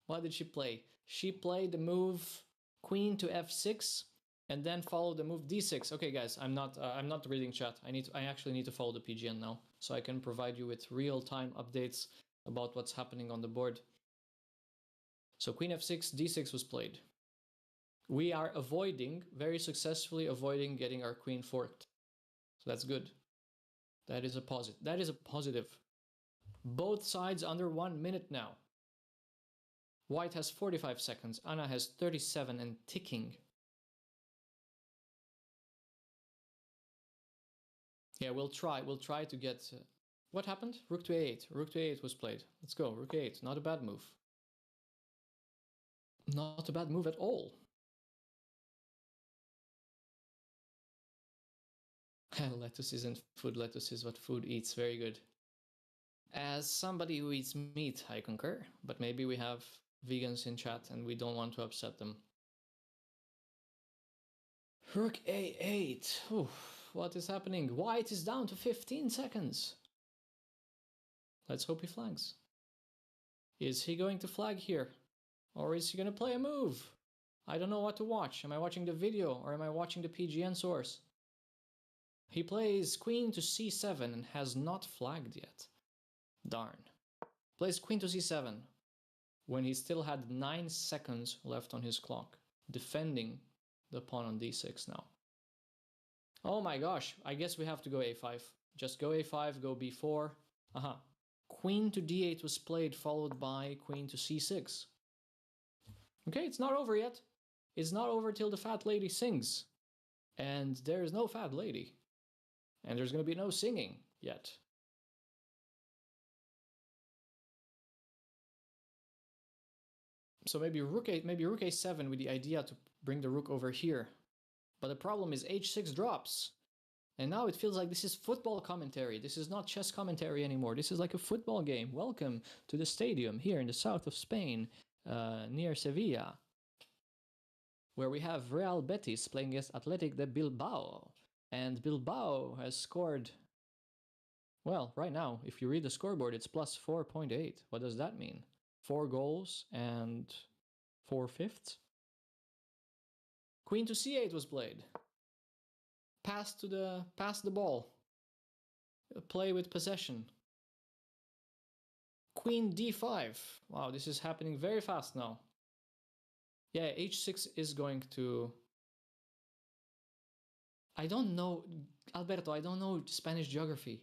Speaker 2: What did she play? She played the move queen to f6, and then followed the move d6. Okay, guys, I'm not reading chat. I actually need to follow the PGN now, so I can provide you with real-time updates about what's happening on the board. So queen f6, d6 was played. We are very successfully avoiding getting our queen forked. So that's good. That is a positive. That is a positive. Both sides under 1 minute now. White has 45 seconds. Anna has 37 and ticking. Yeah, we'll try to get... what happened? Rook to a8. Rook to a8 was played. Let's go. Rook a8. Not a bad move. Not a bad move at all. Lettuce isn't food. Lettuce is what food eats. Very good. As somebody who eats meat, I concur. But maybe we have vegans in chat and we don't want to upset them. Rook a8. Oof, what is happening? White is down to 15 seconds. Let's hope he flags. Is he going to flag here? Or is he going to play a move? I don't know what to watch. Am I watching the video or am I watching the PGN source? He plays queen to c7 and has not flagged yet. Darn. Plays queen to c7 when he still had 9 seconds left on his clock, defending the pawn on d6 now. Oh my gosh, I guess we have to go a5. Just go a5, go b4. Aha. Queen to d8 was played, followed by queen to c6. Okay, it's not over yet. It's not over till the fat lady sings. And there's no fat lady. And there's going to be no singing yet. So maybe rook a7 with the idea to bring the rook over here. But the problem is h6 drops. And now it feels like this is football commentary. This is not chess commentary anymore. This is like a football game. Welcome to the stadium here in the south of Spain, near Sevilla, where we have Real Betis playing against Athletic de Bilbao. And Bilbao has scored, well, right now, if you read the scoreboard, it's plus 4.8. What does that mean? 4 goals and 4/5. Queen to c8 was played. Pass the ball. Play with possession. Queen d5. Wow, this is happening very fast now. Yeah, h6 is going to... I don't know, Alberto, I don't know Spanish geography.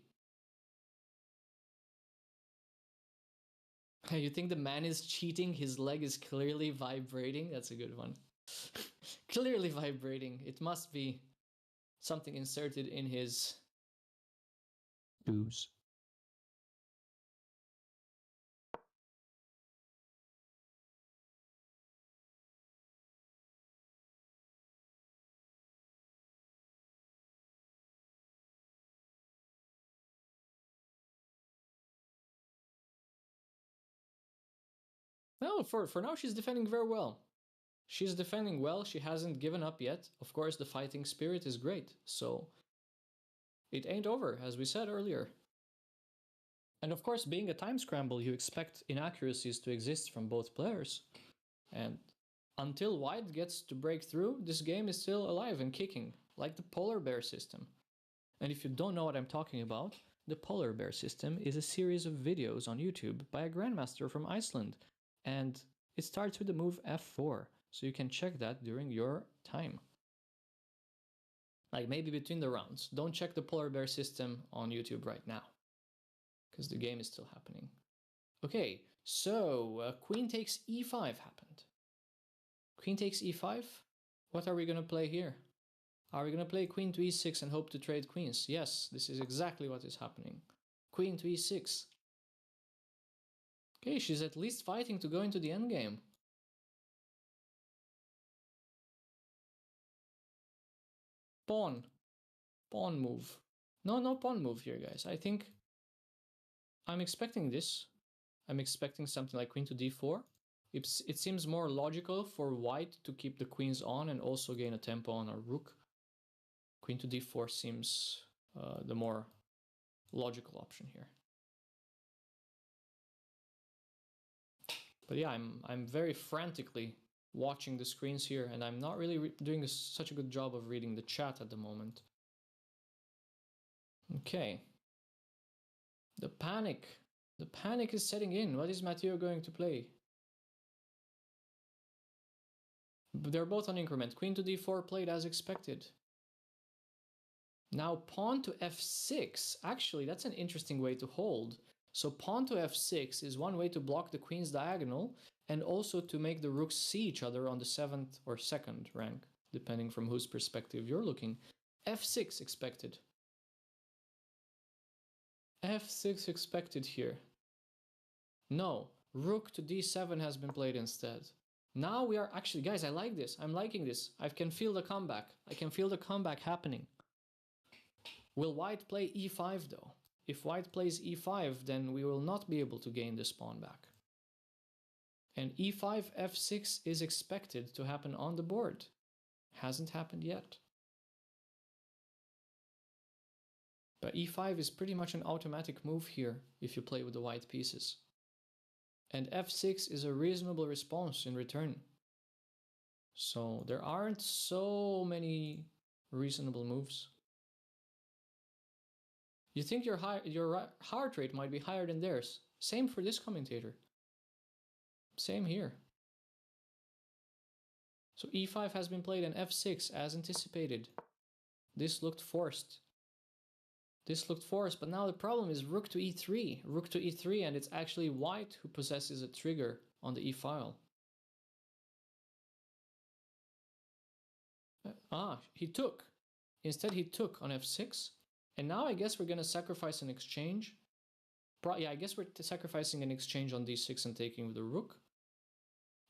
Speaker 2: You think the man is cheating? His leg is clearly vibrating? That's a good one. Clearly vibrating. It must be something inserted in his shoes. No, for now she's defending very well. She's defending well. She hasn't given up yet. Of course, the fighting spirit is great. So it ain't over, as we said earlier. And of course, being a time scramble, you expect inaccuracies to exist from both players. And until white gets to break through, this game is still alive and kicking, like the polar bear system. And if you don't know what I'm talking about, the polar bear system is a series of videos on YouTube by a grandmaster from Iceland. And it starts with the move f4, so you can check that during your time. Like maybe between the rounds. Don't check the polar bear system on YouTube right now, because the game is still happening. Okay, so queen takes e5 happened. Queen takes e5. What are we going to play here? Are we going to play queen to e6 and hope to trade queens? Yes, this is exactly what is happening. Queen to e6. Okay, she's at least fighting to go into the endgame. Pawn. Pawn move. No pawn move here, guys. I think I'm expecting this. I'm expecting something like queen to d4. It seems more logical for white to keep the queens on and also gain a tempo on our rook. Queen to d4 seems the more logical option here. But yeah, I'm very frantically watching the screens here, and I'm not really doing such a good job of reading the chat at the moment. Okay. The panic is setting in. What is Matteo going to play? They're both on increment. Queen to d4 played as expected. Now pawn to f6. Actually, that's an interesting way to hold. So pawn to f6 is one way to block the queen's diagonal and also to make the rooks see each other on the 7th or 2nd rank, depending from whose perspective you're looking. f6 expected. f6 expected here. No, rook to d7 has been played instead. Now we are actually, guys, I like this. I'm liking this. I can feel the comeback. I can feel the comeback happening. Will white play e5 though? If white plays e5, then we will not be able to gain this pawn back. And e5, f6 is expected to happen on the board. Hasn't happened yet. But e5 is pretty much an automatic move here if you play with the white pieces. And f6 is a reasonable response in return. So there aren't so many reasonable moves. You think your heart rate might be higher than theirs. Same for this commentator. Same here. So e5 has been played and f6 as anticipated. This looked forced. This looked forced, but now the problem is rook to e3. Rook to e3, and it's actually white who possesses a trigger on the e-file. He took. Instead he took on f6. And now I guess we're going to sacrifice an exchange. Yeah, I guess we're sacrificing an exchange on d6 and taking with the rook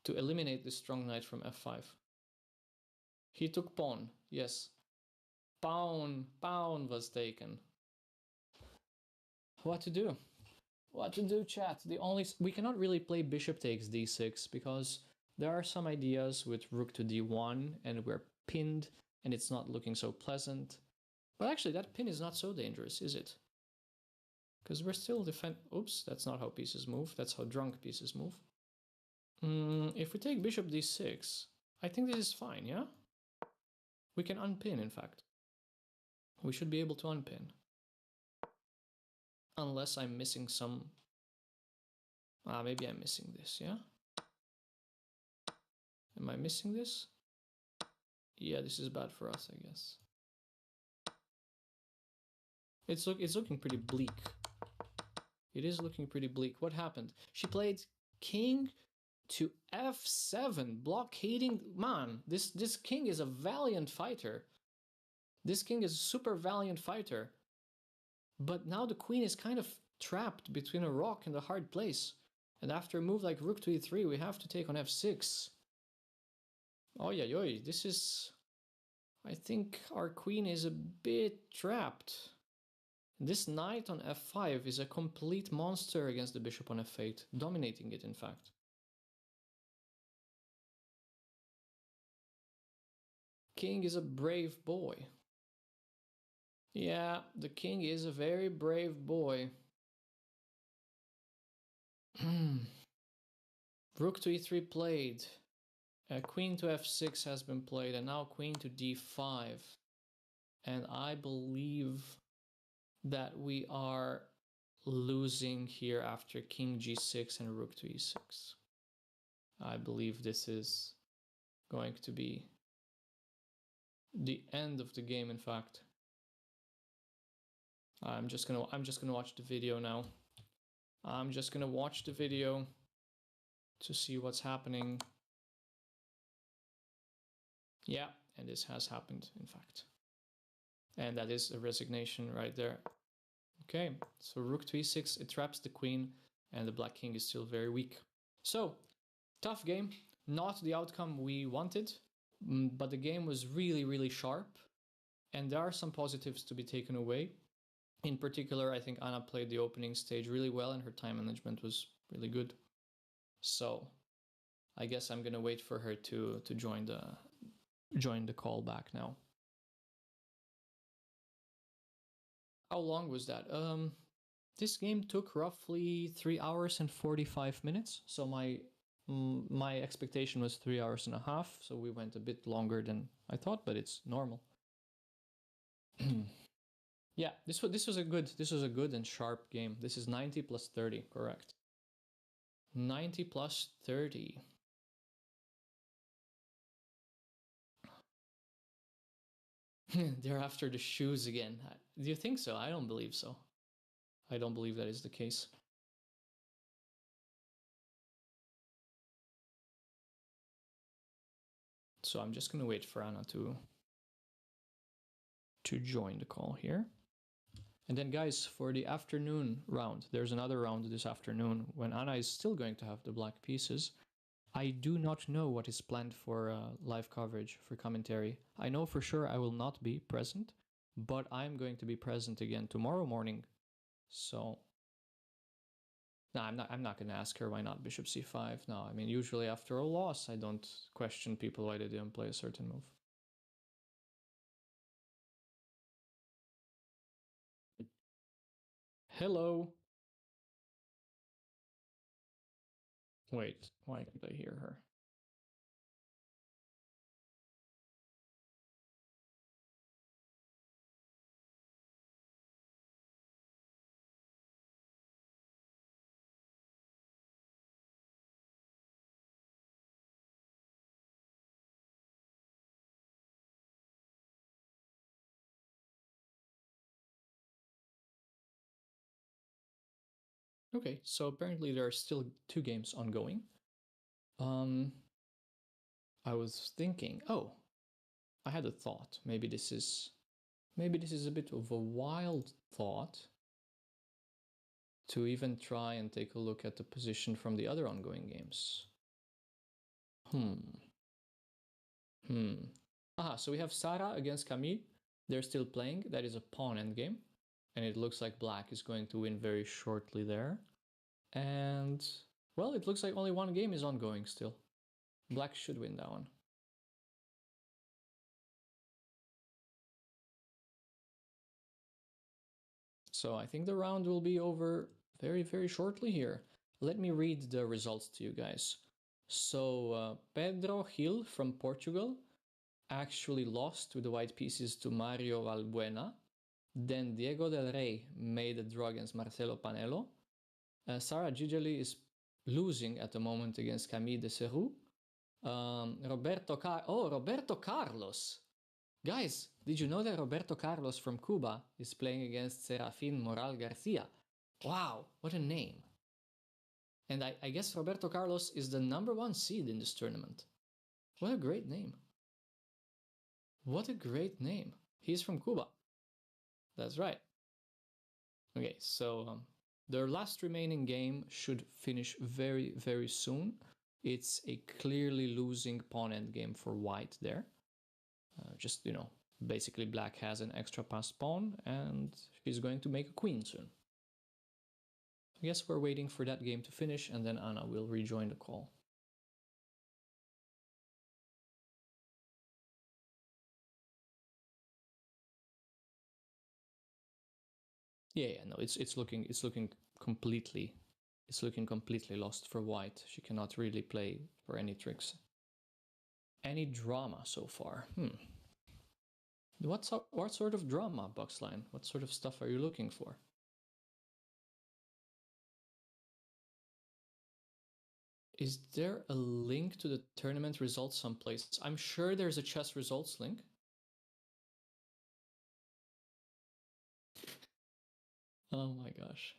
Speaker 2: to eliminate this strong knight from f5. He took pawn, yes. Pawn was taken. What to do? What to do, chat? We cannot really play bishop takes d6 because there are some ideas with rook to d1 and we're pinned and it's not looking so pleasant. But actually, that pin is not so dangerous, is it? Because we're still Oops, that's not how pieces move. That's how drunk pieces move. If we take bishop d6, I think this is fine, yeah? We can unpin, in fact. We should be able to unpin. Unless I'm missing some... maybe I'm missing this, yeah? Am I missing this? Yeah, this is bad for us, I guess. It's looking pretty bleak. It is looking pretty bleak. What happened? She played king to f7, blockading. Man, this king is a valiant fighter. This king is a super valiant fighter. But now the queen is kind of trapped between a rock and a hard place. And after a move like rook to e3, we have to take on f6. Oi, this is... I think our queen is a bit trapped. This knight on f5 is a complete monster against the bishop on f8, dominating it in fact. King is a brave boy. Yeah, the king is a very brave boy. Rook to e3 played. Queen to f6 has been played, and now queen to d5. And I believe that we are losing here after king g6 and rook to e6. I believe this is going to be the end of the game, in fact. I'm just gonna watch the video now. I'm just gonna watch the video to see what's happening. Yeah, and this has happened, in fact. And that is a resignation right there. Okay, so rook to e6, it traps the queen, and the black king is still very weak. So, tough game, not the outcome we wanted, but the game was really, really sharp, and there are some positives to be taken away. In particular, I think Anna played the opening stage really well, and her time management was really good. So, I guess I'm gonna wait for her to join the call back now. How long was that? This game took roughly 3 hours and 45 minutes. So my expectation was 3 hours and a half. So we went a bit longer than I thought, but it's normal. Yeah, this was a good and sharp game. This is 90 plus 30, correct? 90 plus 30. They're after the shoes again. Do you think so? I don't believe so. I don't believe that is the case. So I'm just gonna wait for Anna to join the call here. And then guys, for the afternoon round, there's another round this afternoon when Anna is still going to have the black pieces. I do not know what is planned for live coverage, for commentary. I know for sure I will not be present, but I'm going to be present again tomorrow morning. So, no, I'm not going to ask her why not bishop c5. No, I mean, usually after a loss, I don't question people why they didn't play a certain move. Hello. Wait, why can't I hear her? Okay, so apparently there are still 2 games ongoing. I was thinking, oh, I had a thought. Maybe this is a bit of a wild thought to even try and take a look at the position from the other ongoing games. So we have Zahara against Camille. They're still playing. That is a pawn endgame. And it looks like black is going to win very shortly there. And, well, it looks like only 1 game is ongoing still. Black should win that one. So I think the round will be over very, very shortly here. Let me read the results to you guys. So Pedro Gil from Portugal actually lost with the white pieces to Mario Valbuena. Then Diego del Rey made a draw against Marcelo Panelo. Sarah Gigeli is losing at the moment against Camille de Serroux. Roberto Carlos. Guys, did you know that Roberto Carlos from Cuba is playing against Serafin Moral Garcia? Wow, what a name. And I guess Roberto Carlos is the #1 seed in this tournament. What a great name. What a great name. He's from Cuba. That's right. Okay, so their last remaining game should finish very, very soon. It's a clearly losing pawn endgame for white there. Just, basically black has an extra passed pawn and she's going to make a queen soon. I guess we're waiting for that game to finish and then Anna will rejoin the call. Yeah, no, it's looking completely lost for white. She cannot really play for any tricks. Any drama so far? What sort of drama, Boxline? What sort of stuff are you looking for? Is there a link to the tournament results someplace? I'm sure there's a chess results link. Oh my gosh.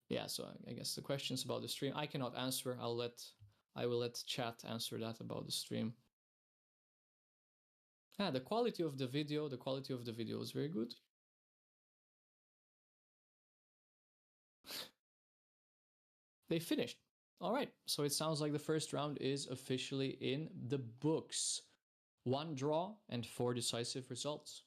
Speaker 2: Yeah, so I guess the questions about the stream I cannot answer. I will let chat answer that about the stream. The quality of the video is very good. They finished. All right, so it sounds like the first round is officially in the books. 1 draw and 4 decisive results.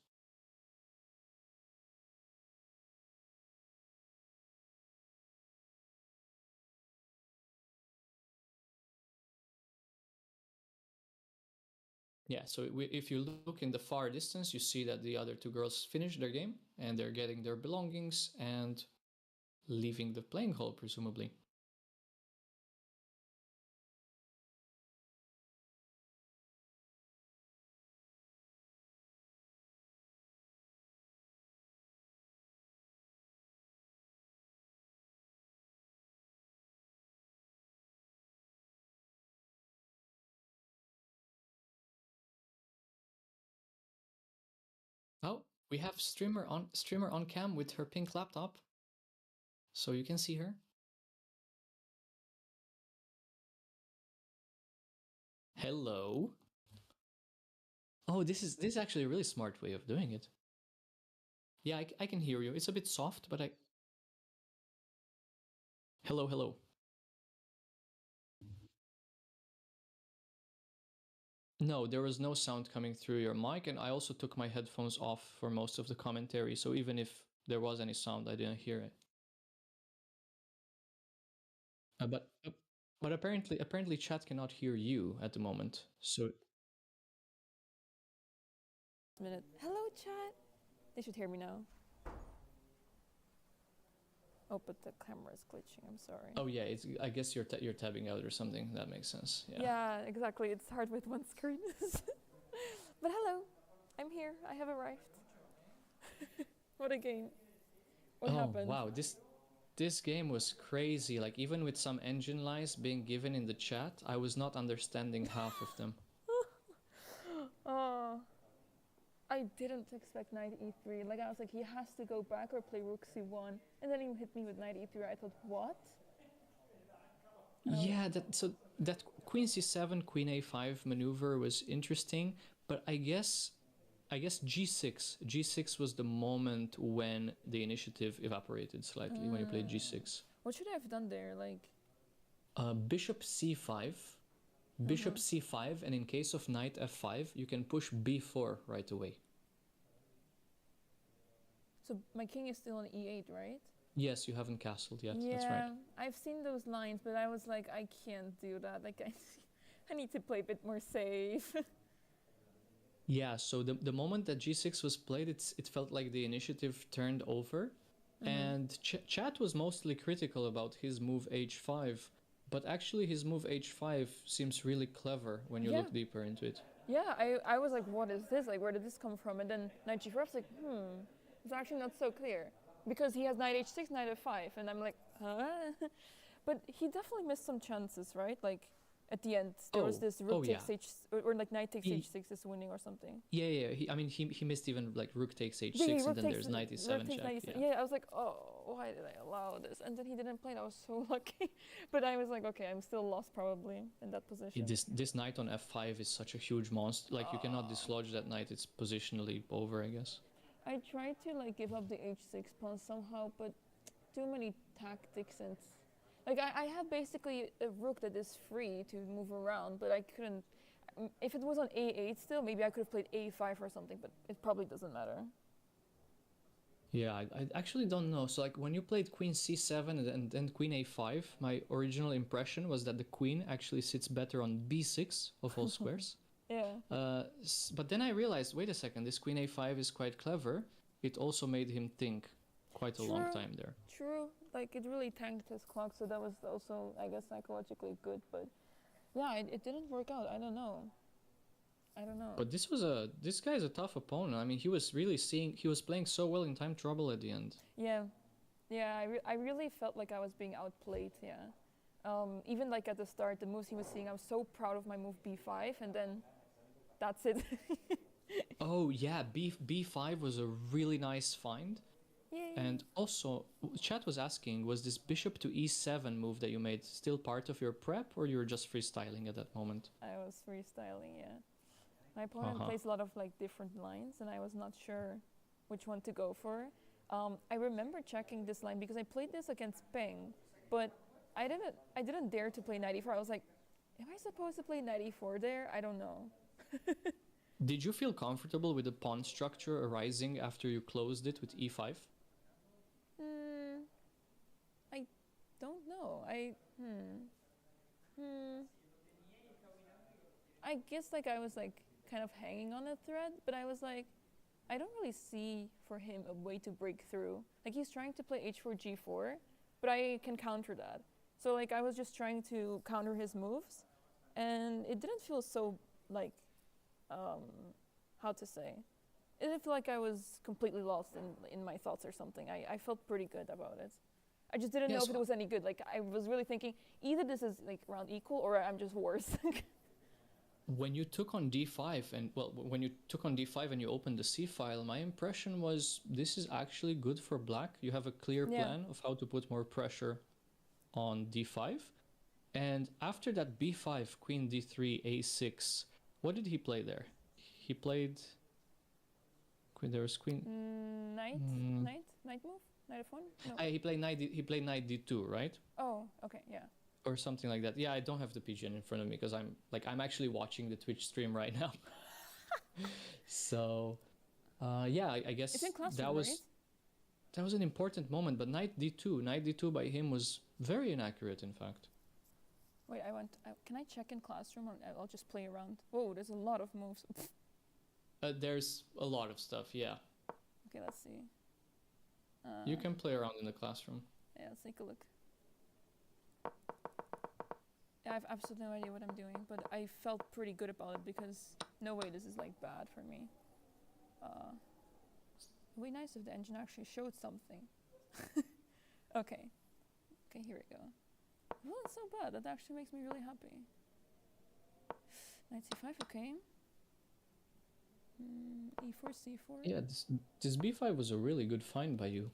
Speaker 2: Yeah, so if you look in the far distance, you see that the other 2 girls finished their game and they're getting their belongings and leaving the playing hall, presumably. Oh, we have streamer on cam with her pink laptop, so you can see her. Hello. Oh, this is actually a really smart way of doing it. Yeah, I can hear you. It's a bit soft, but Hello, hello. No, there was no sound coming through your mic, and I also took my headphones off for most of the commentary, so even if there was any sound, I didn't hear it. But apparently chat cannot hear you at the moment. So
Speaker 3: Minute. Hello, chat. They should hear me now. Oh, but the camera is glitching. I'm sorry.
Speaker 2: oh yeah, I guess you're tabbing out or something. That makes sense. Yeah.
Speaker 3: Yeah, exactly. It's hard with one screen. But hello, I'm here. I have arrived. What a game. What happened?
Speaker 2: Wow, this game was crazy. Like even with some engine lies being given in the chat, I was not understanding half of them.
Speaker 3: Oh, I didn't expect knight e3. Like I was like, he has to go back or play rook c1, and then he hit me with knight e3. I thought, what?
Speaker 2: Yeah, that queen c7, queen a5 maneuver was interesting, but I guess g6 was the moment when the initiative evaporated slightly when you played g6.
Speaker 3: What should I have done there? Like
Speaker 2: bishop c5, bishop c5, and in case of knight f5, you can push b4 right away.
Speaker 3: So my king is still on e8, right?
Speaker 2: Yes, you haven't castled yet.
Speaker 3: Yeah,
Speaker 2: That's right.
Speaker 3: I've seen those lines, but I was like, I can't do that. Like, I need to play a bit more safe.
Speaker 2: Yeah, so the moment that g6 was played, it felt like the initiative turned over, and chat was mostly critical about his move h5, but actually his move h5 seems really clever when you look deeper into it.
Speaker 3: Yeah, I was like, what is this? Like, where did this come from? And then knight g4, I was like, it's actually not so clear. Because he has knight h6, knight f5, and I'm like, huh? But he definitely missed some chances, right? Like, at the end, there was this rook takes h, or like knight takes h6 is winning or something.
Speaker 2: Yeah. He missed even like rook takes h6, and then there's knight e7 check.
Speaker 3: Yeah, I was like, oh, why did I allow this? And then he didn't play it. I was so lucky. But I was like, okay, I'm still lost probably in that position.
Speaker 2: This knight on f5 is such a huge monster. Like you cannot dislodge that knight. It's positionally over, I guess.
Speaker 3: I tried to like give up the h6 pawn somehow, but too many tactics and like I have basically a rook that is free to move around, but I couldn't. If it was on a8 still, maybe I could have played a5 or something, but it probably doesn't matter.
Speaker 2: Yeah, I actually don't know. So like when you played queen c7 and then queen a5, my original impression was that the queen actually sits better on b6 of all squares.
Speaker 3: Yeah.
Speaker 2: But then I realized, wait a second, this queen a5 is quite clever it also made him think quite a long
Speaker 3: True.
Speaker 2: time there.
Speaker 3: True. Like it really tanked his clock, so that was also, I guess, psychologically good. But yeah, it didn't work out. I don't know.
Speaker 2: But this guy is a tough opponent. I mean, he was playing so well in time trouble at the end.
Speaker 3: Yeah, yeah. I really felt like I was being outplayed. Yeah. Even like at the start, the moves he was seeing, I was so proud of my move B5, and then that's it.
Speaker 2: Oh yeah, B5 was a really nice find.
Speaker 3: Yay.
Speaker 2: And also, chat was asking, was this bishop to E7 move that you made still part of your prep, or you were just freestyling at that moment?
Speaker 3: I was freestyling. Yeah. My opponent plays a lot of like different lines, and I was not sure which one to go for. I remember checking this line because I played this against Peng, but I didn't dare to play knight e4. I was like, am I supposed to play knight e4 there? I don't know.
Speaker 2: Did you feel comfortable with the pawn structure arising after you closed it with E5?
Speaker 3: I don't know. I guess like I was like kind of hanging on a thread, but I was like, I don't really see for him a way to break through. Like he's trying to play h4 g4, but I can counter that. So like I was just trying to counter his moves, and it didn't feel so like, how to say? It didn't feel like I was completely lost in my thoughts or something. I felt pretty good about it. I just didn't know if it was any good. Like I was really thinking either this is like around equal or I'm just worse.
Speaker 2: When you took on d5 and you opened the c file, my impression was this is actually good for black. You have a clear plan of how to put more pressure on d5. And after that b5, queen d3, a6, what did he play there? He played queen. There was queen.
Speaker 3: Knight move, knight f1. No.
Speaker 2: He played knight d2, right?
Speaker 3: Oh, okay, yeah.
Speaker 2: Or something like that. Yeah, I don't have the PGN in front of me because I'm actually watching the Twitch stream right now. So, yeah, I guess
Speaker 3: it's in classroom,
Speaker 2: that was
Speaker 3: right?
Speaker 2: that was an important moment. But knight d2 by him was very inaccurate, in fact.
Speaker 3: Wait, can I check in classroom? Or I'll just play around. Whoa, there's a lot of moves.
Speaker 2: There's a lot of stuff. Yeah.
Speaker 3: Okay, let's see.
Speaker 2: You can play around in the classroom.
Speaker 3: Yeah, let's take a look. Yeah, I have absolutely no idea what I'm doing, but I felt pretty good about it because no way this is like bad for me. It would be nice if the engine actually showed something. Okay, here we go. Well, it's so bad. That actually makes me really happy. Knight c5, okay. E4, c4.
Speaker 2: Yeah, this b5 was a really good find by you.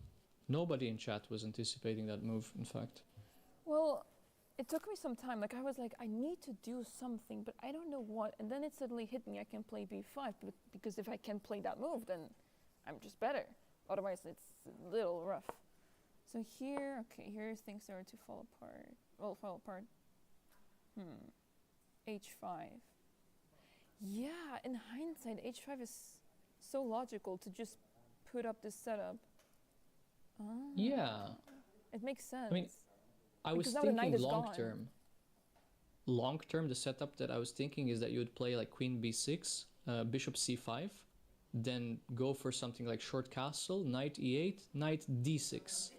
Speaker 2: Nobody in chat was anticipating that move, in fact.
Speaker 3: Well, it took me some time. Like I was like, I need to do something, but I don't know what. And then it suddenly hit me. I can play b5, but because if I can play that move, then I'm just better. Otherwise, it's a little rough. So here, okay, here things start to fall apart. Well, fall apart. H5. Yeah, in hindsight, H5 is so logical to just put up this setup.
Speaker 2: Yeah.
Speaker 3: It makes sense.
Speaker 2: I mean, I was thinking long term, the setup that I was thinking is that you would play like queen b6, bishop c5, then go for something like short castle, knight e8, knight d6.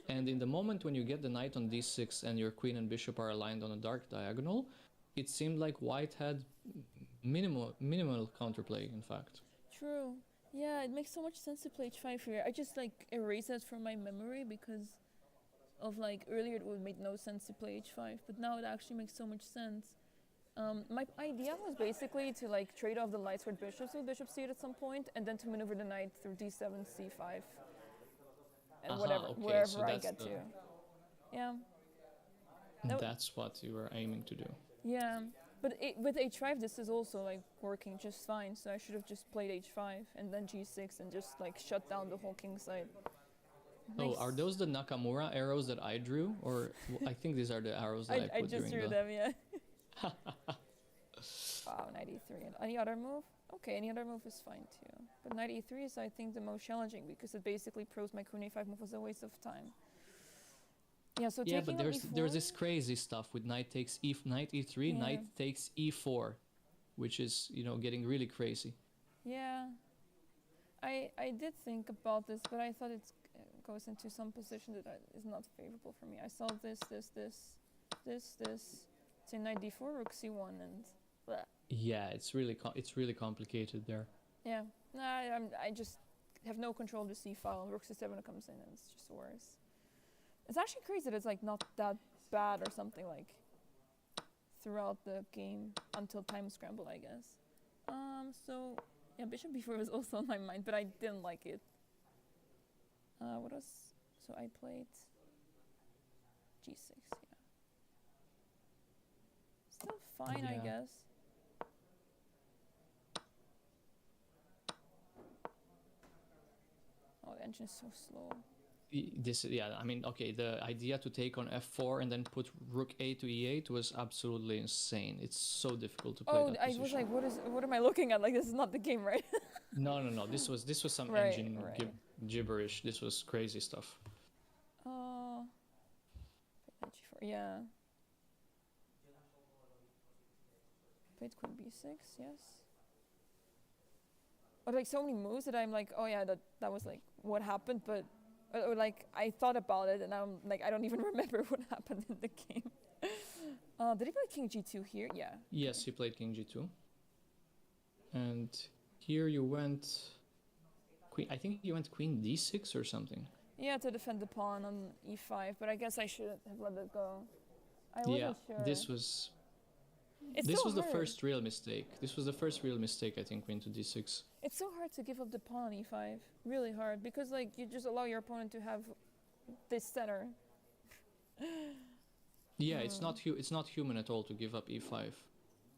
Speaker 2: And in the moment when you get the knight on d6 and your queen and bishop are aligned on a dark diagonal, it seemed like white had minimal counterplay, in fact.
Speaker 3: True. Yeah, it makes so much sense to play h5 here. I just like erase that from my memory because of like earlier it would make no sense to play h5, but now it actually makes so much sense. My idea was basically to like trade off the light squared bishops with bishop c8 at some point, and then to maneuver the knight through d7, c5, and wherever I get to. Yeah.
Speaker 2: That's what you were aiming to do.
Speaker 3: Yeah, but with h5 this is also like working just fine, so I should have just played h5 and then g6 and just like shut down the whole king side.
Speaker 2: Oh, are those the Nakamura arrows that I drew? Or I think these are the arrows that I put
Speaker 3: just
Speaker 2: during
Speaker 3: drew them, yeah. Wow, knight e3. And any other move? Okay, any other move is fine too. But knight e3 is, I think, the most challenging because it basically proves my queen a5 move was a waste of time. Yeah, so
Speaker 2: yeah, but there's this crazy stuff with knight takes knight e3, knight takes e4, which is, getting really crazy.
Speaker 3: Yeah. I did think about this, but I thought it goes into some position that is not favorable for me. I saw this. It's in knight d4, rook c1, and blah.
Speaker 2: Yeah, it's really complicated there.
Speaker 3: Yeah, no, I just have no control of the c file. Rook c7 comes in, and it's just worse. It's actually crazy that it's like not that bad or something like throughout the game until time scramble, I guess. So yeah, bishop b4 was also on my mind, but I didn't like it. What else? So I played g6. Yeah, still fine, I
Speaker 2: Yeah.
Speaker 3: guess. Oh, the engine is so slow.
Speaker 2: I mean, okay, the idea to take on f4 and then put rook a to e8 was absolutely insane. It's so difficult to play
Speaker 3: Oh,
Speaker 2: that
Speaker 3: I
Speaker 2: position.
Speaker 3: was like, what am I looking at? Like, this is not the game, right?
Speaker 2: No. This was some
Speaker 3: Right,
Speaker 2: engine
Speaker 3: right.
Speaker 2: gibberish. This was crazy stuff.
Speaker 3: Knight g4, yeah. Played queen b6, yes. But like so many moves that I'm like, oh yeah, that was like what happened, but or like I thought about it and I'm like I don't even remember what happened in the game. Did he play king g2 here? Yeah.
Speaker 2: Yes, he played king g2. And here you went queen. I think you went queen d6 or something.
Speaker 3: Yeah, to defend the pawn on e5, but I guess I should have let it go. I wasn't sure.
Speaker 2: This was
Speaker 3: It's
Speaker 2: this
Speaker 3: so
Speaker 2: was the
Speaker 3: hard.
Speaker 2: first real mistake. This was the first real mistake, I think, queen to d6.
Speaker 3: It's so hard to give up the pawn on e5. Really hard, because like you just allow your opponent to have this center.
Speaker 2: Yeah, it's not human at all to give up e5.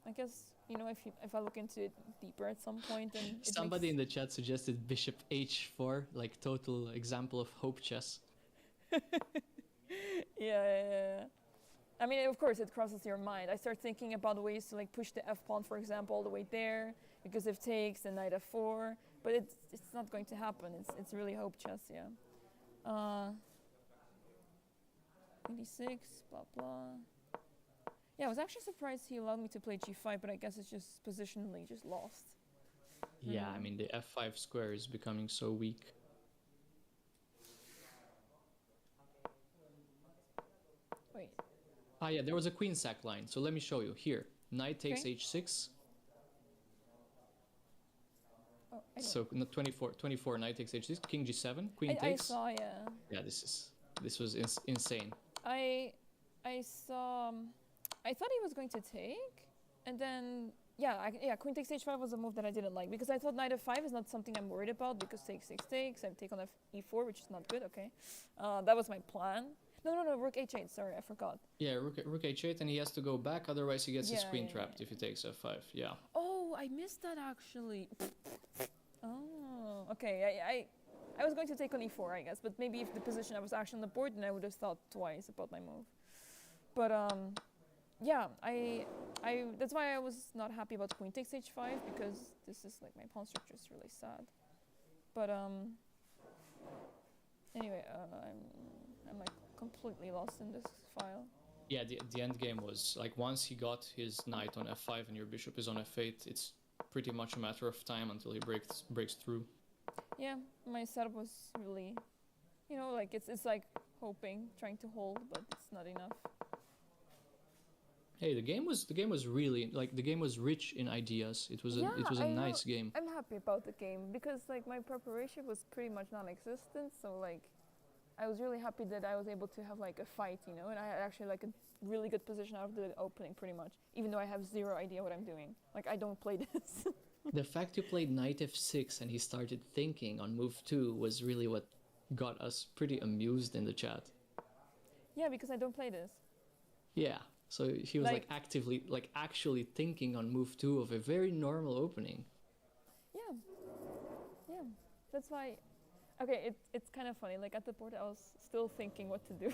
Speaker 3: I guess, you know, if I look into it deeper at some point, then
Speaker 2: Somebody in the chat suggested bishop h4, like total example of hope chess.
Speaker 3: Yeah. I mean, of course, it crosses your mind. I start thinking about ways to like push the f pawn, for example, all the way there, because if takes, then knight f4. But it's not going to happen. It's really hope chess, yeah. 26, blah blah. Yeah, I was actually surprised he allowed me to play g5, but I guess it's just positionally just lost.
Speaker 2: Yeah, I mean the f5 square is becoming so weak.
Speaker 3: Wait.
Speaker 2: Ah, yeah, there was a queen sack line. So let me show you. Here, knight takes
Speaker 3: Okay.
Speaker 2: h6.
Speaker 3: Oh, I don't-
Speaker 2: So no, 24, knight takes h6, king g7, queen
Speaker 3: I
Speaker 2: takes.
Speaker 3: saw, yeah.
Speaker 2: Yeah, this was insane.
Speaker 3: I saw. I thought he was going to take, and then queen takes h5 was a move that I didn't like because I thought knight f5 is not something I'm worried about because takes takes. I take on e4, which is not good. Okay, that was my plan. No, rook h8. Sorry, I forgot.
Speaker 2: Yeah, rook h8, and he has to go back, otherwise he gets his
Speaker 3: Yeah,
Speaker 2: queen
Speaker 3: yeah,
Speaker 2: trapped
Speaker 3: yeah.
Speaker 2: if he takes f5. Yeah.
Speaker 3: Oh, I missed that actually. Oh, okay. I was going to take on e4, I guess, but maybe if the position I was actually on the board, then I would have thought twice about my move. But yeah, I that's why I was not happy about queen takes h5 because this is like my pawn structure is really sad. But anyway, I'm like completely lost in this file.
Speaker 2: Yeah, the end game was like once he got his knight on f5 and your bishop is on f8, it's pretty much a matter of time until he breaks through.
Speaker 3: Yeah, my setup was really, you know, like it's like hoping, trying to hold, but it's not enough.
Speaker 2: Hey, the game was really like the game was rich in ideas. It was a nice game.
Speaker 3: I'm happy about the game because like my preparation was pretty much non-existent, so like I was really happy that I was able to have like a fight, you know, and I had actually like a really good position out of the opening pretty much, even though I have zero idea what I'm doing. Like I don't play this.
Speaker 2: The fact you played knight f6 and he started thinking on move 2 was really what got us pretty amused in the chat.
Speaker 3: Yeah, because I don't play this.
Speaker 2: Yeah, so he was
Speaker 3: Like-
Speaker 2: actually thinking on move 2 of a very normal opening.
Speaker 3: Yeah, that's why. Okay, it's kind of funny. Like at the board, I was still thinking what to do.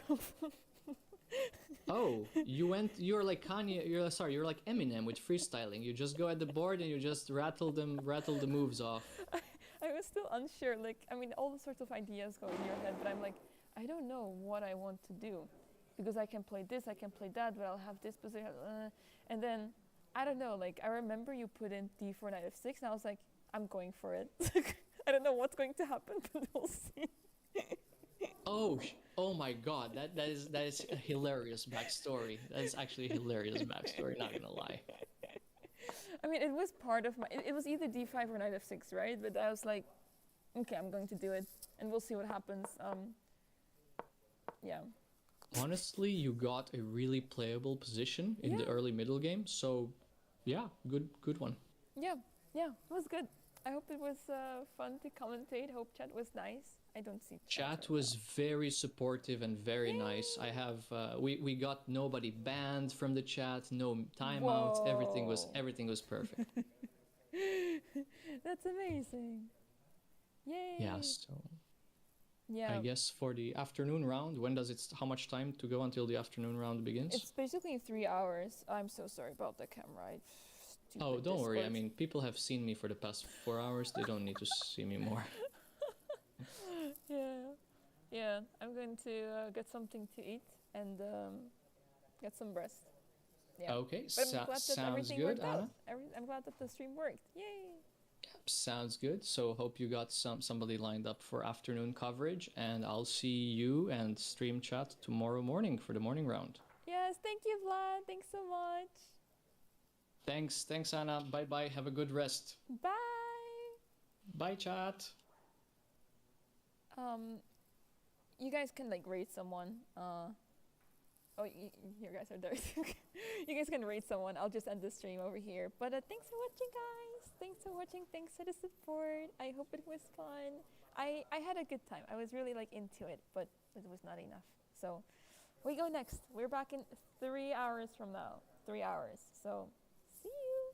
Speaker 2: Oh, you're like Kanye, you're like Eminem with freestyling. You just go at the board and you just rattle the moves off.
Speaker 3: I was still unsure. Like, I mean, all the sorts of ideas go in your head, but I'm like, I don't know what I want to do. Because I can play this, I can play that, but I'll have this position. And then, I don't know, like, I remember you put in d4, knight f6, and I was like, I'm going for it. I don't know what's going to happen, but we'll see.
Speaker 2: Oh my God, that is a hilarious backstory. That is actually a hilarious backstory. Not gonna lie.
Speaker 3: I mean, it was part of my. It was either d5 or knight f6, right? But I was like, okay, I'm going to do it, and we'll see what happens. Yeah.
Speaker 2: Honestly, you got a really playable position in the early middle game, so yeah, good one.
Speaker 3: Yeah, it was good. I hope it was fun to commentate. Hope chat was nice. I don't see
Speaker 2: Chat
Speaker 3: right
Speaker 2: was very supportive and very nice. I have we got nobody banned from the chat, no timeouts. Everything was perfect.
Speaker 3: That's amazing. Yay.
Speaker 2: Yeah, so
Speaker 3: Yeah.
Speaker 2: I guess for the afternoon round, how much time to go until the afternoon round begins?
Speaker 3: It's basically 3 hours. I'm so sorry about the camera.
Speaker 2: Oh, don't worry. I mean, people have seen me for the past 4 hours. They don't need to see me more.
Speaker 3: Yeah. I'm going to get something to eat and get some rest. Yeah.
Speaker 2: Okay,
Speaker 3: but I'm glad that
Speaker 2: sounds
Speaker 3: everything
Speaker 2: good,
Speaker 3: worked out.
Speaker 2: Anna.
Speaker 3: I'm glad that the stream worked. Yay!
Speaker 2: Sounds good. So hope you got somebody lined up for afternoon coverage, and I'll see you and stream chat tomorrow morning for the morning round.
Speaker 3: Yes, thank you, Vlad. Thanks so much.
Speaker 2: Thanks, Anna. Bye. Have a good rest.
Speaker 3: Bye.
Speaker 2: Bye, chat.
Speaker 3: You guys can like rate someone. You guys are there. You guys can rate someone. I'll just end the stream over here. But thanks for watching, guys. Thanks for watching. Thanks for the support. I hope it was fun. I had a good time. I was really like into it, but it was not enough. So we go next. We're back in 3 hours from now. 3 hours. So see you.